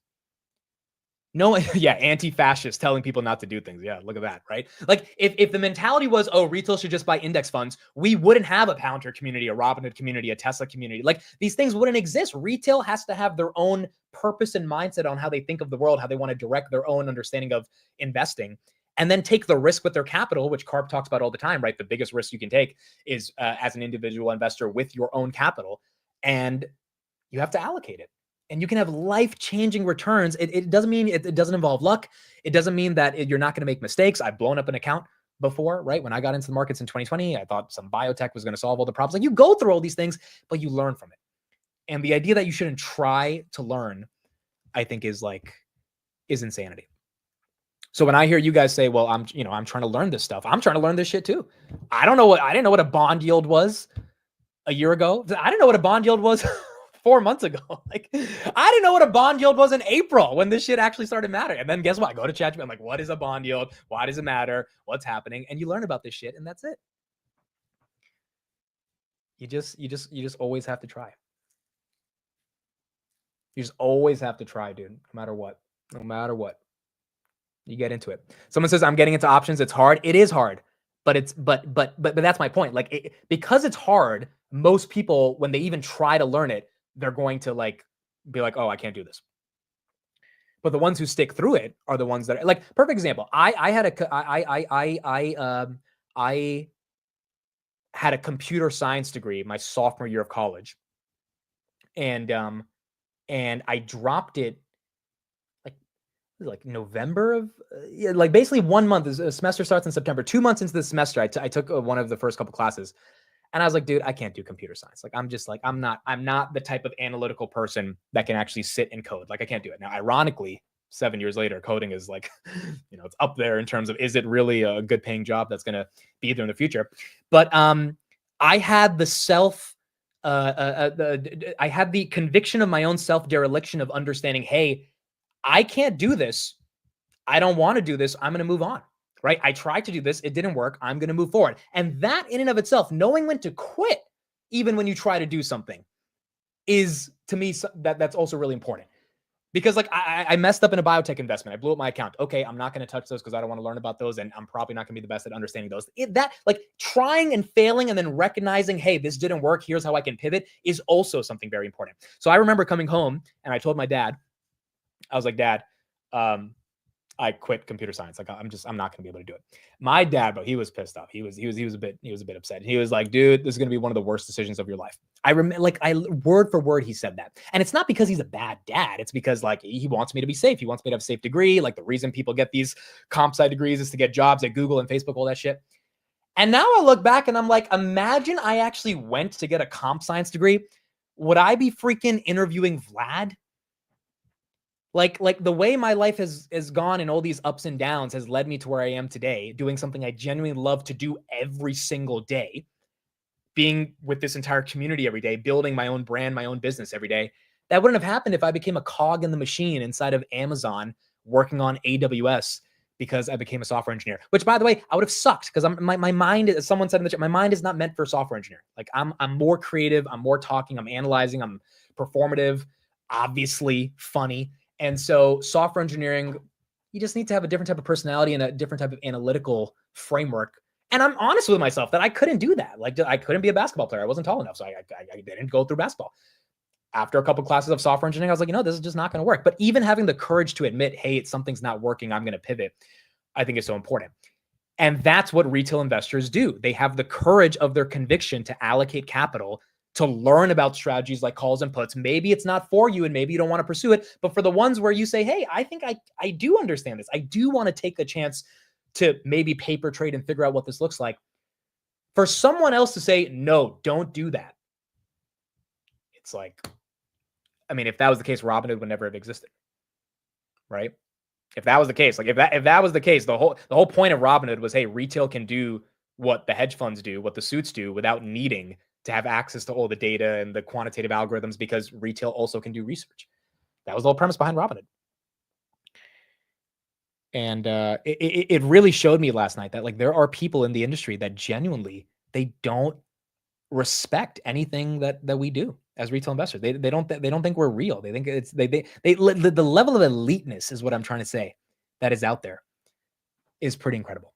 No, yeah, anti-fascist telling people not to do things. Yeah, look at that, right? Like if the mentality was, oh, retail should just buy index funds, we wouldn't have a Palantir community, a Robinhood community, a Tesla community. Like these things wouldn't exist. Retail has to have their own purpose and mindset on how they think of the world, how they want to direct their own understanding of investing, and then take the risk with their capital, which Karp talks about all the time, right? The biggest risk you can take is as an individual investor with your own capital, and you have to allocate it. And you can have life-changing returns. It doesn't mean it doesn't involve luck. It doesn't mean that you're not going to make mistakes. I've blown up an account before, right? When I got into the markets in 2020, I thought some biotech was going to solve all the problems. Like you go through all these things, but you learn from it. And the idea that you shouldn't try to learn, I think is insanity. So when I hear you guys say, well, I'm trying to learn this stuff. I'm trying to learn this shit too. I didn't know what a bond yield was a year ago. I didn't know what a bond yield was 4 months ago. Like, I didn't know what a bond yield was in April when this shit actually started mattering. And then guess what? I go to ChatGPT. I'm like, what is a bond yield? Why does it matter? What's happening? And you learn about this shit, and that's it. You just always have to try. You just always have to try, dude. No matter what. No matter what. You get into it. Someone says, I'm getting into options. It's hard. It is hard. But that's my point. Like, because it's hard, most people, when they even try to learn it, they're going to be like, oh, I can't do this. But the ones who stick through it are the ones that are like, perfect example. I had a computer science degree my sophomore year of college. And I dropped it like November of, basically 1 month. The semester starts in September. 2 months into the semester, I took one of the first couple classes. And I was like, dude, I can't do computer science. Like, I'm not the type of analytical person that can actually sit and code. Like, I can't do it. Now, ironically, 7 years later, coding is like, it's up there in terms of, is it really a good paying job that's going to be there in the future? But I had I had the conviction of my own self-dereliction of understanding, hey, I can't do this. I don't want to do this. I'm going to move on. Right? I tried to do this. It didn't work. I'm going to move forward. And that in and of itself, knowing when to quit, even when you try to do something, is, to me, that's also really important. Because I messed up in a biotech investment. I blew up my account. Okay, I'm not going to touch those because I don't want to learn about those. And I'm probably not going to be the best at understanding those. Trying and failing and then recognizing, hey, this didn't work. Here's how I can pivot, is also something very important. So I remember coming home and I told my dad, I was like, Dad, I quit computer science. Like, I'm not going to be able to do it. My dad, bro, he was pissed off. He was a bit upset. He was like, dude, this is going to be one of the worst decisions of your life. I remember, word for word, he said that. And it's not because he's a bad dad. It's because he wants me to be safe. He wants me to have a safe degree. Like, the reason people get these comp sci degrees is to get jobs at Google and Facebook, all that shit. And now I look back and I'm like, imagine I actually went to get a comp science degree. Would I be freaking interviewing Vlad? Like the way my life has gone and all these ups and downs has led me to where I am today, doing something I genuinely love to do every single day, being with this entire community every day, building my own brand, my own business every day. That wouldn't have happened if I became a cog in the machine inside of Amazon working on AWS because I became a software engineer, which, by the way, I would have sucked because my mind, as someone said in the chat, my mind is not meant for a software engineer. Like, I'm more creative. I'm more talking. I'm analyzing. I'm performative, obviously funny. And so software engineering, you just need to have a different type of personality and a different type of analytical framework. And I'm honest with myself that I couldn't do that. Like, I couldn't be a basketball player. I wasn't tall enough. So I didn't go through basketball. After a couple of classes of software engineering, I was like, this is just not going to work. But even having the courage to admit, hey, something's not working, I'm going to pivot, I think is so important. And that's what retail investors do. They have the courage of their conviction to allocate capital to learn about strategies like calls and puts. Maybe it's not for you and maybe you don't want to pursue it, but for the ones where you say, hey, I think I do understand this. I do want to take a chance to maybe paper trade and figure out what this looks like. For someone else to say, no, don't do that. It's like, I mean, if that was the case, Robinhood would never have existed, right? If that was the case, like if that was the case, the whole point of Robinhood was, hey, retail can do what the hedge funds do, what the suits do, without needing to have access to all the data and the quantitative algorithms, because retail also can do research. That was the whole premise behind Robinhood. And it really showed me last night that like there are people in the industry that genuinely, they don't respect anything that we do as retail investors. They don't think we're real. They think it's the level of eliteness is what I'm trying to say that is out there is pretty incredible.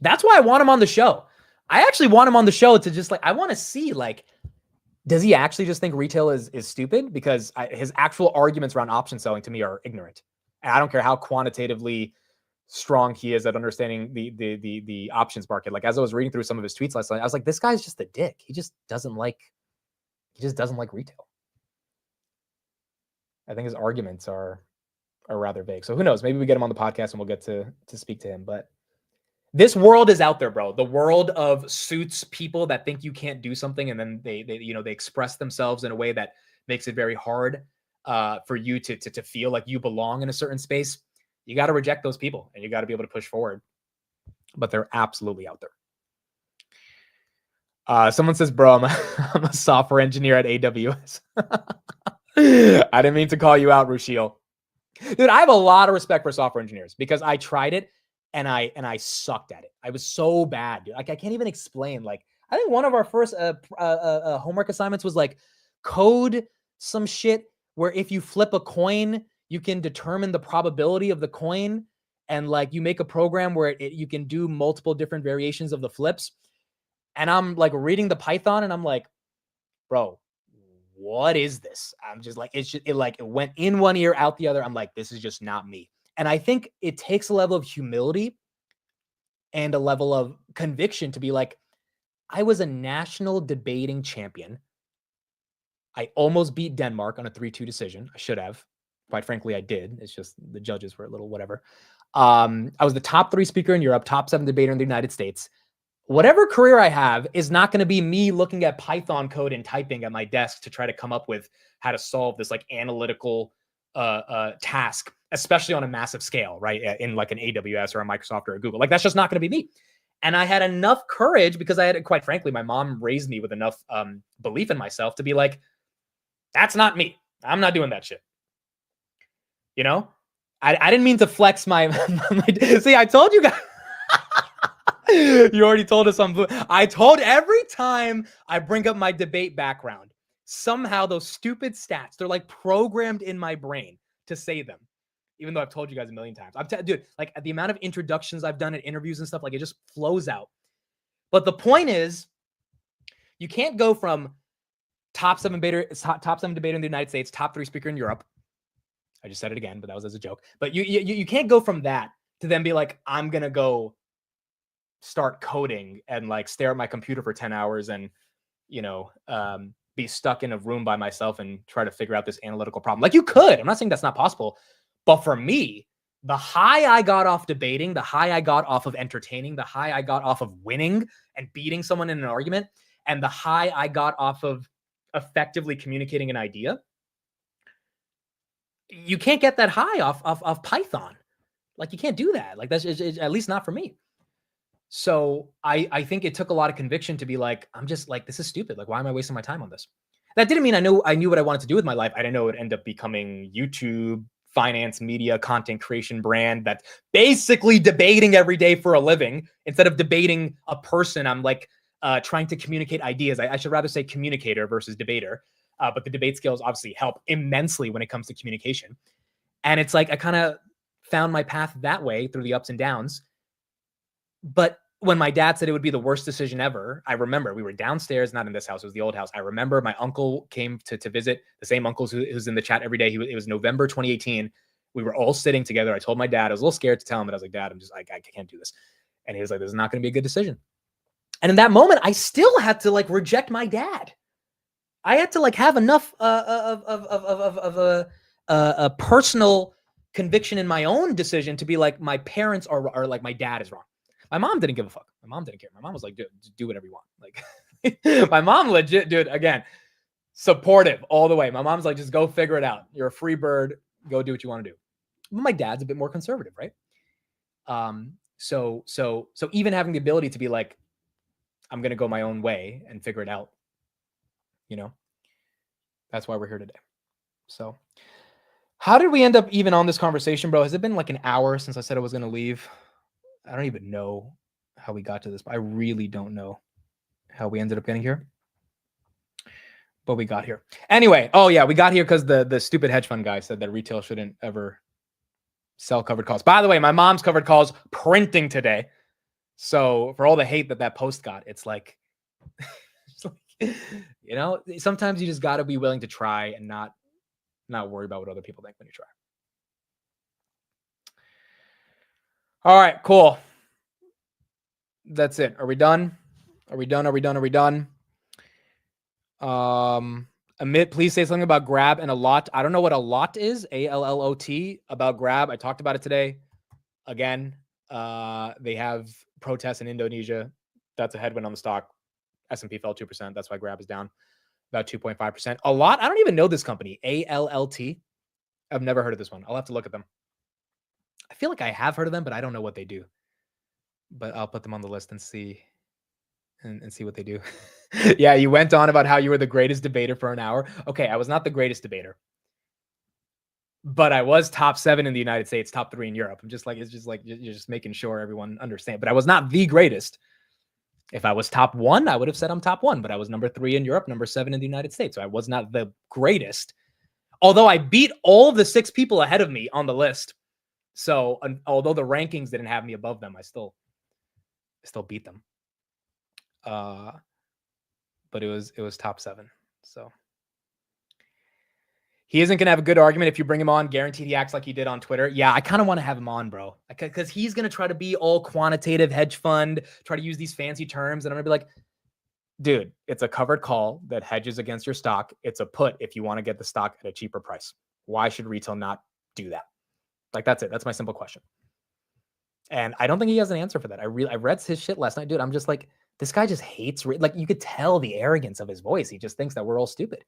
That's why I want him on the show. I actually want him on the show to just like, I want to see like, does he actually just think retail is stupid? Because his actual arguments around option selling to me are ignorant. And I don't care how quantitatively strong he is at understanding the options market. Like as I was reading through some of his tweets last night, I was like, this guy's just a dick. He just doesn't like retail. I think his arguments are rather vague. So who knows? Maybe we get him on the podcast and we'll get to speak to him. But this world is out there, bro. The world of suits people that think you can't do something, and then they express themselves in a way that makes it very hard for you to feel like you belong in a certain space. You got to reject those people and you got to be able to push forward. But they're absolutely out there. Someone says, bro, I'm a software engineer at AWS. I didn't mean to call you out, Rushiel. Dude, I have a lot of respect for software engineers because I tried it and I sucked at it. I was so bad, dude. Like I can't even explain. Like I think one of our first homework assignments was like code some shit where if you flip a coin, you can determine the probability of the coin, and like you make a program where you can do multiple different variations of the flips. And I'm like reading the Python and I'm like, bro, what is this? I'm just like, it went in one ear, out the other. I'm like, this is just not me. And I think it takes a level of humility and a level of conviction to be like, I was a national debating champion. I almost beat Denmark on a 3-2 decision. I should have. Quite frankly, I did. It's just the judges were a little whatever. I was the top 3 speaker in Europe, top 7 debater in the United States. Whatever career I have is not going to be me looking at Python code and typing at my desk to try to come up with how to solve this like analytical task, especially on a massive scale, right? In like an AWS or a Microsoft or a Google. Like that's just not going to be me. And I had enough courage because I had, quite frankly, my mom raised me with enough belief in myself to be like, that's not me. I'm not doing that shit. You know, I didn't mean to flex my see, I told you guys. You already told us I told every time I bring up my debate background, somehow those stupid stats, they're like programmed in my brain to say them, even though I've told you guys a million times. Dude, like the amount of introductions I've done at interviews and stuff, like it just flows out. But the point is, you can't go from top 7 debater in the United States, top 3 speaker in Europe. I just said it again, but that was as a joke. But you can't go from that to then be like, I'm gonna go start coding and like stare at my computer for 10 hours and be stuck in a room by myself and try to figure out this analytical problem. Like you could. I'm not saying that's not possible, but for me, the high I got off debating, the high I got off of entertaining, the high I got off of winning and beating someone in an argument, and the high I got off of effectively communicating an idea, you can't get that high off Python. Like you can't do that. Like that's at least not for me. So I think it took a lot of conviction to be like, I'm just like, this is stupid. Like, why am I wasting my time on this? That didn't mean I knew what I wanted to do with my life. I didn't know it would end up becoming YouTube, finance, media, content creation brand that's basically debating every day for a living. Instead of debating a person, I'm like trying to communicate ideas. I should rather say communicator versus debater. But the debate skills obviously help immensely when it comes to communication. And it's like, I kind of found my path that way through the ups and downs. But when my dad said it would be the worst decision ever, I remember we were downstairs, not in this house, it was the old house. I remember my uncle came to visit, the same uncle who's in the chat every day. It was November 2018. We were all sitting together. I told my dad, I was a little scared to tell him, but I was like, Dad, I can't do this. And he was like, this is not going to be a good decision. And in that moment, I still had to like reject my dad. I had to like have enough of a personal conviction in my own decision to be like, my parents are like, my dad is wrong. My mom didn't give a fuck. My mom didn't care. My mom was like, dude, do whatever you want. Like my mom legit, dude, again, supportive all the way. My mom's like, just go figure it out. You're a free bird. Go do what you want to do. But my dad's a bit more conservative, right? So even having the ability to be like, I'm going to go my own way and figure it out, you know, that's why we're here today. So how did we end up even on this conversation, bro? Has it been like an hour since I said I was going to leave? I don't even know how we got to this, but I really don't know how we ended up getting here. But we got here. Anyway, oh yeah, we got here because the stupid hedge fund guy said that retail shouldn't ever sell covered calls. By the way, my mom's covered calls printing today. So for all the hate that post got, it's like, you know, sometimes you just got to be willing to try and not worry about what other people think when you try. All right, cool. That's it. Are we done? Are we done? Are we done? Are we done? Amit, please say something about Grab and a lot. I don't know what a lot is. ALLOT about Grab. I talked about it today. Again, they have protests in Indonesia. That's a headwind on the stock. S&P fell 2%. That's why Grab is down about 2.5%. A lot. I don't even know this company. ALLT. I've never heard of this one. I'll have to look at them. I feel like I have heard of them, but I don't know what they do. But I'll put them on the list and see what they do. Yeah, you went on about how you were the greatest debater for an hour. Okay, I was not the greatest debater, but I was top 7 in the United States, top 3 in Europe. I'm just like, it's just like, you're just making sure everyone understands. But I was not the greatest. If I was top 1, I would have said I'm top 1, but I was number 3 in Europe, number 7 in the United States. So I was not the greatest, although I beat all the 6 people ahead of me on the list. So although the rankings didn't have me above them, I still beat them. But it was top 7. So he isn't going to have a good argument if you bring him on. Guaranteed he acts like he did on Twitter. Yeah, I kind of want to have him on, bro. Because he's going to try to be all quantitative hedge fund, try to use these fancy terms. And I'm going to be like, dude, it's a covered call that hedges against your stock. It's a put if you want to get the stock at a cheaper price. Why should retail not do that? Like, that's it. That's my simple question. And I don't think he has an answer for that. I read his shit last night, dude. I'm just like, this guy just hates, like, you could tell the arrogance of his voice. He just thinks that we're all stupid.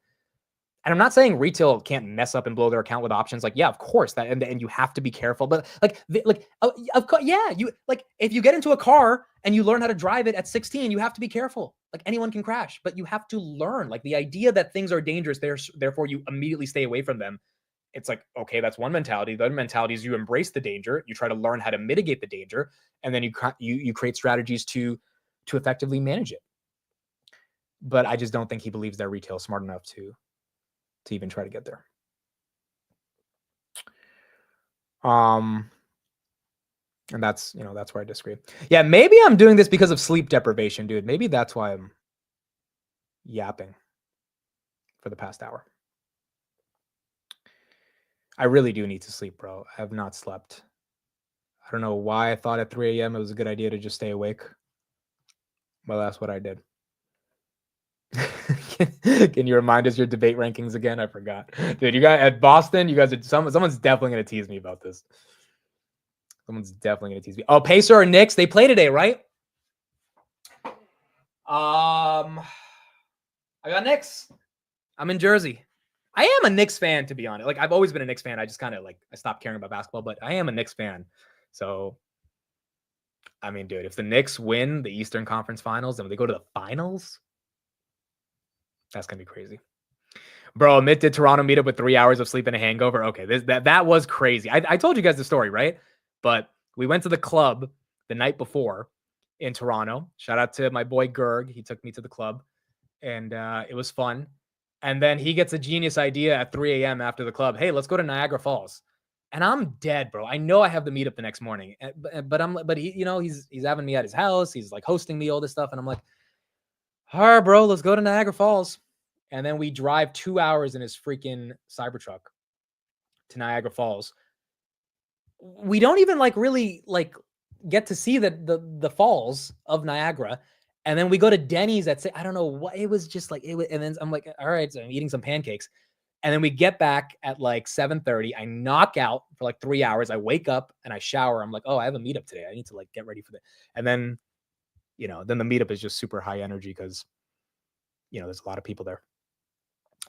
And I'm not saying retail can't mess up and blow their account with options. Like, yeah, of course that, and you have to be careful. But of course, yeah, you like if you get into a car and you learn how to drive it at 16, you have to be careful. Like, anyone can crash, but you have to learn. Like, the idea that things are dangerous, therefore you immediately stay away from them. It's like, okay, that's one mentality. The other mentality is you embrace the danger, you try to learn how to mitigate the danger, and then you create strategies to effectively manage it. But I just don't think he believes that retail is smart enough to even try to get there. And that's where I disagree. Yeah, maybe I'm doing this because of sleep deprivation, dude. Maybe that's why I'm yapping for the past hour. I really do need to sleep, bro. I have not slept. I don't know why I thought at 3 a.m. it was a good idea to just stay awake. Well, that's what I did. Can you remind us your debate rankings again? I forgot. Dude, you guys at Boston, you guys are someone's definitely going to tease me about this. Someone's definitely going to tease me. Oh, Pacer or Knicks? They play today, right? I got Knicks. I'm in Jersey. I am a Knicks fan, to be honest. Like, I've always been a Knicks fan. I just kind of I stopped caring about basketball, but I am a Knicks fan. So, I mean, dude, if the Knicks win the Eastern Conference Finals and they go to the finals, that's going to be crazy. Bro, Amit did Toronto meetup with 3 hours of sleep and a hangover. Okay, that was crazy. I told you guys the story, right? But we went to the club the night before in Toronto. Shout out to my boy Gerg. He took me to the club, and it was fun. And then he gets a genius idea at 3 a.m. after the club. Hey, let's go to Niagara Falls. And I'm dead, bro. I know I have the meetup the next morning, but he, he's having me at his house. He's like hosting me, all this stuff. And I'm like, all right, bro, let's go to Niagara Falls. And then we drive 2 hours in his freaking Cybertruck to Niagara Falls. We don't even really get to see the falls of Niagara. And then we go to Denny's at, I don't know what, it was just like, it was, and then I'm like, all right, so I'm eating some pancakes. And then we get back at like 7:30. I knock out for like 3 hours. I wake up and I shower. I'm like, oh, I have a meetup today. I need to like get ready for that. And then, you know, then the meetup is just super high energy because, you know, there's a lot of people there.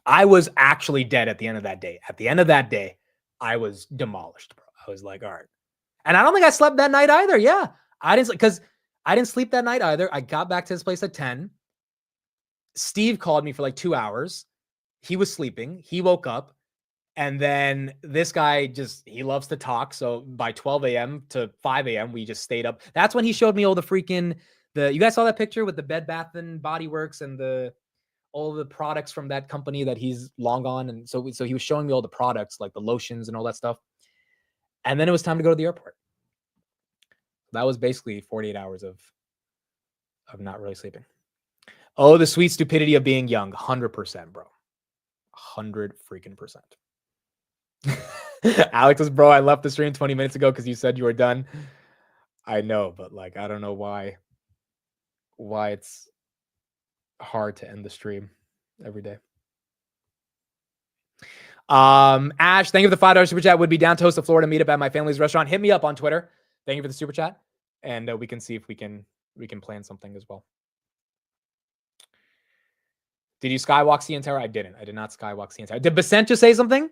I was actually dead at the end of that day. At the end of that day, I was demolished, bro. I was like, all right. And I don't think I slept that night either. Yeah. I didn't, because I didn't sleep that night either. I got back to his place at 10. Steve called me for like 2 hours. He was sleeping. He woke up. And then this guy he loves to talk. So by 12 a.m. to 5 a.m., we just stayed up. That's when he showed me all the freaking, you guys saw that picture with the Bed Bath & Body Works and all the products from that company that he's long on. And so he was showing me all the products, like the lotions and all that stuff. And then it was time to go to the airport. That was basically 48 hours of not really sleeping. Oh, the sweet stupidity of being young. 100%, bro. 100 freaking percent. Alex was, bro, I left the stream 20 minutes ago because you said you were done. I know, but like, I don't know why it's hard to end the stream every day. Ash, thank you for the $5 super chat. Would be down to host a Florida meetup at my family's restaurant. Hit me up on Twitter. Thank you for the super chat. And we can see if we can plan something as well. Did you skywalk the entire? I didn't. I did not skywalk the entire. Did Basent just say something?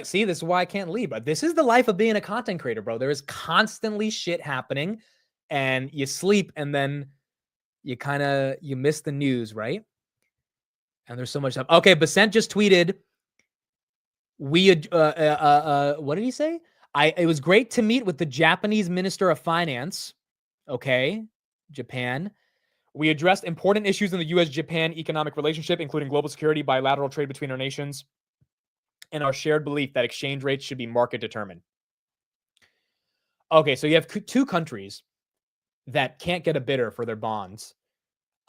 See, this is why I can't leave. But this is the life of being a content creator, bro. There is constantly shit happening, and you sleep, and then you miss the news, right? And there's so much stuff. Okay, Basent just tweeted. What did he say? It was great to meet with the Japanese Minister of Finance. Okay, Japan. We addressed important issues in the U.S.-Japan economic relationship, including global security, bilateral trade between our nations, and our shared belief that exchange rates should be market determined. Okay, so you have two countries that can't get a bidder for their bonds.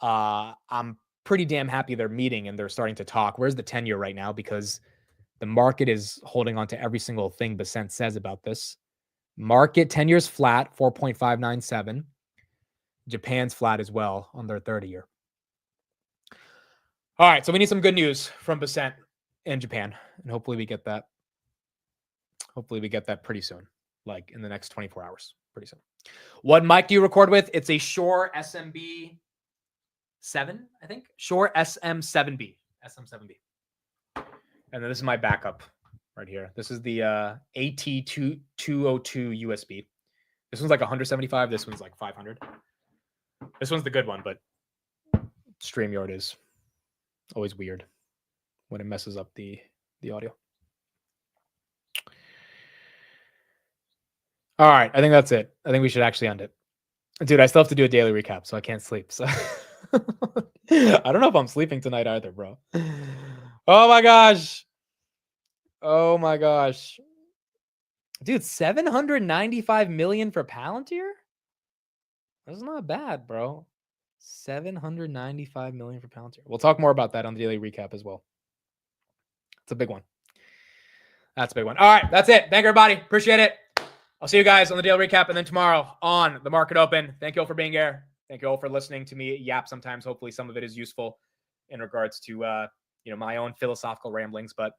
I'm pretty damn happy they're meeting and they're starting to talk. Where's the 10-year right now? Because the market is holding on to every single thing Basent says about this. Market 10 years flat, 4.597. Japan's flat as well on their 30-year. All right, so we need some good news from Basent in Japan, and hopefully we get that. Hopefully we get that pretty soon, like in the next 24 hours, pretty soon. What mic do you record with? It's a Shure SMB 7, I think. Shure SM7B. SM7B. And then this is my backup right here. This is the AT202 USB. This one's like 175. This one's like 500. This one's the good one, but StreamYard is always weird when it messes up the audio. All right, I think that's it. I think we should actually end it. Dude, I still have to do a daily recap, so I can't sleep. So I don't know if I'm sleeping tonight either, bro. Oh my gosh. Oh my gosh. Dude, 795 million for Palantir? That's not bad, bro. 795 million for Palantir. We'll talk more about that on the daily recap as well. It's a big one. That's a big one. All right, that's it. Thank you, everybody. Appreciate it. I'll see you guys on the daily recap and then tomorrow on the market open. Thank you all for being here. Thank you all for listening to me yap sometimes. Hopefully some of it is useful in regards to my own philosophical ramblings. But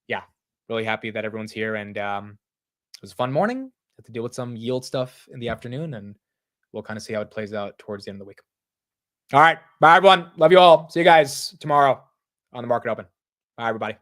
yeah, really happy that everyone's here. And it was a fun morning. Had to deal with some yield stuff in the afternoon, and we'll kind of see how it plays out towards the end of the week. All right. Bye, everyone. Love you all. See you guys tomorrow on the market open. Bye, everybody.